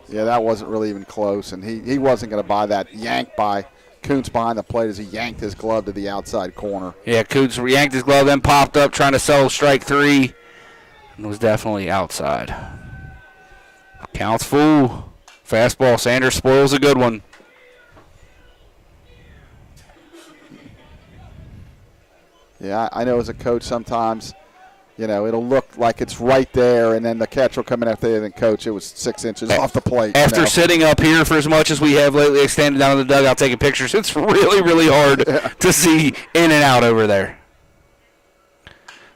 Yeah, that wasn't really even close, and he wasn't going to buy that yank by Kuntz behind the plate as he yanked his glove to the outside corner. Yeah, Kuntz yanked his glove, then popped up trying to settle strike 3, and was definitely outside. Counts full. Fastball. Sanders spoils a good one. Yeah, I know as a coach sometimes, it'll look like it's right there, and then the catch will come in after and then coach, it was 6 inches off the plate. After sitting up here for as much as we have lately, standing down in the dugout taking pictures, it's really, really hard to see in and out over there.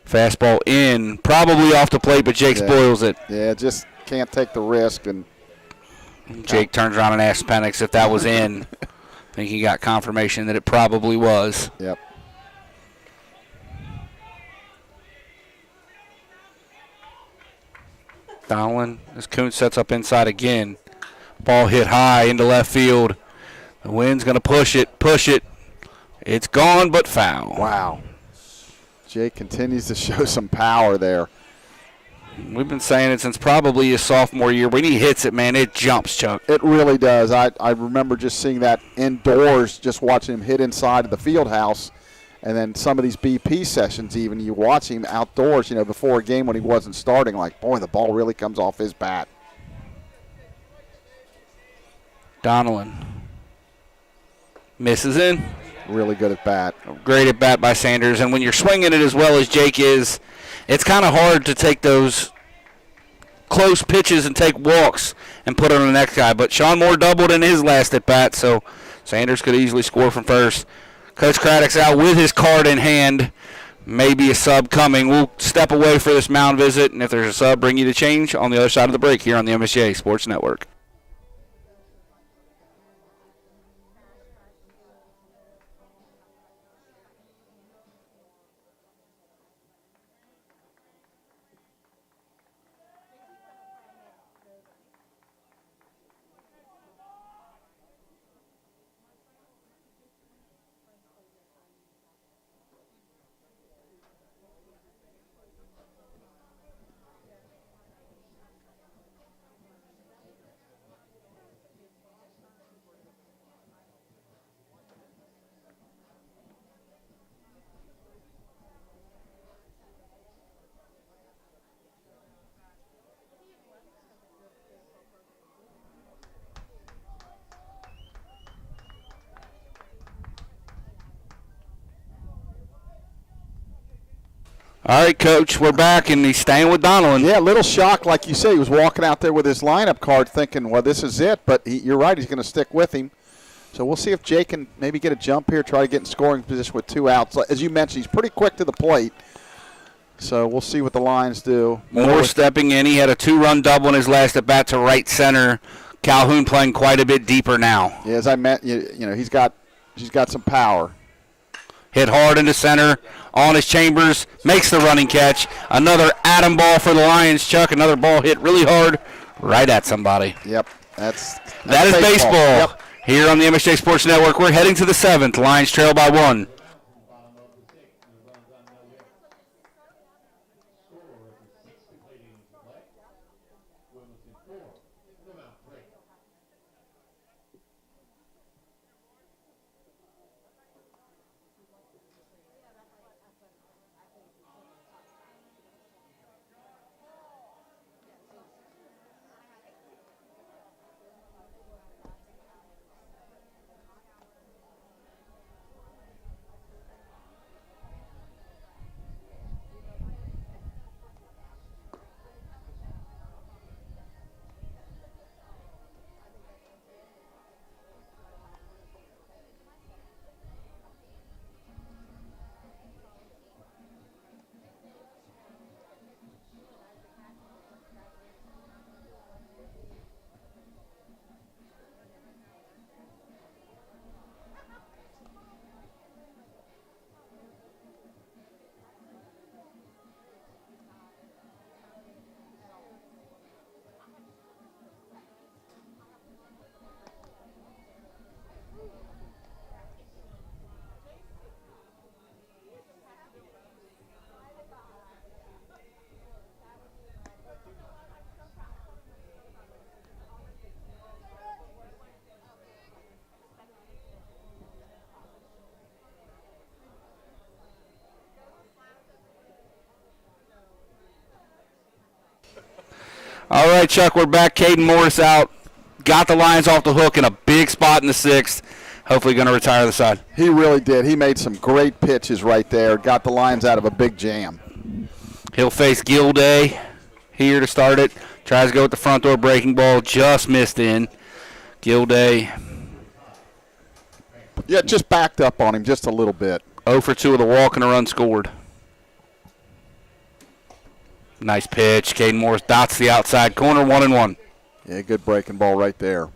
Fastball in, probably off the plate, but Jake spoils it. Yeah, just can't take the risk. And Jake turns around and asks Penix if that was in. I think he got confirmation that it probably was. Yep. Donnellan, as Kuntz sets up inside again. Ball hit high into left field. The wind's going to push it. It's gone, but foul. Wow. Jake continues to show some power there. We've been saying it since probably his sophomore year. When he hits it, man, it jumps, Chuck. It really does. I remember just seeing that indoors, just watching him hit inside of the field house, And then some of these BP sessions, even you watch him outdoors, before a game when he wasn't starting, like, boy, the ball really comes off his bat. Donnellan misses in. Really good at bat. Great at bat by Sanders. And when you're swinging it as well as Jake is, it's kind of hard to take those close pitches and take walks and put it on the next guy. But Sean Moore doubled in his last at bat, so Sanders could easily score from first. Coach Craddock's out with his card in hand. Maybe a sub coming. We'll step away for this mound visit, and if there's a sub, bring you the change on the other side of the break here on the MSJ Sports Network. All right, Coach, we're back, and he's staying with Donnellan. Yeah, a little shock, like you say. He was walking out there with his lineup card thinking, well, this is it. But you're right, he's going to stick with him. So we'll see if Jake can maybe get a jump here, try to get in scoring position with 2 outs. As you mentioned, he's pretty quick to the plate. So we'll see what the Lions do. Moore stepping in. He had a 2-run double in his last at bat to right center. Calhoun playing quite a bit deeper now. Yeah, as I meant, he's got some power. Hit hard into center. On his Chambers, makes the running catch. Another atom ball for the Lions, Chuck. Another ball hit really hard right at somebody. Yep, that is baseball. Yep. Here on the MSJ Sports Network, we're heading to the 7th. Lions trail by 1. All right, Chuck, we're back. Caden Morris out. Got the Lions off the hook in a big spot in the 6th. Hopefully going to retire the side. He really did. He made some great pitches right there. Got the Lions out of a big jam. He'll face Gilday here to start it. Tries to go with the front door breaking ball. Just missed in. Gilday. Yeah, just backed up on him just a little bit. 0 for 2 with a walk and a run scored. Nice pitch. Caden Morris dots the outside corner, 1-1. Yeah, good breaking ball right there.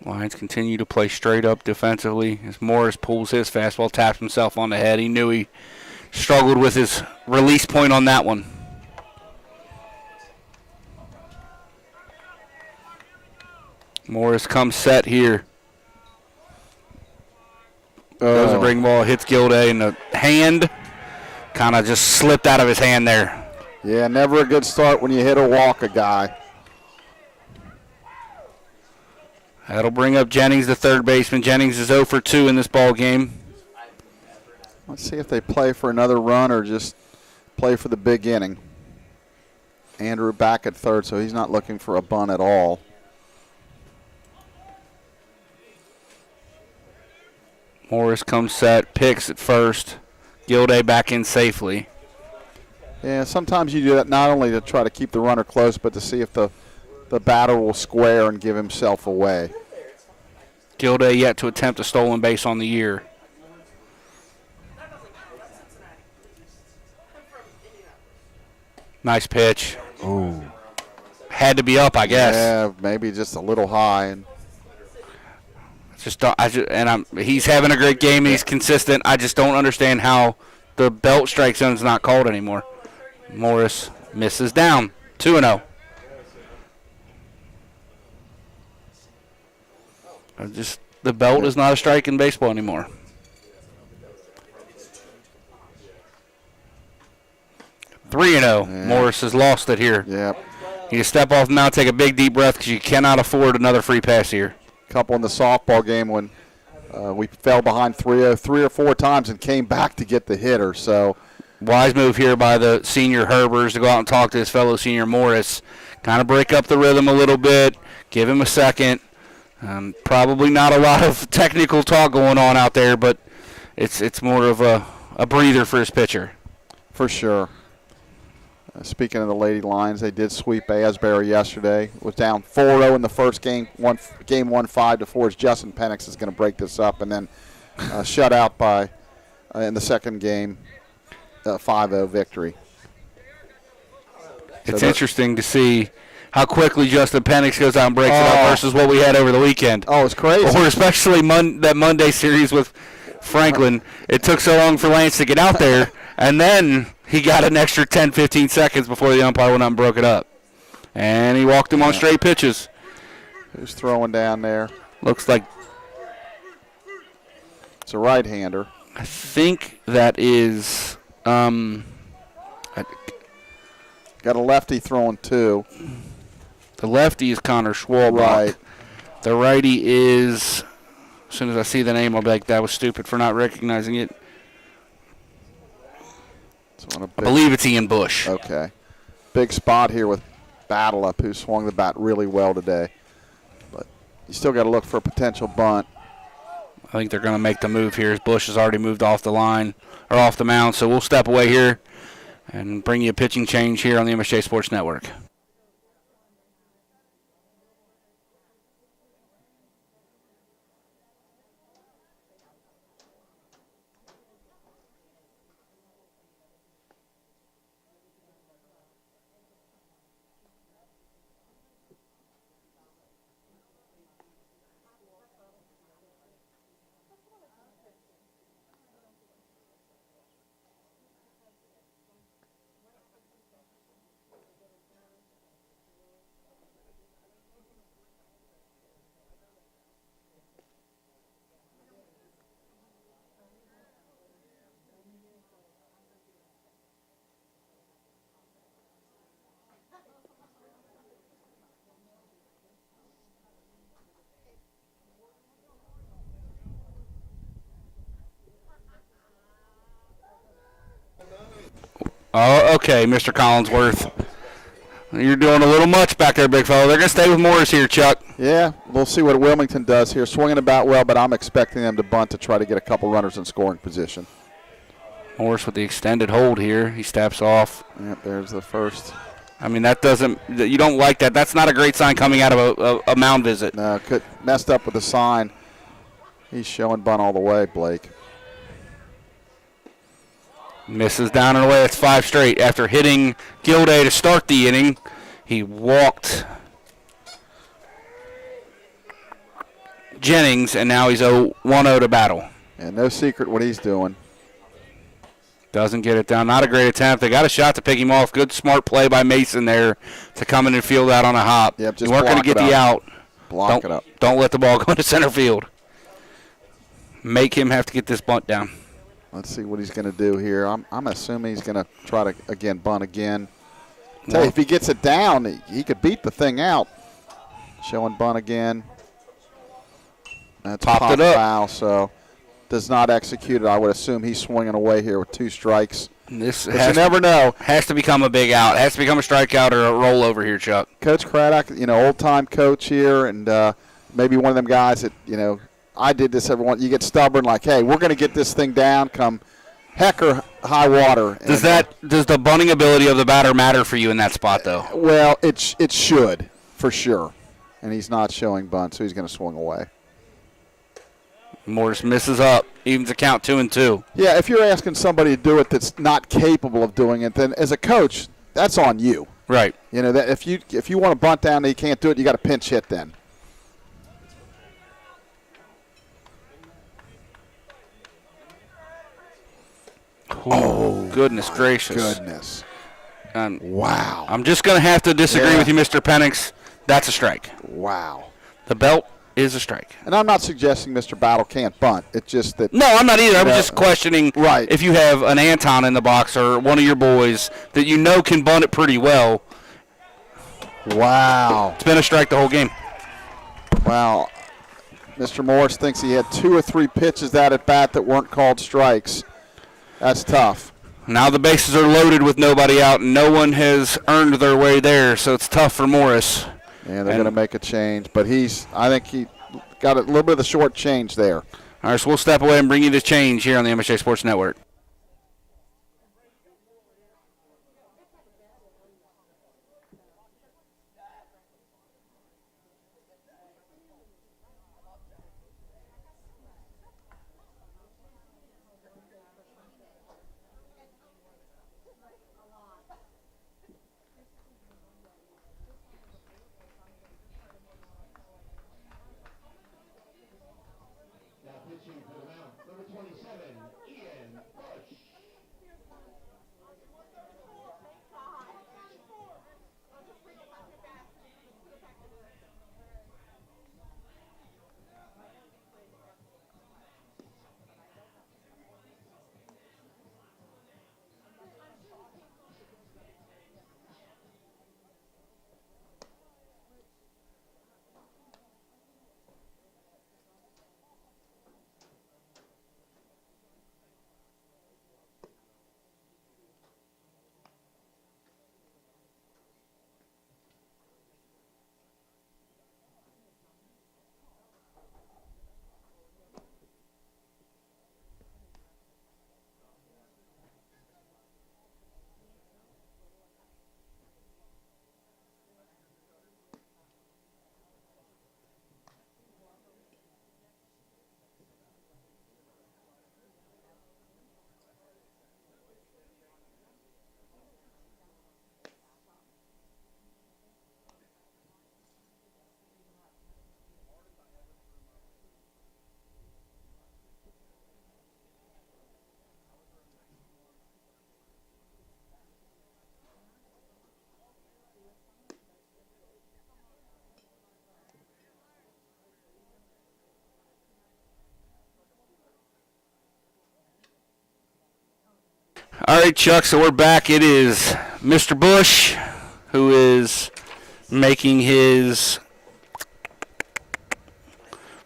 Lions continue to play straight up defensively as Morris pulls his fastball, taps himself on the head. He knew he struggled with his release point on that one. Morris comes set here. Goes a breaking ball, hits Gilday in the hand. Kind of just slipped out of his hand there. Yeah, never a good start when you hit or walk a guy. That'll bring up Jennings, the third baseman. Jennings is 0 for 2 in this ball game. Let's see if they play for another run or just play for the big inning. Andrew back at third, so he's not looking for a bunt at all. Morris comes set, picks at first. Gilday back in safely. Yeah, sometimes you do that not only to try to keep the runner close, but to see if the batter will square and give himself away. Gilday yet to attempt a stolen base on the year. Nice pitch. Ooh. Had to be up, I guess. Yeah, maybe just a little high. And he's having a great game. He's consistent. I just don't understand how the belt strike zone is not called anymore. Morris misses down. 2-0. The belt is not a strike in baseball anymore. Three and 0. Yeah. Morris has lost it here. Yep. You can step off the mound, take a big deep breath because you cannot afford another free pass here. Couple in the softball game when we fell behind 3-0 3 or 4 times and came back to get the hitter. So wise move here by the senior Herbers to go out and talk to his fellow senior Morris. Kind of break up the rhythm a little bit, give him a second. Probably not a lot of technical talk going on out there, but it's more of a breather for his pitcher. For sure. Speaking of the Lady Lions, they did sweep Asbury yesterday. Was down 4-0 in the first game. Game 1 5-4. Justin Penix is going to break this up, and then shut out by in the second game 5-0 victory. It's interesting to see how quickly Justin Penix goes out and breaks it up versus what we had over the weekend. Oh, it's crazy. Or especially that Monday series with Franklin. It took so long for Lance to get out there, and then he got an extra 10, 15 seconds before the umpire went out and broke it up. And he walked him on straight pitches. Who's throwing down there? Looks like it's a right-hander. I think that is Got a lefty throwing 2. the lefty is Connor Schwalbach. Right. The righty is, as soon as I see the name, I'll be like, that was stupid for not recognizing it. I believe it's Ian Bush. Okay. Big spot here with Battle Up, who swung the bat really well today. But you still got to look for a potential bunt. I think they're going to make the move here as Bush has already moved off the line or off the mound. So we'll step away here and bring you a pitching change here on the MSJ Sports Network. Oh, okay, Mr. Collinsworth. You're doing a little much back there, big fella. They're going to stay with Morris here, Chuck. Yeah, we'll see what Wilmington does here. Swinging about well, but I'm expecting them to bunt to try to get a couple runners in scoring position. Morris with the extended hold here. He steps off. Yep, there's the first. I mean, you don't like that. That's not a great sign coming out of a mound visit. No, messed up with the sign. He's showing bunt all the way, Blake. Misses down and away. It's 5 straight. After hitting Gilday to start the inning, he walked Jennings, and now he's 1-0 to Battle. And no secret what he's doing. Doesn't get it down. Not a great attempt. They got a shot to pick him off. Good, smart play by Mason there to come in and field out on a hop. Yep, just you weren't going to get the out. Block it up. Don't let the ball go to center field. Make him have to get this bunt down. Let's see what he's going to do here. I'm assuming he's going to try to, again, bunt again. Tell you, if he gets it down, he could beat the thing out. Showing bunt again. That's Popped pop it up. foul, so does not execute it. I would assume he's swinging away here with 2 strikes. This But you never know. has to become a big out. Has to become a strikeout or a rollover here, Chuck. Coach Craddock, old-time coach here, and maybe one of them guys that, I did this every once. You get stubborn, like, hey, we're going to get this thing down come heck or high water. Does the bunting ability of the batter matter for you in that spot, though? Well, it should, for sure. And he's not showing bunt, so he's going to swing away. Morris misses up, evens the count 2-2. Yeah, if you're asking somebody to do it that's not capable of doing it, then as a coach, that's on you. Right. That if you want to bunt down and you can't do it, you got to pinch hit then. Oh, goodness gracious. Goodness. Wow. I'm just going to have to disagree with you, Mr. Penix. That's a strike. Wow. The belt is a strike. And I'm not suggesting Mr. Battle can't bunt. It's just that. No, I'm not either. I'm just questioning if you have an Anton in the box or one of your boys that can bunt it pretty well. Wow. It's been a strike the whole game. Wow. Mr. Morris thinks he had 2 or 3 pitches at bat that weren't called strikes. That's tough. Now the bases are loaded with nobody out, and no one has earned their way there, so it's tough for Morris. Yeah, they're going to make a change, but I think he got a little bit of the short change there. All right, so we'll step away and bring you the change here on the MSJ Sports Network. All right, Chuck, so we're back. It is Mr. Bush, who is making his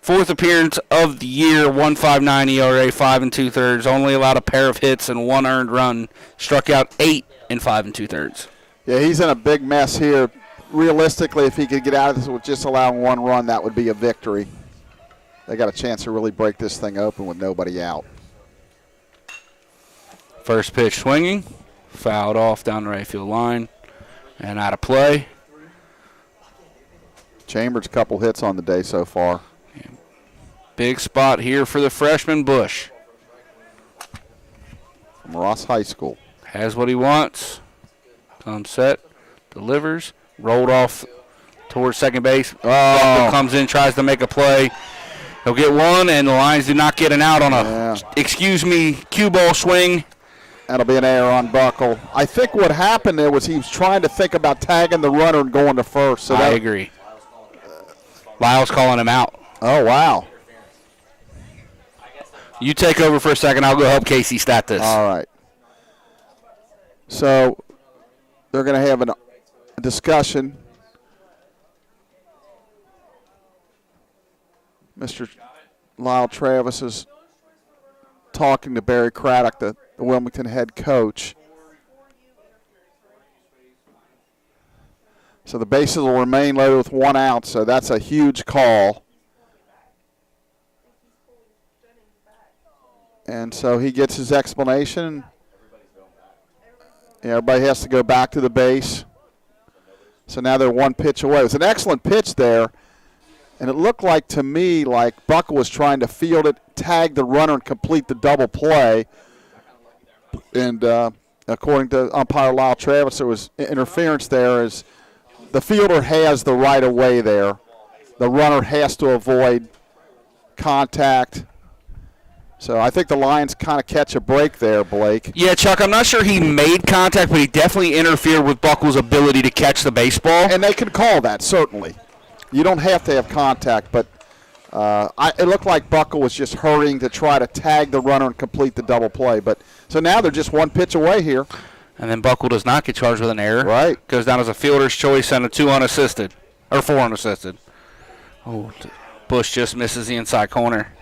4th appearance of the year, 1.59 ERA, 5 2/3, only allowed a pair of hits and 1 earned run, struck out 8 in 5 2/3. Yeah, he's in a big mess here. Realistically, if he could get out of this with just allowing 1 run, that would be a victory. They got a chance to really break this thing open with nobody out. First pitch swinging, fouled off down the right field line, and out of play. Chambers, a couple hits on the day so far. Big spot here for the freshman Bush. From Ross High School. Has what he wants. Comes set, delivers, rolled off towards second base. Oh. Comes in, tries to make a play. He'll get one, and the Lions do not get an out on a, cue ball swing. That'll be an error on Buckle. I think what happened there was he was trying to think about tagging the runner and going to first. So I agree. Lyle's calling him out. Oh, wow. You take over for a second. I'll go help Casey stat this. All right. So they're going to have a discussion. Lyle Travis is talking to Barry Craddock, the Wilmington head coach. So the bases will remain loaded with 1 out, so that's a huge call. And so he gets his explanation. Yeah, everybody has to go back to the base. So now they're 1 pitch away. It was an excellent pitch there. And it looked like to me like Buckle was trying to field it, tag the runner, and complete the double play. And according to umpire Lyle Travis, there was interference there as the fielder has the right of way there. The runner has to avoid contact. So I think the Lions kind of catch a break there, Blake. Yeah, Chuck, I'm not sure he made contact, but he definitely interfered with Buckle's ability to catch the baseball. And they can call that, certainly. You don't have to have contact, but it looked like Buckle was just hurrying to try to tag the runner and complete the double play. But so now they're just 1 pitch away here. And then Buckle does not get charged with an error. Right. Goes down as a fielder's choice and a 2 unassisted, or 4 unassisted. Oh, Bush just misses the inside corner.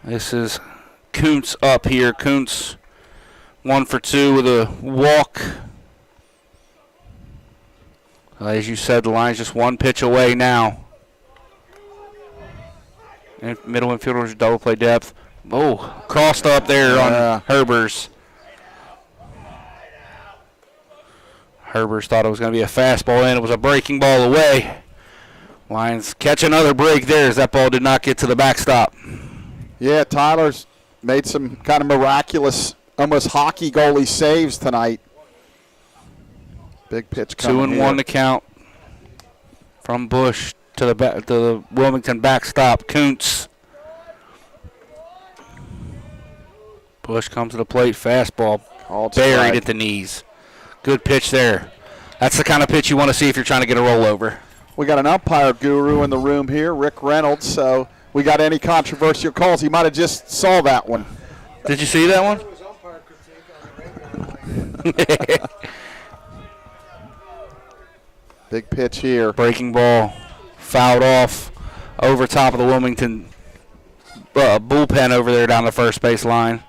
This is Kuntz up here. Kuntz 1 for 2 with a walk. As you said, the line's just 1 pitch away now. And middle infielders double play depth. Oh, crossed up there on Herbers. Herbers thought it was going to be a fastball in. It was a breaking ball away. Lions catch another break there as that ball did not get to the backstop. Yeah, Tyler's made some kind of miraculous, almost hockey goalie saves tonight. Big pitch coming 2-1 to count from Bush to the Wilmington backstop. Kuntz. Bush comes to the plate, fastball buried at the knees. Good pitch there. That's the kind of pitch you want to see if you're trying to get a rollover. We got an umpire guru in the room here, Rick Reynolds, so we got any controversial calls. He might have just saw that one. Did you see that one? Big pitch here. Breaking ball fouled off over top of the Wilmington bullpen over there down the first base line.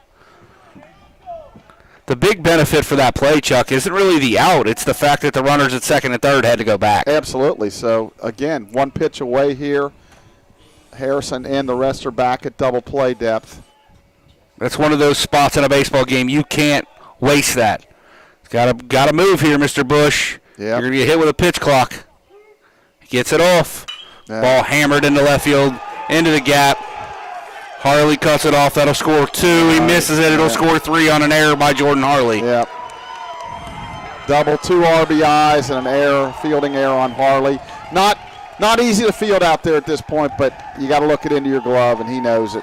The big benefit for that play, Chuck, isn't really the out. It's the fact that the runners at second and third had to go back. Absolutely. So, again, 1 pitch away here. Harrison and the rest are back at double play depth. That's one of those spots in a baseball game. You can't waste that. Got to move here, Mr. Bush. Yep. You're going to get hit with a pitch clock. He gets it off. Yeah. Ball hammered into left field, into the gap. Harley cuts it off. That'll score 2. He misses it. It'll score 3 on an error by Jordan Harley. Yep. Double 2 RBIs and an error, fielding error on Harley. Not easy to field out there at this point, but you got to look it into your glove, and he knows it.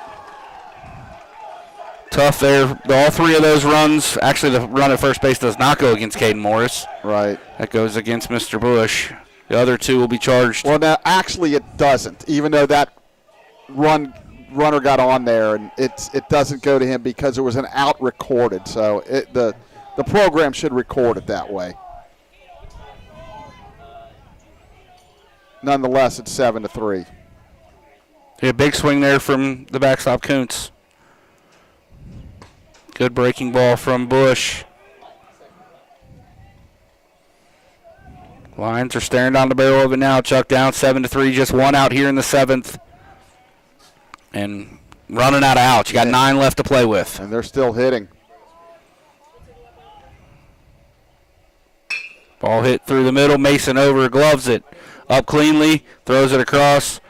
Tough there. All 3 of those runs, actually the run at first base does not go against Caden Morris. Right. That goes against Mr. Bush. The other 2 will be charged. Well, now, actually it doesn't, even though that runner got on there, and it doesn't go to him because there was an out recorded. So the program should record it that way. Nonetheless, it's 7-3. Yeah, big swing there from the backstop Kuntz. Good breaking ball from Bush. Lions are staring down the barrel of it now. Chuck down 7-3, just 1 out here in the 7th. And running out of outs. You got 9 left to play with. And they're still hitting. Ball hit through the middle. Mason over, gloves it. Up cleanly, throws it across,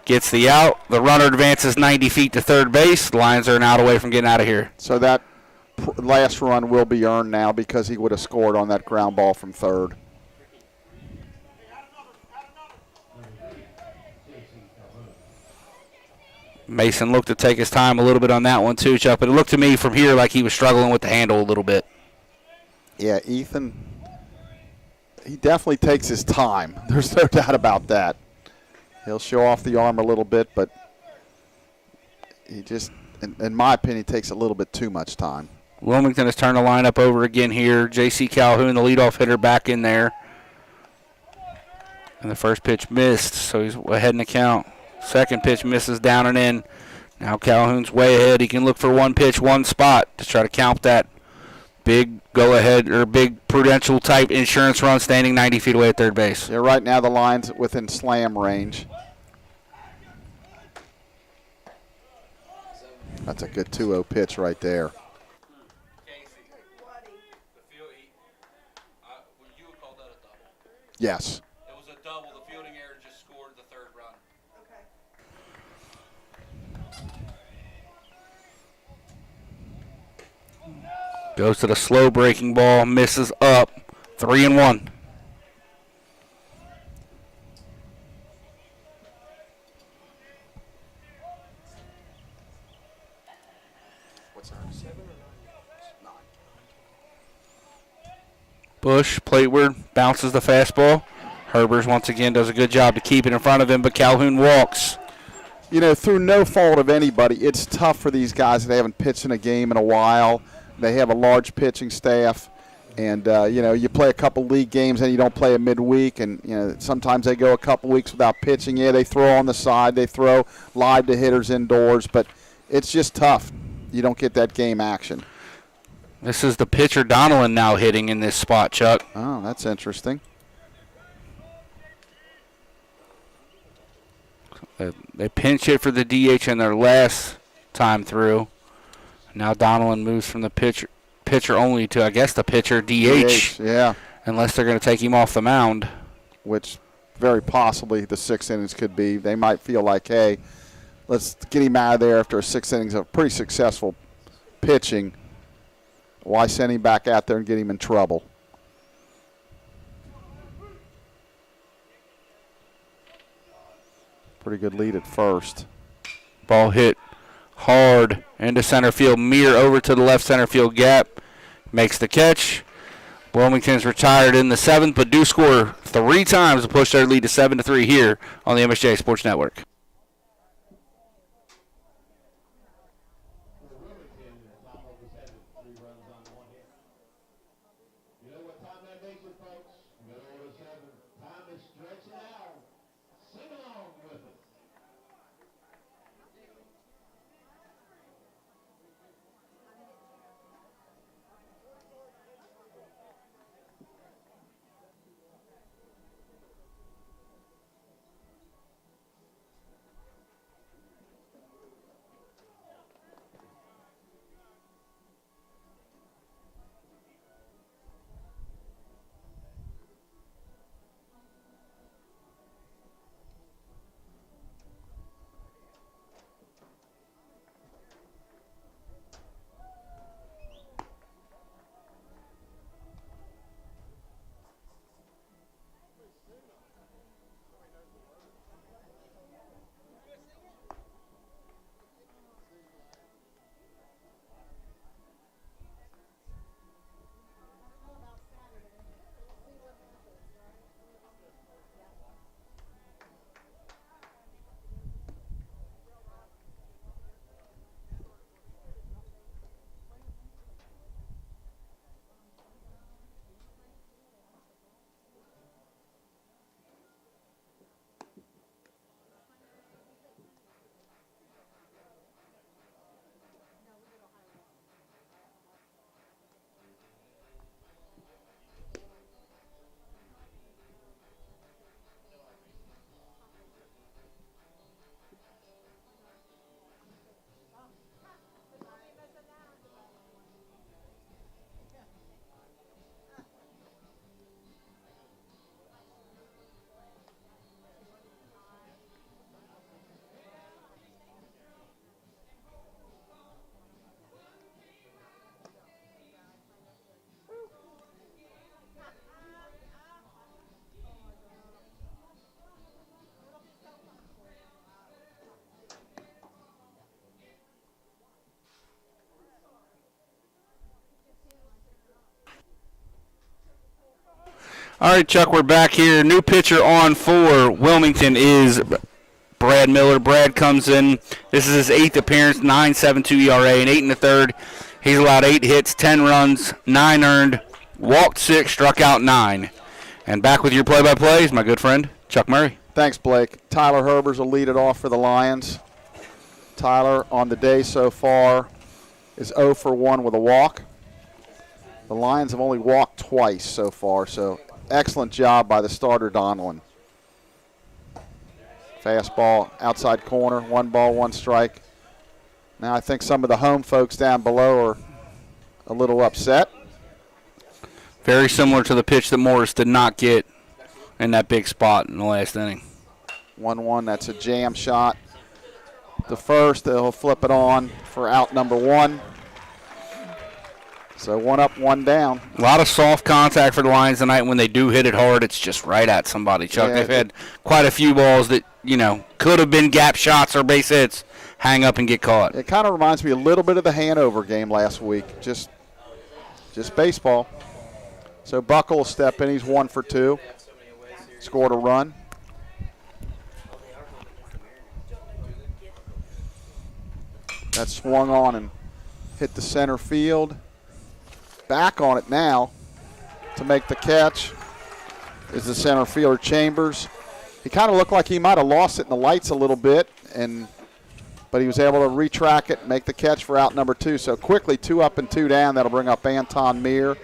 gets the out. The runner advances 90 feet to third base. The Lions are an out away from getting out of here. So that last run will be earned now because he would have scored on that ground ball from third. Mason looked to take his time a little bit on that one too, Chuck, but it looked to me from here like he was struggling with the handle a little bit. Yeah, Ethan, he definitely takes his time. There's no doubt about that. He'll show off the arm a little bit, but he just, in my opinion, takes a little bit too much time. Wilmington has turned the lineup over again here. J.C. Calhoun, the leadoff hitter, back in there. And the first pitch missed, so he's ahead in the count. Second pitch misses down and in. Now Calhoun's way ahead. He can look for one pitch, one spot to try to count that big go-ahead or big prudential type insurance run standing 90 feet away at third base. Yeah, right now the line's within slam range. That's a good 2-0 pitch right there. You would call that a double. Yes. It was a double. The fielding error just scored the third run. Goes to the slow breaking ball, misses up, 3-1. Bush, plateward, bounces the fastball. Herbers once again does a good job to keep it in front of him, but Calhoun walks. You know, through no fault of anybody, it's tough for these guys that haven't pitched in a game in a while. They have a large pitching staff, and, you know, you play a couple league games and you don't play a midweek, and, you know, sometimes they go a couple weeks without pitching. Yeah, they throw on the side. They throw live to hitters indoors, but it's just tough. You don't get that game action. This is the pitcher Donnellan now hitting in this spot, Chuck. Oh, that's interesting. They pinch hit for the DH in their last time through. Now Donnellan moves from the pitcher only to, I guess, the pitcher DH. Yeah. Unless they're going to take him off the mound. Which very possibly the 6 innings could be. They might feel like, hey, let's get him out of there after 6 innings of pretty successful pitching. Why send him back out there and get him in trouble? Pretty good lead at first. Ball hit hard into center field. Meir over to the left center field gap. Makes the catch. Wilmington's retired in the 7th, but do score 3 times to push their lead to 7-3 here on the MSJ Sports Network. All right, Chuck, we're back here. New pitcher on for Wilmington is Brad Miller. Brad comes in. This is his 8th appearance, 9.72 ERA, and 8 1/3. He's allowed 8 hits, 10 runs, 9 earned, walked 6, struck out 9. And back with your play-by-play is my good friend, Chuck Murray. Thanks, Blake. Tyler Herbers will lead it off for the Lions. Tyler, on the day so far, is 0 for 1 with a walk. The Lions have only walked twice so far, so excellent job by the starter, Donlin. Fastball, outside corner, 1 ball, 1 strike. Now I think some of the home folks down below are a little upset. Very similar to the pitch that Morris did not get in that big spot in the last inning. 1-1, that's a jam shot. The first, they'll flip it on for out number 1. So 1 up, 1 down. A lot of soft contact for the Lions tonight. When they do hit it hard, it's just right at somebody, Chuck. Yeah, They've had quite a few balls that, could have been gap shots or base hits, hang up and get caught. It kind of reminds me a little bit of the Hanover game last week. Just baseball. So Buckle will step in. He's 1 for 2. Scored a run. That swung on and hit the center field. Back on it now to make the catch is the center fielder, Chambers. He kind of looked like he might have lost it in the lights a little bit, but he was able to retrack it and make the catch for out number 2. So quickly, 2 up and 2 down. That'll bring up Anton Meir.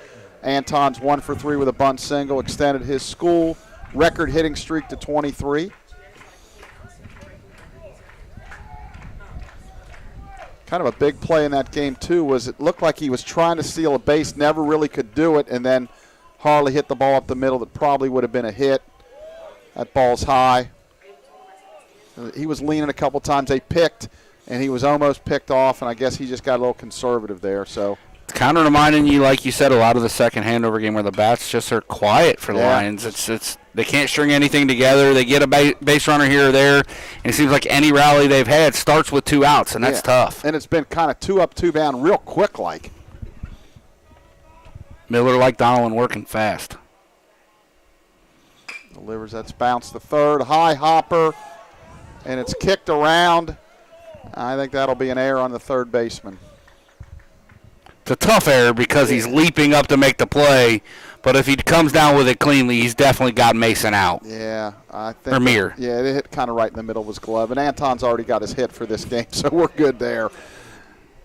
Anton's 1 for 3 with a bunt single, extended his school record hitting streak to 23. Kind of a big play in that game, too, was it looked like he was trying to steal a base, never really could do it, and then Harley hit the ball up the middle that probably would have been a hit. That ball's high. He was leaning a couple times. They picked, and he was almost picked off, and I guess he just got a little conservative there. So Kind of reminding you, like you said, a lot of the second Hanover game where the bats just are quiet for the Yeah. Lions. It's they can't string anything together. They get a base runner here or there, and it seems like any rally they've had starts with 2 outs, and that's tough. And it's been kind of 2 up, 2 down real quick like. Miller like Donlin working fast. Delivers, that's bounced the third. High hopper, and it's kicked around. I think that'll be an error on the third baseman. It's a tough error because he's leaping up to make the play, but if he comes down with it cleanly, he's definitely got Mason out. Yeah, I think. Or Meir. Yeah, it hit kind of right in the middle of his glove. And Anton's already got his hit for this game, so we're good there.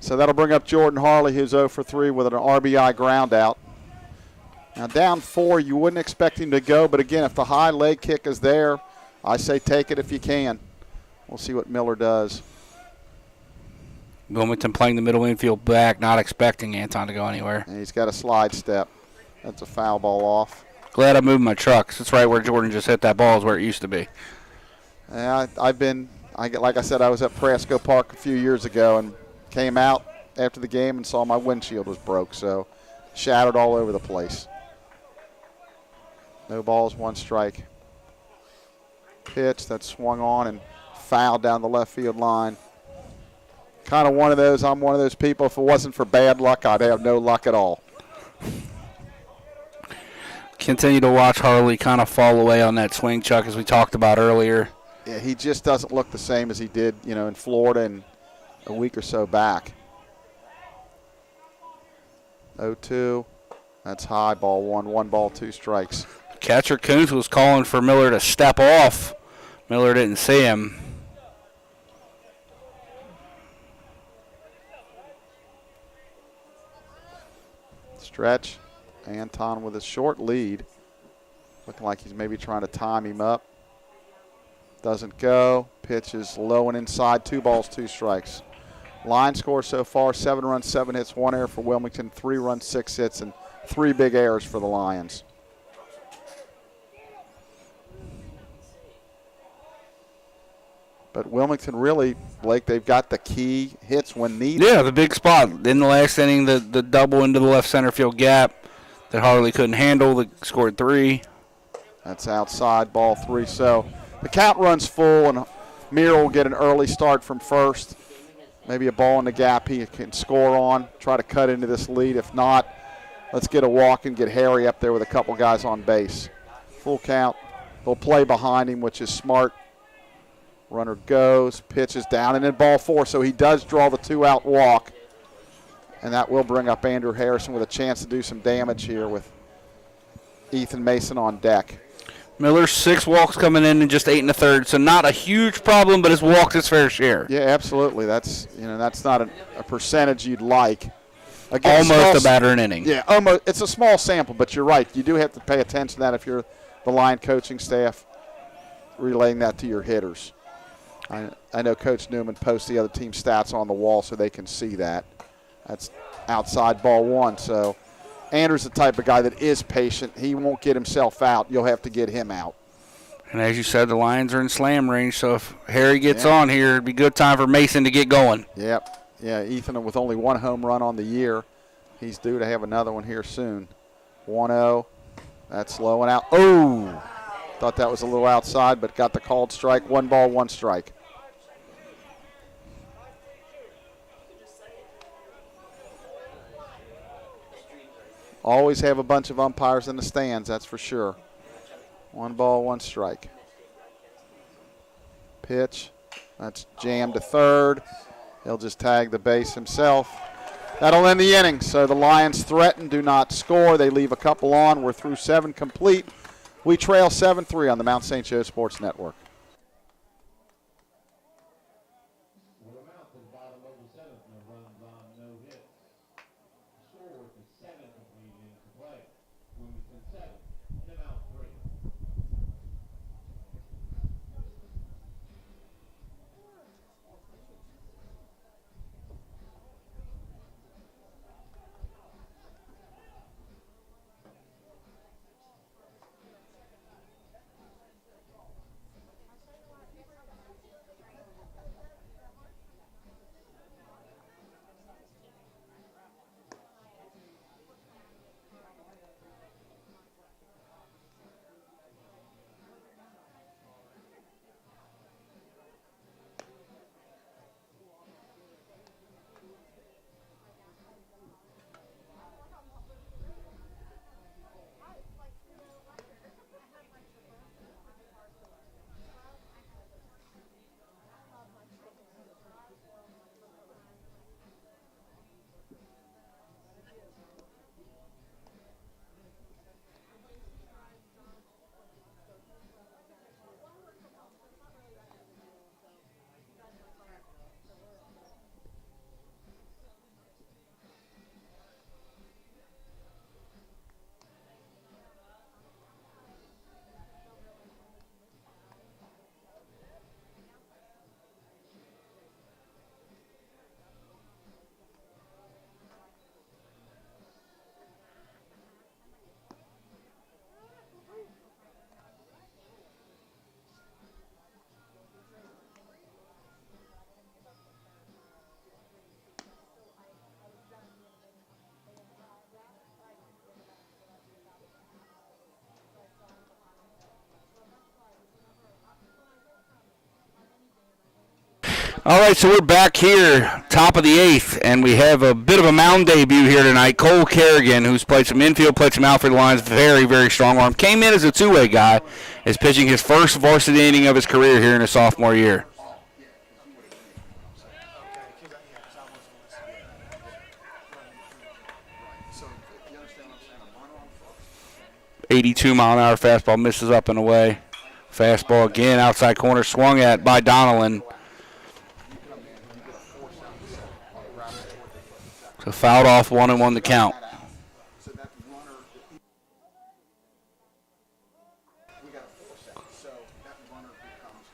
So that'll bring up Jordan Harley, who's 0 for 3 with an RBI ground out. Now down 4, you wouldn't expect him to go, but again, if the high leg kick is there, I say take it if you can. We'll see what Miller does. Wilmington playing the middle infield back, not expecting Anton to go anywhere. And he's got a slide step. That's a foul ball off. Glad I moved my trucks. It's right where Jordan just hit that ball is where it used to be. Yeah, like I said, I was at Prasco Park a few years ago and came out after the game and saw my windshield was broke, so shattered all over the place. No balls, 1 strike. Pitch that swung on and fouled down the left field line. Kind of one of those, I'm one of those people, if it wasn't for bad luck, I'd have no luck at all. Continue to watch Harley kind of fall away on that swing, Chuck, as we talked about earlier. Yeah, he just doesn't look the same as he did, in Florida and a week or so back. 0-2. That's high, ball 1. 1 ball, 2 strikes. Catcher Coons was calling for Miller to step off. Miller didn't see him. Stretch. Anton with a short lead. Looking like he's maybe trying to time him up. Doesn't go. Pitch is low and inside. 2 balls, 2 strikes. Line score so far, 7 runs, 7 hits, 1 error for Wilmington, 3 runs, 6 hits, and 3 big errors for the Lions. But Wilmington really, Blake, they've got the key hits when needed. Yeah, the big spot. In the last inning, the double into the left center field gap that Harley couldn't handle. They scored 3. That's outside, ball 3. So the count runs full, and Meir will get an early start from first. Maybe a ball in the gap he can score on, try to cut into this lead. If not, let's get a walk and get Harry up there with a couple guys on base. Full count. They'll play behind him, which is smart. Runner goes, pitches down, and then ball 4. So he does draw the 2-out walk. And that will bring up Andrew Harrison with a chance to do some damage here with Ethan Mason on deck. Miller's 6 walks coming in and just 8 1/3, so not a huge problem, but has walked his fair share. Yeah, absolutely. That's not a percentage you'd like. Again, almost a batter an inning. Yeah, almost. It's a small sample, but you're right. You do have to pay attention to that if you're the line coaching staff, relaying that to your hitters. I know Coach Newman posts the other team's stats on the wall so they can see that. That's outside ball 1. So Andrew's the type of guy that is patient. He won't get himself out. You'll have to get him out. And as you said, the Lions are in slam range, so if Harry gets on here, it'd be a good time for Mason to get going. Yep. Yeah, Ethan with only 1 home run on the year. He's due to have another one here soon. 1-0. That's low and out. Oh! Thought that was a little outside, but got the called strike. 1 ball, 1 strike. Always have a bunch of umpires in the stands, that's for sure. 1 ball, 1 strike. Pitch. That's jammed to third. He'll just tag the base himself. That'll end the inning. So the Lions threaten, do not score. They leave a couple on. We're through 7 complete. We trail 7-3 on the Mount St. Joe Sports Network. All right, so we're back here, top of the 8th, and we have a bit of a mound debut here tonight. Cole Kerrigan, who's played some infield, played some outfield lines, very, very strong arm. Came in as a two-way guy, is pitching his first varsity inning of his career here in his sophomore year. .82-mile-an-hour fastball misses up and away. Fastball again, outside corner, swung at by Donnellan. So fouled off, 1-1 the count.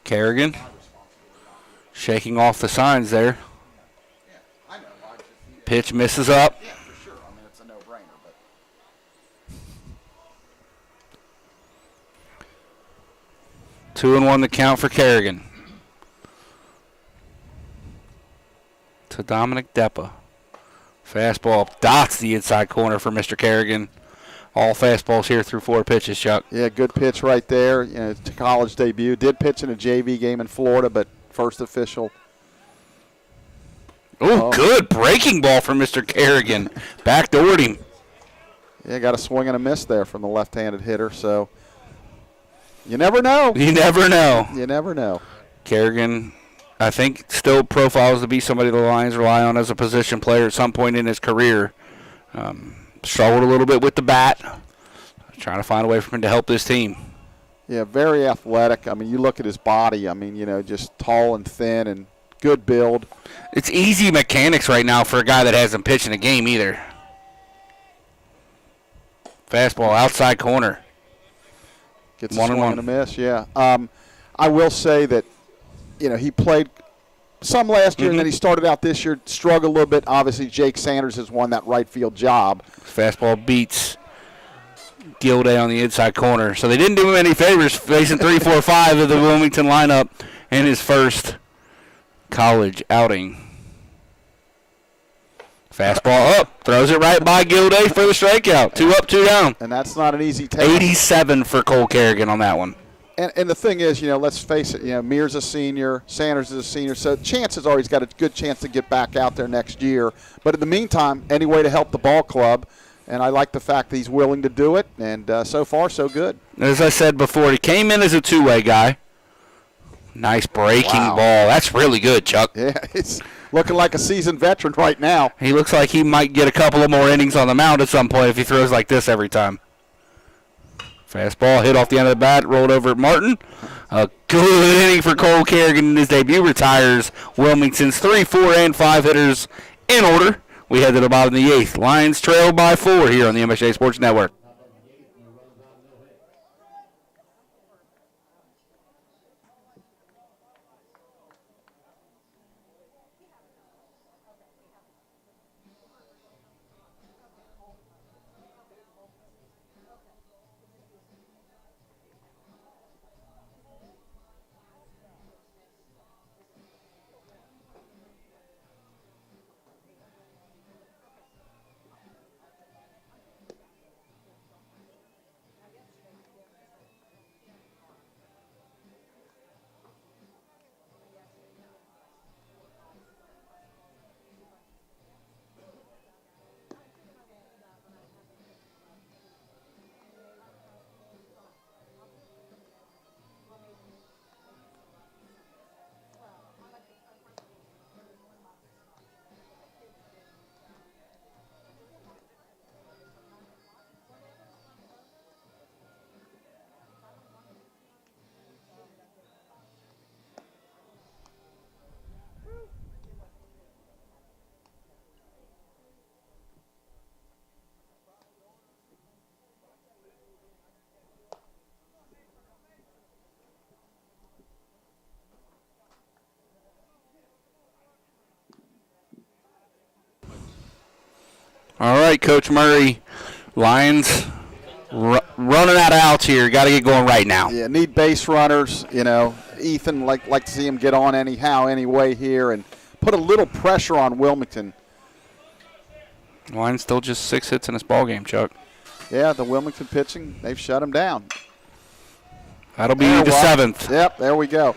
Kerrigan shaking off the signs there. Pitch misses up. 2-1 the count for Kerrigan. To Dominic Deppa. Fastball dots the inside corner for Mr. Kerrigan. All fastballs here through 4 pitches, Chuck. Yeah, good pitch right there. College debut. Did pitch in a JV game in Florida, but first official. Oh, good breaking ball from Mr. Kerrigan. Backdoored him. Yeah, got a swing and a miss there from the left-handed hitter, so you never know. You never know. You never know. Kerrigan, I think, still profiles to be somebody the Lions rely on as a position player at some point in his career. Struggled a little bit with the bat. Trying to find a way for him to help this team. Yeah, very athletic. I mean, you look at his body. I mean, just tall and thin and good build. It's easy mechanics right now for a guy that hasn't pitched in a game either. Fastball outside corner. Gets a swing and a miss, yeah. I will say that, he played some last year, and then he started out this year, struggled a little bit. Obviously, Jake Sanders has won that right field job. Fastball beats Gilday on the inside corner. So they didn't do him any favors facing 3, 4, 5 of the Wilmington lineup in his first college outing. Fastball up. Throws it right by Gilday for the strikeout. 2 up, 2 down. And that's not an easy take. 87 for Cole Kerrigan on that one. And the thing is, let's face it, Mears a senior, Sanders is a senior, so chances are he's got a good chance to get back out there next year. But in the meantime, any way to help the ball club, and I like the fact that he's willing to do it, and so far, so good. As I said before, he came in as a two-way guy. Nice breaking ball. That's really good, Chuck. Yeah, he's looking like a seasoned veteran right now. He looks like he might get a couple of more innings on the mound at some point if he throws like this every time. Fastball hit off the end of the bat, rolled over at Martin. A good inning for Cole Kerrigan in his debut. Retires Wilmington's 3, 4, and 5 hitters in order. We head to the bottom of the 8th. Lions trail by 4 here on the MSJ Sports Network. All right, Coach Murray. Lions running out of outs here. Got to get going right now. Yeah, need base runners. Ethan like to see him get on anyway here and put a little pressure on Wilmington. Lions still just 6 hits in this ball game, Chuck. Yeah, the Wilmington pitching, they've shut him down. That'll be the 7th. Yep, there we go.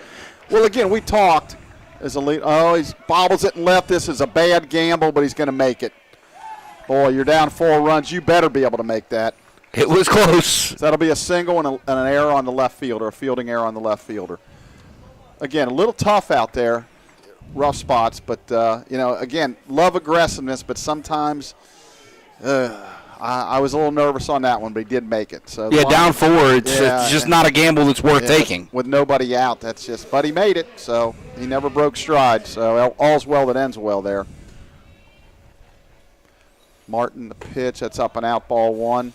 Well, again, we talked as a lead. Oh, he bobbles it and left. This is a bad gamble, but he's going to make it. Boy, you're down 4 runs. You better be able to make that. It was close. So that'll be a single and an error on the left fielder, a fielding error on the left fielder. Again, a little tough out there, rough spots, but, again, love aggressiveness, but sometimes I was a little nervous on that one, but he did make it. So yeah, down 4, it's just not a gamble that's worth taking. With nobody out, but he made it, so he never broke stride. So all's well that ends well there. Martin, the pitch, that's up and out, ball 1.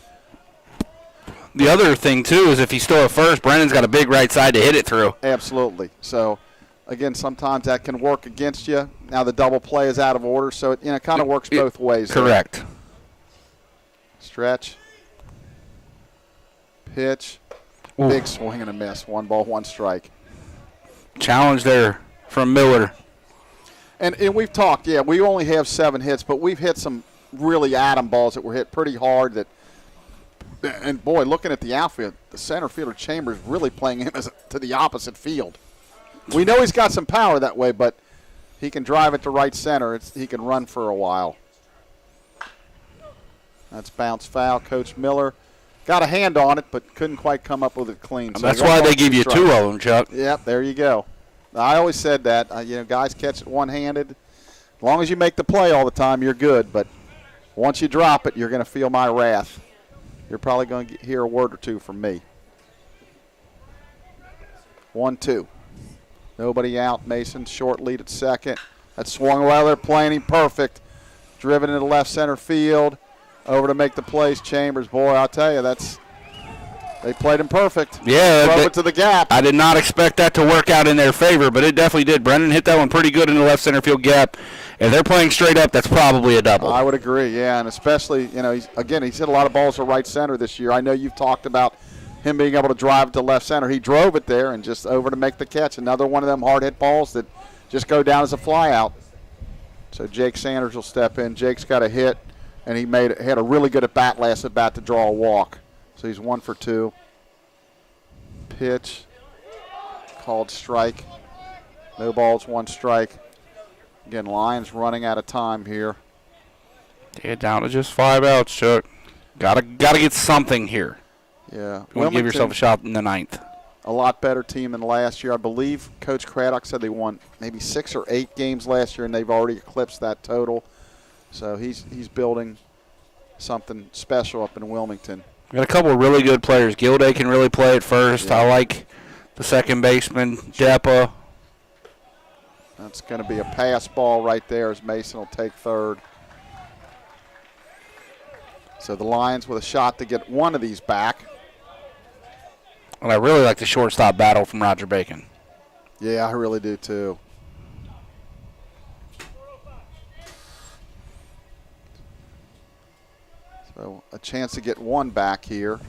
The other thing, too, is if he's still at first, Brennan's got a big right side to hit it through. Absolutely. So, again, sometimes that can work against you. Now the double play is out of order, so it kind of works both ways. Correct. There. Stretch. Pitch. Ooh. Big swing and a miss. 1 ball, 1 strike. Challenge there from Miller. And we've talked, we only have 7 hits, but we've hit some really atom balls that were hit pretty hard. And boy, looking at the outfield, the center fielder Chambers really playing him to the opposite field. We know he's got some power that way, but he can drive it to right center. He can run for a while. That's bounce foul. Coach Miller got a hand on it, but couldn't quite come up with it clean. So that's why they give you 2 of them, Chuck. Yep, there you go. I always said that. Guys catch it one-handed. As long as you make the play all the time, you're good. But once you drop it, you're going to feel my wrath. You're probably going to hear a word or two from me. 1-2. Nobody out. Mason short lead at second. That swung well. They're playing him perfect. Driven into left center field. Over to make the plays. Chambers, boy, I'll tell you, they played him perfect. Yeah. Drove it to the gap. I did not expect that to work out in their favor, but it definitely did. Brennan hit that one pretty good in the left center field gap. If they're playing straight up, that's probably a double. I would agree, yeah, and especially, he's hit a lot of balls to right center this year. I know you've talked about him being able to drive to left center. He drove it there and just over to make the catch. Another one of them hard-hit balls that just go down as a fly out. So Jake Sanders will step in. Jake's got a hit, and he had a really good at-bat last at-bat to draw a walk. So he's 1 for 2. Pitch, called strike. No balls, 1 strike. Again, Lions running out of time here. Yeah, down to just 5 outs, Chuck. Gotta get something here. Yeah. You want to give yourself a shot in the 9th. A lot better team than last year. I believe Coach Craddock said they won maybe 6 or 8 games last year, and they've already eclipsed that total. So he's building something special up in Wilmington. We got a couple of really good players. Gilday can really play at first. Yeah. I like the second baseman, Deppa. That's going to be a pass ball right there as Mason will take third. So the Lions with a shot to get one of these back. And I really like the shortstop battle from Roger Bacon. Yeah, I really do too. So a chance to get one back here.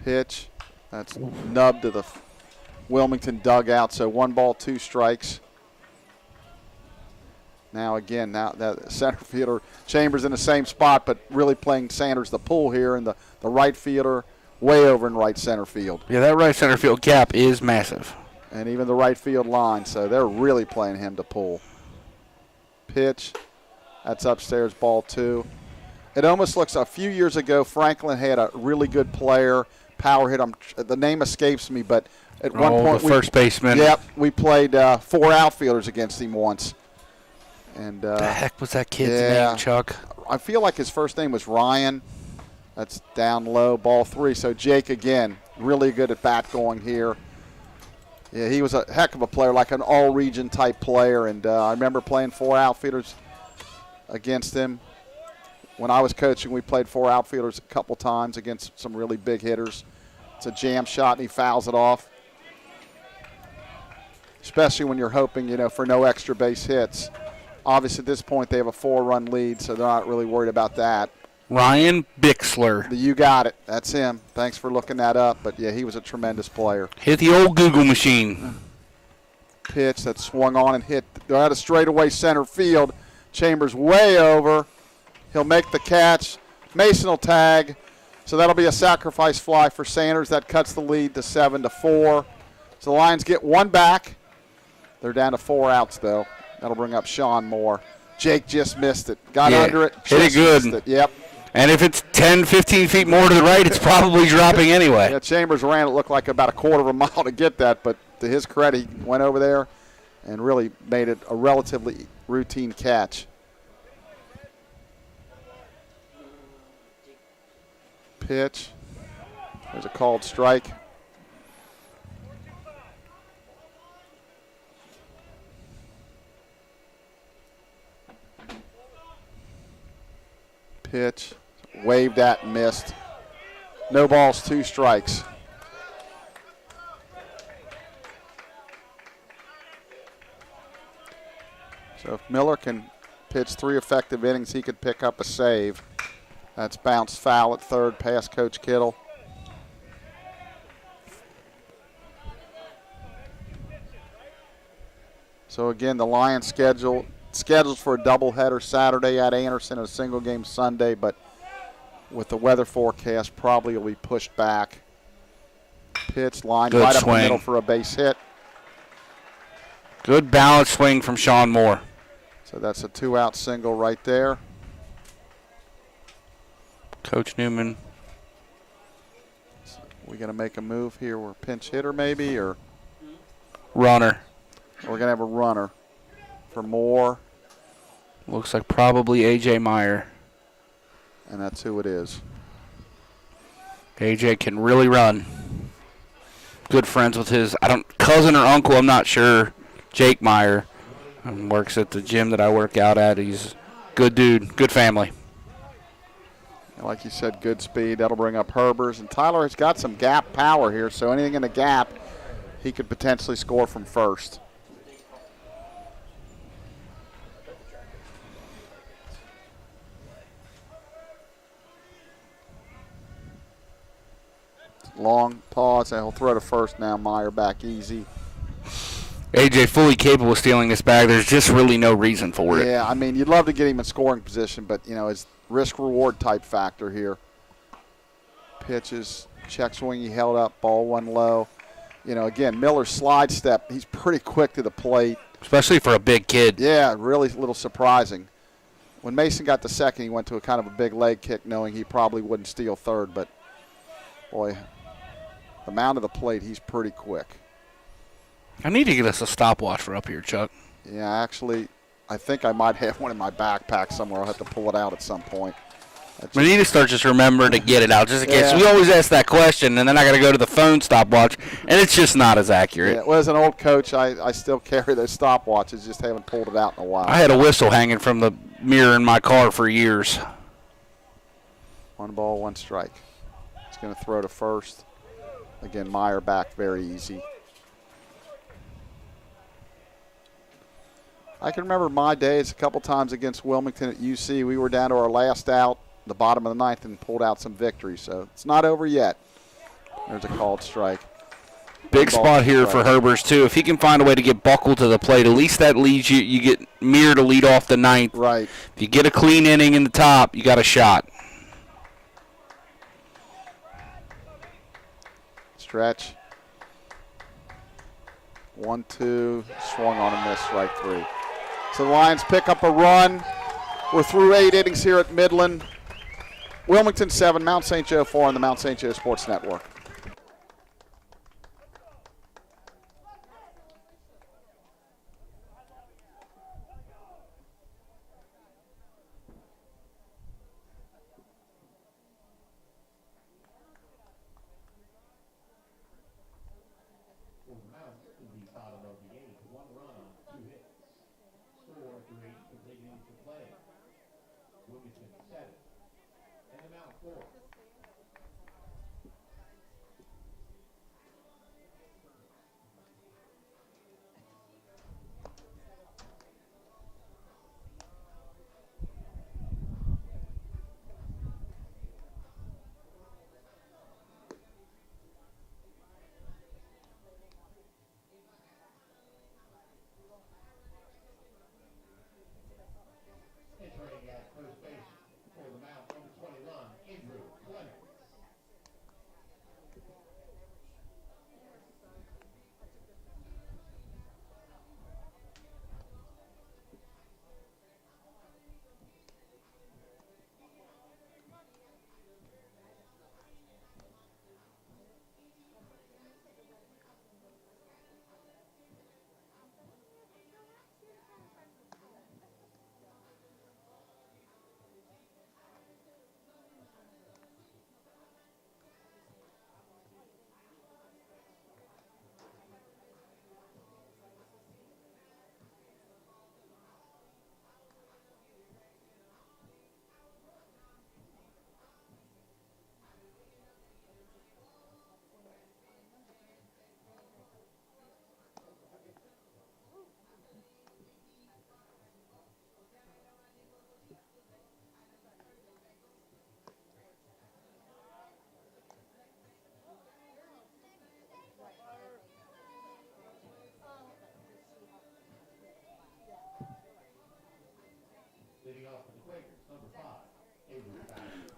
Pitch. That's nubbed to the Wilmington dugout. So 1 ball, 2 strikes. Now that center fielder Chambers in the same spot, but really playing Sanders the pull here, and the right fielder way over in right center field. Yeah, that right center field gap is massive. And even the right field line, so they're really playing him to pull. Pitch, that's upstairs, ball 2. It almost looks, a few years ago, Franklin had a really good player, power hit. The name escapes me, but at one point, the first baseman. Yep, we played 4 outfielders against him once. And the heck was that kid's name, Chuck? I feel like his first name was Ryan. That's down low, ball 3. So Jake, again, really good at bat going here. Yeah, he was a heck of a player, like an all-region type player. And I remember playing 4 outfielders against him. When I was coaching, we played 4 outfielders a couple times against some really big hitters. It's a jam shot, and he fouls it off. Especially when you're hoping, for no extra base hits. Obviously, at this point, they have a 4-run lead, so they're not really worried about that. Ryan Bixler. You got it. That's him. Thanks for looking that up. But, yeah, he was a tremendous player. Hit the old Google machine. Pitch that swung on and hit. They're at a straightaway center field. Chambers way over. He'll make the catch. Mason will tag. So that'll be a sacrifice fly for Sanders. That cuts the lead to 7-4. So the Lions get 1 back. They're down to 4 outs, though. That'll bring up Sean Moore. Jake just missed it. Got under it. Hit it good. It. Yep. And if it's 10, 15 feet more to the right, it's probably dropping anyway. Yeah, Chambers ran it looked like about a quarter of a mile to get that, but to his credit, he went over there and really made it a relatively routine catch. Pitch. There's a called strike. Pitch, waved at and missed. No balls, 2 strikes. So if Miller can pitch 3 effective innings, he could pick up a save. That's bounced foul at third past Coach Kittle. So again, the Lions scheduled for a doubleheader Saturday at Anderson and a single game Sunday, but with the weather forecast, probably will be pushed back. Pitch line right up the middle for a base hit. Good balanced swing from Sean Moore. So that's a 2-out single right there. Coach Newman. So we going to make a move here? We're pinch hitter maybe, or runner? We're going to have a runner for Moore. Looks like probably A.J. Meyer. And that's who it is. AJ can really run. Good friends with his cousin or uncle, I'm not sure, Jake Meyer. Works at the gym that I work out at. He's a good dude, good family. Like you said, good speed. That'll bring up Herbers. And Tyler has got some gap power here, so anything in the gap, he could potentially score from first. Long pause, and he'll throw to first now. Meyer back easy. AJ fully capable of stealing this bag. There's just really no reason for it. Yeah, I mean, you'd love to get him in scoring position, but, you know, it's risk-reward type factor here. Pitches, check swing, he held up, ball one low. You know, again, Miller's slide step, he's pretty quick to the plate. Especially for a big kid. Yeah, really a little surprising. When Mason got to second, he went to a kind of a big leg kick knowing he probably wouldn't steal third, but, boy, the mound of the plate, he's pretty quick. I need to get us a stopwatch for up here, Chuck. Yeah, actually, I think I might have one in my backpack somewhere. I'll have to pull it out at some point. We need to start just remembering to get it out just in case. Yeah. We always ask that question, and then I got to go to the phone stopwatch, and it's just not as accurate. Yeah, well, as an old coach, I still carry those stopwatches, just haven't pulled it out in a while. I had a whistle hanging from the mirror in my car for years. 1 ball, 1 strike. He's going to throw to first. Again, Meyer back very easy. I can remember my days a couple times against Wilmington at UC. We were down to our last out, the bottom of the ninth, and pulled out some victories. So it's not over yet. There's a called strike. Big spot here for Herbers, too. If he can find a way to get Buckle to the plate, at least that leads you. You get Mir to lead off the ninth. Right. If you get a clean inning in the top, you got a shot. Stretch. 1-2. Swung on and missed. Strike 3. So the Lions pick up a run. We're through 8 innings here at Midland. Wilmington 7, Mount St. Joe 4 on the Mount St. Joe Sports Network.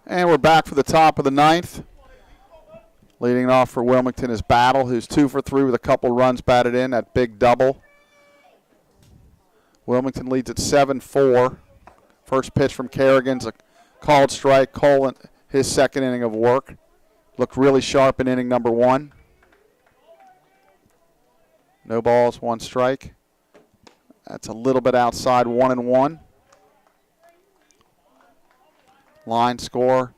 And we're back for the top of the ninth. Leading off for Wilmington is Battle, who's 2 for 3 with a couple runs batted in, that big double. Wilmington leads at 7-4. First pitch from Kerrigan's a called strike. Cole, his second inning of work. Looked really sharp in inning number 1. No balls, 1 strike. That's a little bit outside 1-1. Line score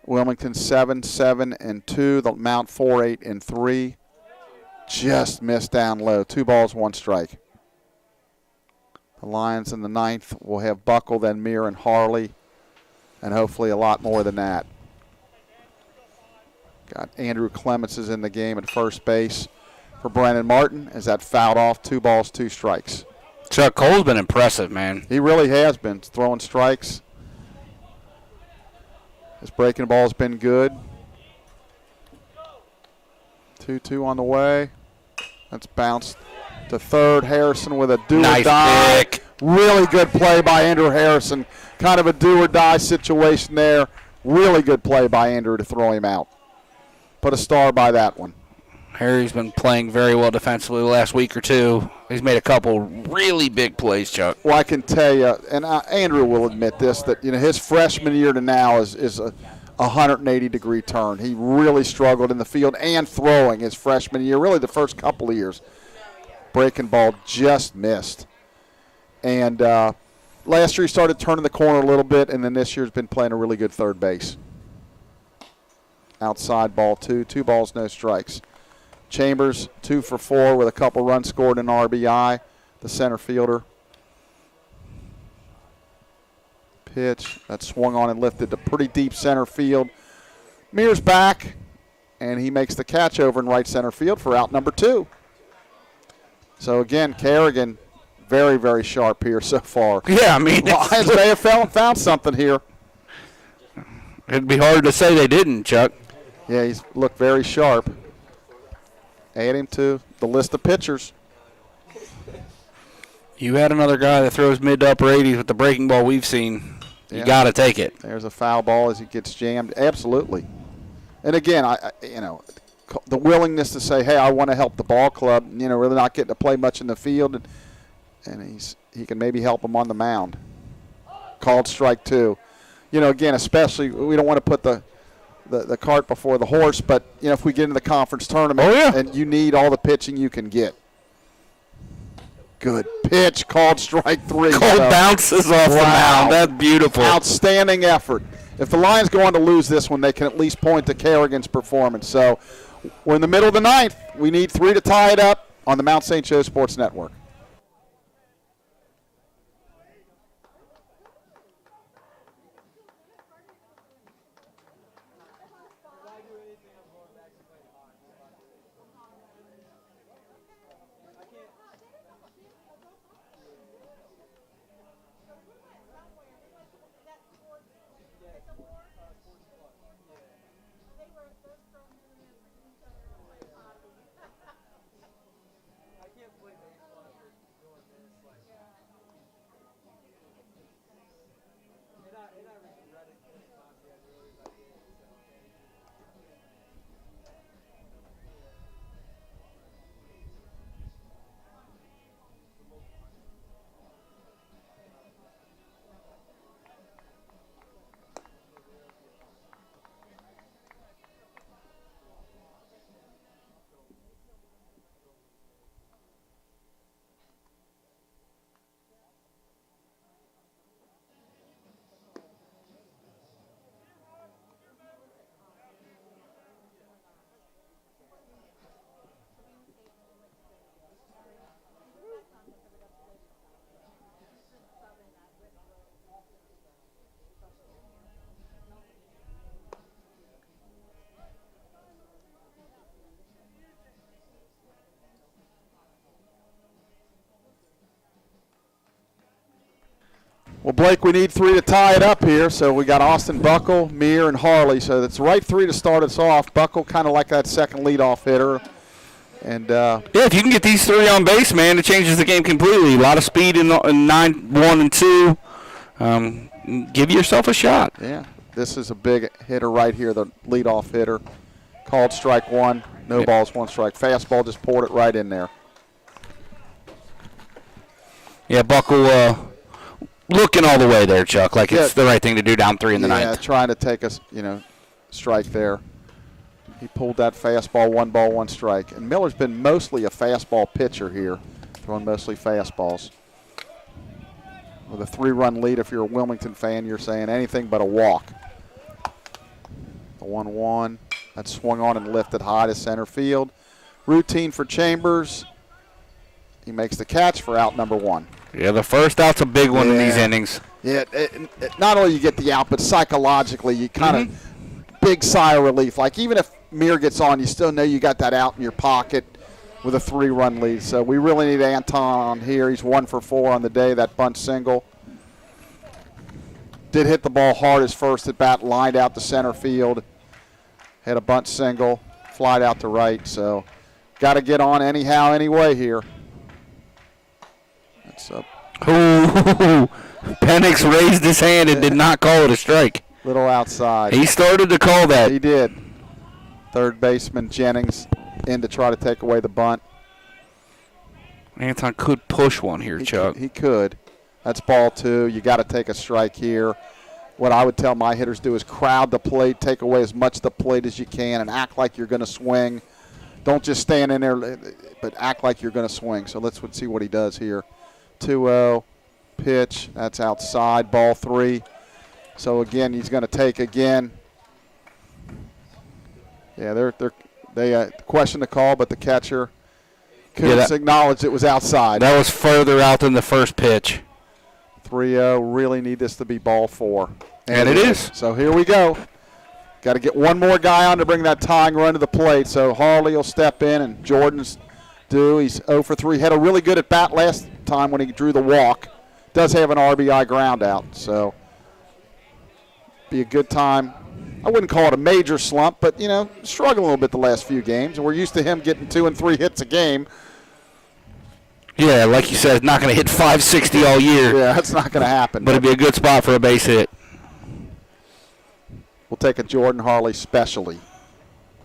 Wilmington 7-7-2. The Mount 4-8-3. Just missed down low. 2 balls, 1 strike. The Lions in the 9th will have Buckle, then Meir and Harley, and hopefully a lot more than that. Got Andrew Clements is in the game at first base for Brennan Martin. As that fouled off, 2 balls, 2 strikes. Chuck Cole's been impressive, man. He really has been throwing strikes. His breaking ball's been good. 2-2 on the way. That's bounced to third. Harrison with a do-or-die. Nice pick. Really good play by Andrew Harrison. Kind of a do-or-die situation there. Really good play by Andrew to throw him out. Put a star by that one. Harry's been playing very well defensively the last week or two. He's made a couple really big plays, Chuck. Well, I can tell you, and Andrew will admit this, that his freshman year to now is a 180-degree turn. He really struggled in the field and throwing his freshman year, really the first couple of years. Breaking ball just missed. And last year he started turning the corner a little bit, and then this year's been playing a really good third base. Outside ball 2 balls, no strikes. Chambers 2 for 4 with a couple runs scored in RBI, the center fielder. Pitch that swung on and lifted to pretty deep center field. Meir's back, and he makes the catch over in right center field for out number 2. So again, Kerrigan very, very sharp here so far. Yeah, I mean, Lions may have found something here. It'd be hard to say they didn't, Chuck. Yeah, he's looked very sharp. Add him to the list of pitchers. You had another guy that throws mid to upper 80s with the breaking ball we've seen. You got to take it. There's a foul ball as he gets jammed. Absolutely. And again, the willingness to say, hey, I want to help the ball club, really not getting to play much in the field, and he can maybe help him on the mound. Called strike 2. Again, especially we don't want to put the cart before the horse, but if we get into the conference tournament, and you need all the pitching you can get. Good pitch, called strike 3. Cole bounces off the mound. That's beautiful. Outstanding effort. If the Lions go on to lose this one, they can at least point to Kerrigan's performance. So we're in the middle of the 9th. We need 3 to tie it up on the Mount St. Joe Sports Network. Well, Blake, we need 3 to tie it up here. So we got Austin Buckle, Meir, and Harley. So that's the right 3 to start us off. Buckle kind of like that second leadoff hitter. And if you can get these 3 on base, man, it changes the game completely. A lot of speed in 9, 1, and 2. Give yourself a shot. Yeah, this is a big hitter right here, the leadoff hitter. Called strike 1, no balls, 1 strike. Fastball just poured it right in there. Yeah, Buckle looking all the way there, Chuck, like it's the right thing to do down 3 in the 9th. Yeah, trying to take us, strike there. He pulled that fastball, 1 ball, 1 strike. And Miller's been mostly a fastball pitcher here, throwing mostly fastballs. With a 3-run lead, if you're a Wilmington fan, you're saying anything but a walk. 1-1. That swung on and lifted high to center field. Routine for Chambers. He makes the catch for out number 1. Yeah, the first out's a big one in these innings. Yeah, not only you get the out, but psychologically you kind of big sigh of relief. Like even if Mir gets on, you still know you got that out in your pocket with a 3-run lead. So we really need Anton on here. He's 1 for 4 on the day, that bunt single. Did hit the ball hard his first at bat, lined out to center field. Had a bunt single, flied out to right. So got to get on anyhow, anyway here. That's up. Ooh, Penix raised his hand and did not call it a strike. Little outside. He started to call that. He did. Third baseman Jennings in to try to take away the bunt. Anton could push one here, Chuck. He could. That's ball 2. You got to take a strike here. What I would tell my hitters do is crowd the plate, take away as much of the plate as you can, and act like you're going to swing. Don't just stand in there, but act like you're going to swing. So let's see what he does here. 2-0, pitch. That's outside, ball 3. So again, he's going to take again. Yeah, they questioned the call, but the catcher couldn't acknowledge it was outside. That was further out than the first pitch. 3-0, really need this to be ball 4. And it is. So here we go. Got to get one more guy on to bring that tying run to the plate. So Harley will step in, and Jordan's due. He's 0 for 3. Had a really good at bat last time when he drew the walk. Does have an RBI ground out, so be a good time. I wouldn't call it a major slump, but, struggling a little bit the last few games. And we're used to him getting 2 and 3 hits a game. Yeah, like you said, not going to hit 560 all year. Yeah, that's not going to happen. But it'd be a good spot for a base hit. We'll take a Jordan Harley specially.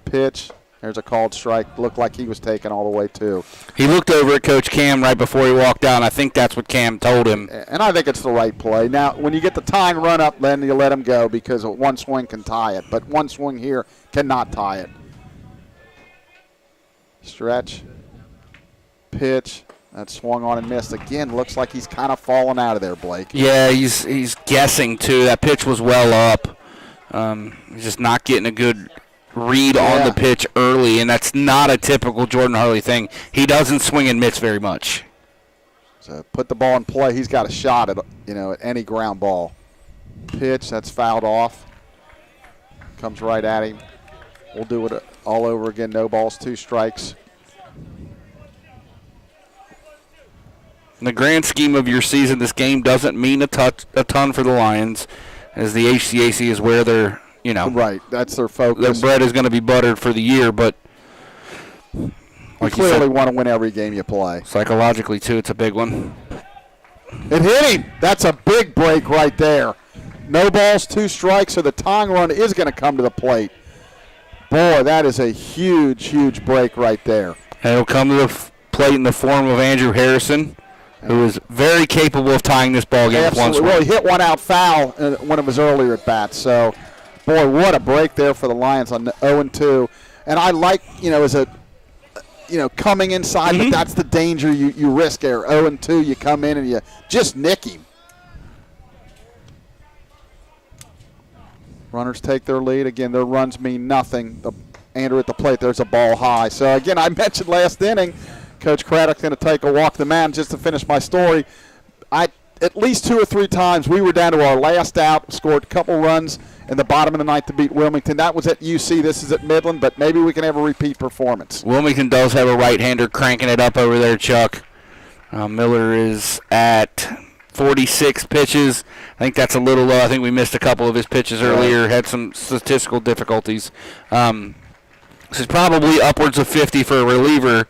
Pitch. There's a called strike. Looked like he was taken all the way, too. He looked over at Coach Cam right before he walked out, and I think that's what Cam told him. And I think it's the right play. Now, when you get the tying run up, then you let him go because one swing can tie it. But one swing here cannot tie it. Stretch. Pitch. That swung on and missed. Again, looks like he's kind of fallen out of there, Blake. Yeah, he's guessing, too. That pitch was well up. He's just not getting a good read on the pitch early, and that's not a typical Jordan Harley thing. He doesn't swing and miss very much. So put the ball in play. He's got a shot at at any ground ball. Pitch, that's fouled off. Comes right at him. We'll do it all over again. No balls, 2 strikes. In the grand scheme of your season, this game doesn't mean a ton for the Lions, as the HCAC is where they're, Right, that's their focus. Their bread is going to be buttered for the year, but you clearly want to win every game you play. Psychologically, too, it's a big one. It hit him. That's a big break right there. No balls, 2 strikes, so the tying run is going to come to the plate. Boy, that is a huge, huge break right there. And it'll come to the plate in the form of Andrew Harrison, who is very capable of tying this ball game with one swing. Well, he hit one out foul in one of his earlier at-bats. So, boy, what a break there for the Lions on 0-2. And I like, as a, coming inside, but that's the danger you risk there. 0-2, you come in and you just nick him. Runners take their lead. Again, their runs mean nothing. Andrew at the plate, there's a ball high. So, again, I mentioned last inning, Coach Craddock's going to take a walk the mound. Just to finish my story, at least 2 or 3 times we were down to our last out, scored a couple runs in the bottom of the ninth to beat Wilmington. That was at UC. This is at Midland, but maybe we can have a repeat performance. Wilmington does have a right-hander cranking it up over there, Chuck. Miller is at 46 pitches. I think that's a little low. I think we missed a couple of his pitches earlier, had some statistical difficulties. This is probably upwards of 50 for a reliever.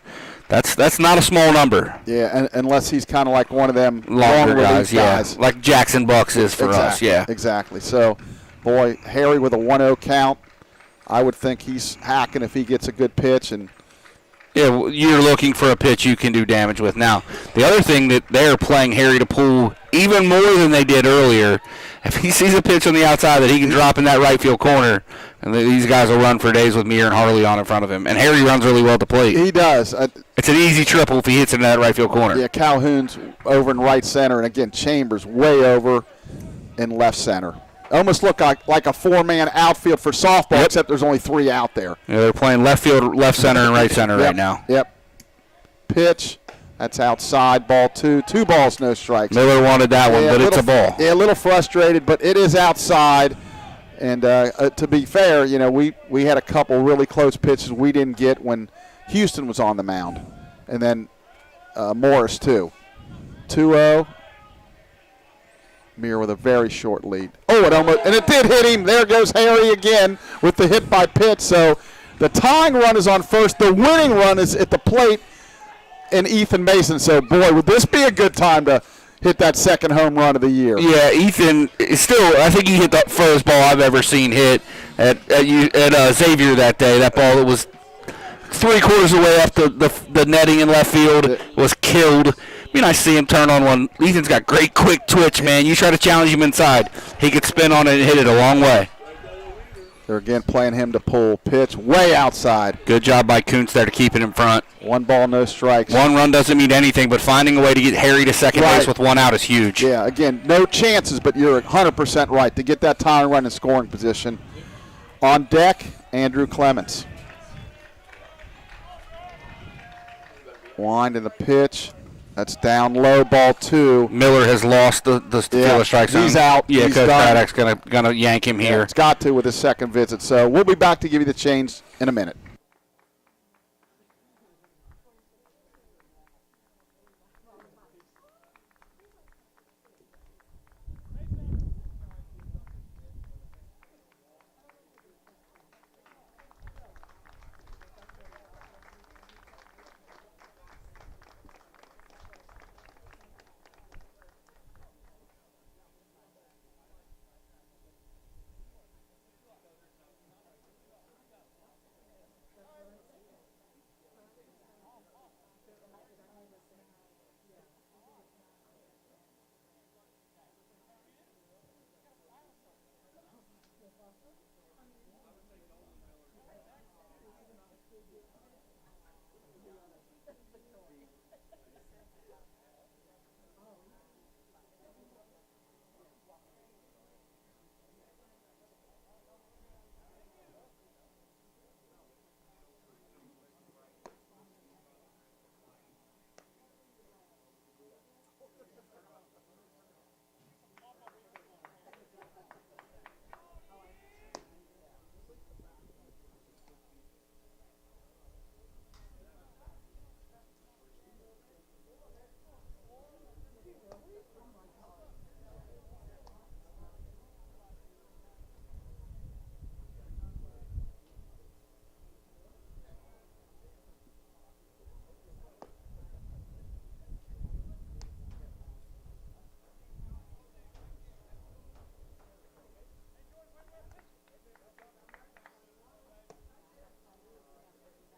That's not a small number. Yeah, unless he's kind of like one of them longer guys. Like Jackson Bucks is for us, yeah. Exactly. So, boy, Harry with a 1-0 count. I would think he's hacking if he gets a good pitch. And yeah, you're looking for a pitch you can do damage with. Now, the other thing that they're playing Harry to pull even more than they did earlier, if he sees a pitch on the outside that he can drop in that right field corner, and these guys will run for days with Mir and Harley on in front of him. And Harry runs really well at the plate. He does. It's an easy triple if he hits it in that right field corner. Yeah, Calhoun's over in right center. And, again, Chambers way over in left center. Almost look like a four-man outfield for softball, Yep. except there's only 3 out there. Yeah, they're playing left field, left center, and right center right now. Yep. Pitch. That's outside. Ball 2. 2 balls, no strikes. Miller wanted that one, but it's a ball. Yeah, a little frustrated, but it is outside. And to be fair, we had a couple really close pitches we didn't get when Houston was on the mound. And then Morris, too. 2-0. Muir with a very short lead. Oh, it did hit him. There goes Harry again with the hit by pitch. So the tying run is on first. The winning run is at the plate and Ethan Mason. So, boy, would this be a good time to hit that second home run of the year. Yeah, Ethan is still, I think he hit the furthest ball I've ever seen hit at Xavier that day. That ball that was 3/4 of the way up the netting in left field was killed. I see him turn on one. Ethan's got great quick twitch, man. You try to challenge him inside, he could spin on it and hit it a long way. They're again playing him to pull. Pitch way outside. Good job by Kuntz there to keep it in front. 1 ball, no strikes. 1 run doesn't mean anything, but finding a way to get Harry to second base with 1 out is huge. Yeah, again, no chances, but you're 100% right to get that tying run in scoring position. On deck, Andrew Clements. Wind in the pitch. That's down low, ball 2. Miller has lost the field of strike zone. He's out. Yeah, He's Coach done. Paddock's gonna yank him here. It's got to with his second visit. So we'll be back to give you the change in a minute.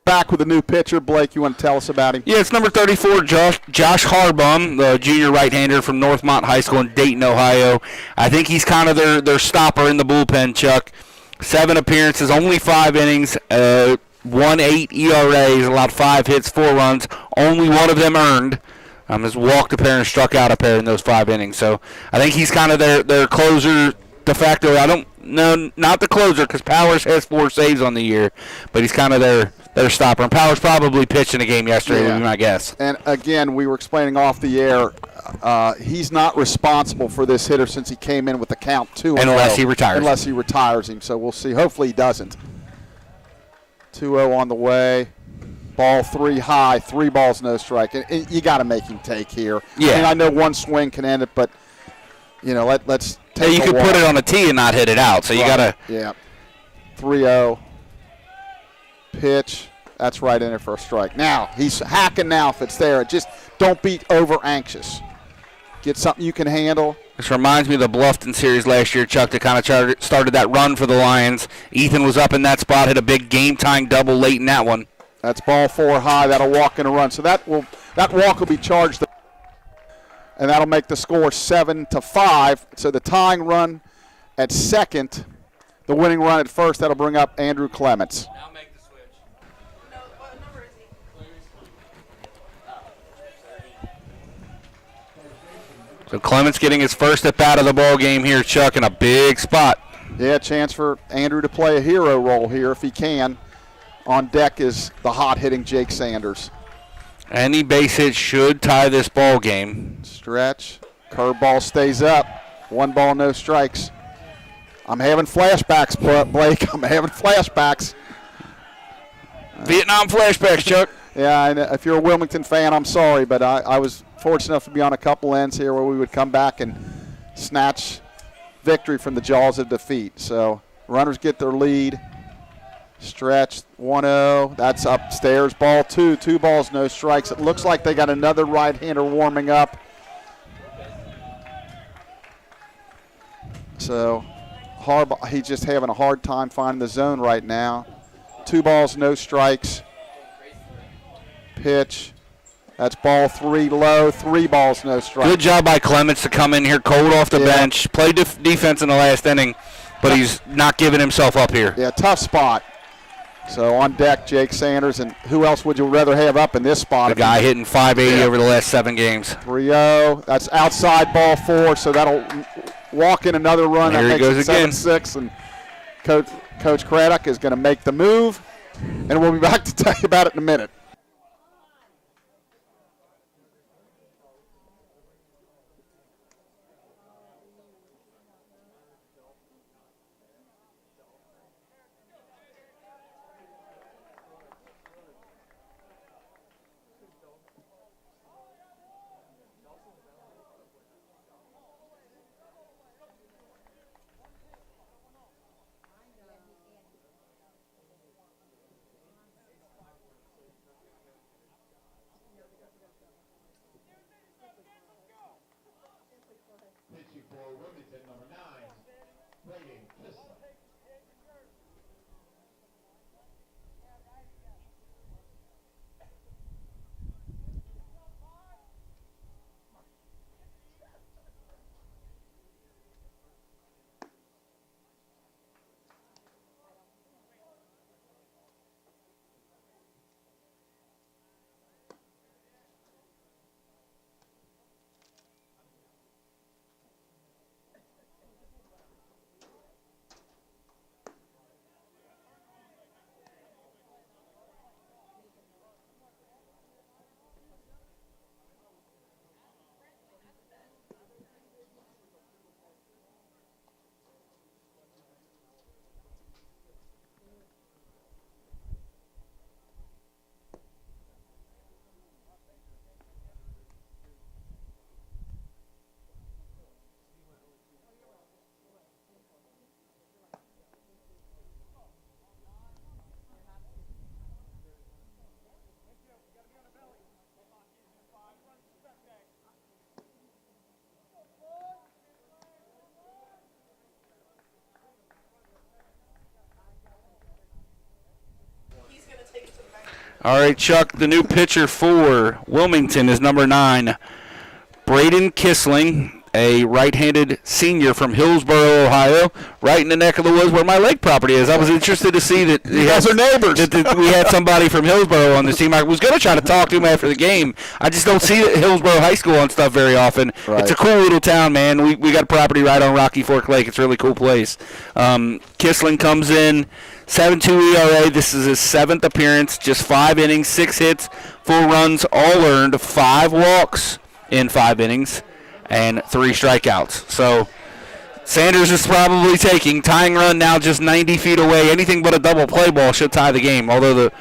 Back with a new pitcher. Blake, you want to tell us about him? Yeah, it's number 34, Josh Harbum, the junior right-hander from Northmont High School in Dayton, Ohio. I think he's kind of their stopper in the bullpen, Chuck. 7 appearances, only 5 innings, 1.8 ERA. He's allowed 5 hits, 4 runs. Only 1 of them earned. Has walked a pair and struck out a pair in those 5 innings. So I think he's kind of their closer de facto. I don't know, not the closer because Powers has 4 saves on the year, but he's kind of their stopper. And Powers probably pitched in a game yesterday, would be my guess. And again, we were explaining off the air, he's not responsible for this hitter since he came in with the count 2-0. Unless he retires. Unless he retires him. So we'll see. Hopefully he doesn't. 2-0 on the way. Ball 3 high, 3 balls, no strike. And you got to make him take here. Yeah. I mean, I know one swing can end it, but let's take you a could walk. put it on a tee and not hit it out. So you got to. Yeah. 3-0. Pitch. That's right in there for a strike. Now, he's hacking now if it's there. Just don't be over anxious. Get something you can handle. This reminds me of the Bluffton series last year, Chuck, that kind of started that run for the Lions. Ethan was up in that spot, hit a big game-tying double late in that one. That's ball 4 high. That'll walk in a run. So that walk will be charged, and that'll make the score 7-5. So the tying run at second, the winning run at first, that'll bring up Andrew Clements. Now make the switch. No, what number is he? So Clements getting his first at bat of the ball game here, Chuck, in a big spot. Yeah, chance for Andrew to play a hero role here if he can. On deck is the hot-hitting Jake Sanders. Any base hit should tie this ball game. Stretch. Curveball stays up. 1 ball, no strikes. I'm having flashbacks, Blake. I'm having flashbacks. Vietnam flashbacks, Chuck. Yeah, and if you're a Wilmington fan, I'm sorry, but I was fortunate enough to be on a couple ends here where we would come back and snatch victory from the jaws of defeat. So runners get their lead. Stretch, 1-0. That's upstairs. Ball 2. 2 balls, no strikes. It looks like they got another right-hander warming up. So he's just having a hard time finding the zone right now. 2 balls, no strikes. Pitch. That's ball 3 low. 3 balls, no strikes. Good job by Clements to come in here cold off the bench. Played defense in the last inning, but he's not giving himself up here. Yeah, tough spot. So on deck, Jake Sanders. And who else would you rather have up in this spot? The guy hitting 580 over the last 7 games. 3-0. That's outside ball 4, so that'll walk in another run. Here that he makes goes it again. 7-6, and Coach Craddock is going to make the move. And we'll be back to tell you about it in a minute. Wilmington, number 9, Braden Kissler. All right, Chuck, the new pitcher for Wilmington is number 9, Braden Kissling, a right-handed senior from Hillsboro, Ohio, right in the neck of the woods where my lake property is. I was interested to see that You guys are neighbors. that we had somebody from Hillsboro on the team. I was going to try to talk to him after the game. I just don't see Hillsboro High School on stuff very often. Right. It's a cool little town, man. We got a property right on Rocky Fork Lake. It's a really cool place. Kissling comes in, 7.2 ERA. This is his 7th appearance. Just 5 innings, 6 hits, 4 runs, all earned, 5 walks in 5 innings, and 3 strikeouts. So Sanders is probably taking tying run now just 90 feet away. Anything but a double play ball should tie the game. Although the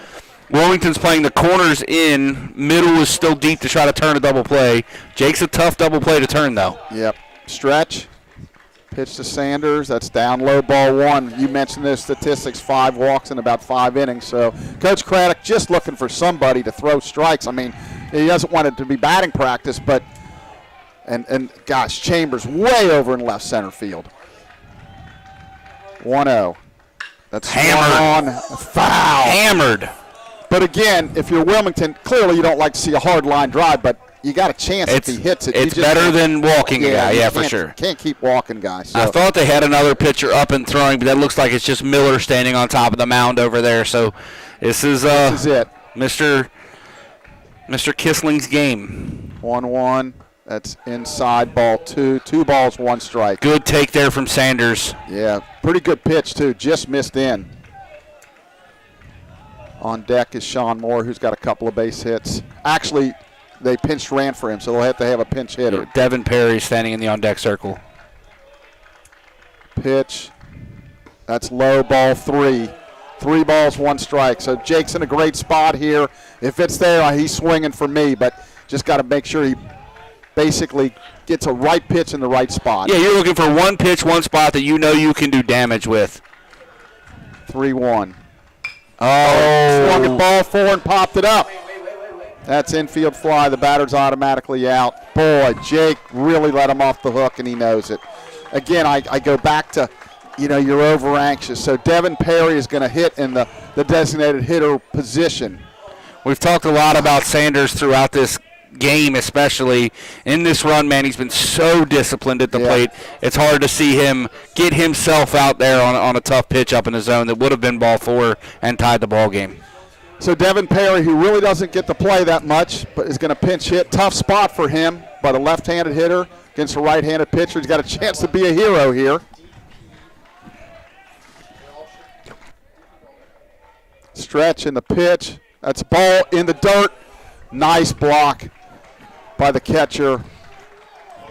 Wilmington's playing the corners in, middle is still deep to try to turn a double play. Jake's a tough double play to turn though. Yep. Stretch. Pitch to Sanders. That's down low, ball 1. You mentioned those statistics, 5 walks in about 5 innings. So Coach Craddock just looking for somebody to throw strikes. I mean, he doesn't want it to be batting practice, but and gosh, Chambers way over in left center field. 1-0. That's Hammered. on foul. Hammered. But again, if you're Wilmington, clearly you don't like to see a hard line drive, but you got a chance if he hits it. It's better than walking a guy, you for sure. Can't keep walking guys. So. I thought they had another pitcher up and throwing, but that looks like it's just Miller standing on top of the mound over there. So this is it. Mr. Kissling's game. 1-1. That's inside, ball 2. 2 balls, 1 strike. Good take there from Sanders. Yeah, pretty good pitch, too. Just missed in. On deck is Sean Moore, who's got a couple of base hits. Actually, they pinch ran for him, so they'll have to have a pinch hitter. Devin Perry standing in the on-deck circle. Pitch. That's low, ball 3. 3 balls, 1 strike. So Jake's in a great spot here. If it's there, he's swinging for me, but just got to make sure he basically gets a right pitch in the right spot. Yeah, you're looking for one pitch, one spot that you know you can do damage with. 3-1. Oh, swung at ball 4 and popped it up. That's infield fly. The batter's automatically out. Boy, Jake really let him off the hook, and he knows it. Again, I go back to, you're over anxious. So Devin Perry is going to hit in the designated hitter position. We've talked a lot about Sanders throughout this game, especially in this run, man. He's been so disciplined at the plate. It's hard to see him get himself out there on a tough pitch up in the zone that would have been ball 4 and tied the ball game. So Devin Perry, who really doesn't get to play that much, but is going to pinch hit. Tough spot for him, but a left-handed hitter against a right-handed pitcher. He's got a chance to be a hero here. Stretch in the pitch. That's a ball in the dirt. Nice block by the catcher.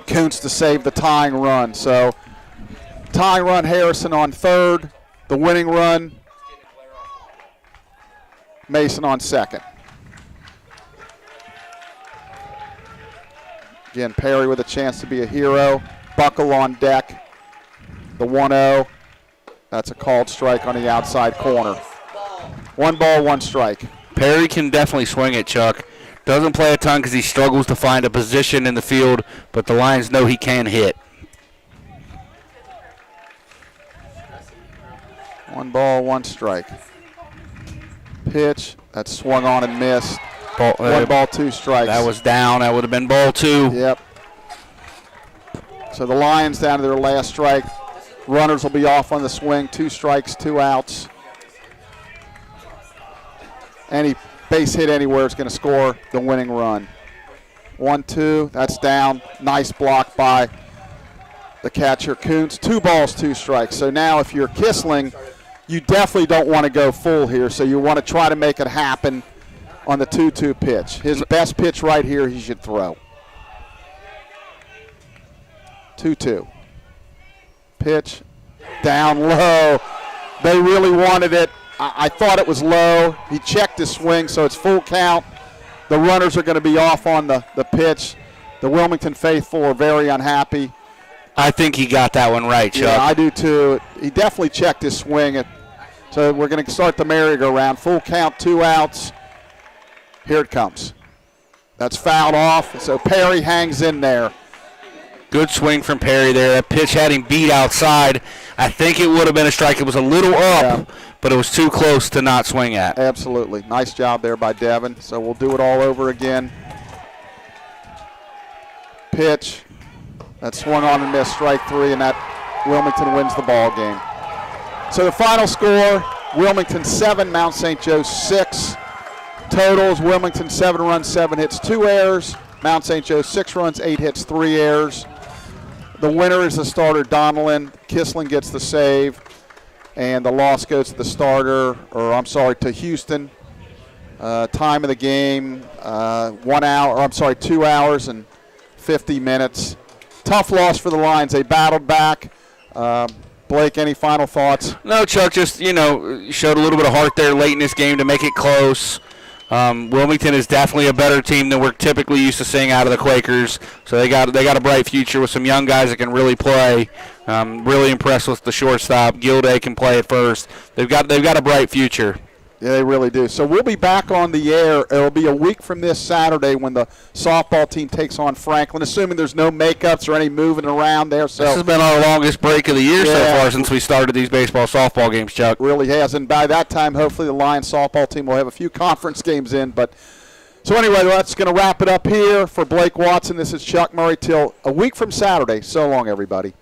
Kuntz to save the tying run. So tying run, Harrison on third. The winning run, Mason on second. Again, Perry with a chance to be a hero. Buckle on deck. The 1-0. That's a called strike on the outside corner. 1 ball, 1 strike. Perry can definitely swing it, Chuck. Doesn't play a ton because he struggles to find a position in the field, but the Lions know he can hit. 1 ball, 1 strike. Pitch. That's swung on and missed. 1 ball, 2 strikes. That was down. That would have been ball 2. Yep. So the Lions down to their last strike. Runners will be off on the swing. 2 strikes, 2 outs. Any base hit anywhere is going to score the winning run. 1-2. That's down. Nice block by the catcher, Kuntz. 2 balls, 2 strikes. So now if you're Kissling, you definitely don't want to go full here. So you want to try to make it happen on the 2-2 pitch. His best pitch right here he should throw. 2-2. Pitch. Down low. They really wanted it. I thought it was low. He checked his swing, so it's full count. The runners are going to be off on the pitch. The Wilmington faithful are very unhappy. I think he got that one right, Chuck. Yeah, I do too. He definitely checked his swing. So we're going to start the merry-go-round. Full count, 2 outs. Here it comes. That's fouled off, so Perry hangs in there. Good swing from Perry there. That pitch had him beat outside. I think it would have been a strike. It was a little up, but it was too close to not swing at. Absolutely. Nice job there by Devin. So we'll do it all over again. Pitch. That swung on and missed, strike 3, and that Wilmington wins the ball game. So the final score, Wilmington 7, Mount St. Joe 6. Totals, Wilmington 7 runs, 7 hits, 2 errors. Mount St. Joe 6 runs, 8 hits, 3 errors. The winner is the starter, Donnellan. Kissling gets the save. And the loss goes to the starter, to Houston. Time of the game, 2 hours and 50 minutes. Tough loss for the Lions. They battled back. Blake, any final thoughts? No, Chuck, just, showed a little bit of heart there late in this game to make it close. Wilmington is definitely a better team than we're typically used to seeing out of the Quakers. So they got a bright future with some young guys that can really play. Really impressed with the shortstop. Gilday can play at first. They've got a bright future. Yeah, they really do. So we'll be back on the air. It'll be a week from this Saturday when the softball team takes on Franklin, assuming there's no makeups or any moving around there. So this has been our longest break of the year so far since we started these softball games, Chuck. Really has. And by that time, hopefully the Lions softball team will have a few conference games in. So anyway, that's going to wrap it up here. For Blake Watson, this is Chuck Murray. Till a week from Saturday. So long, everybody.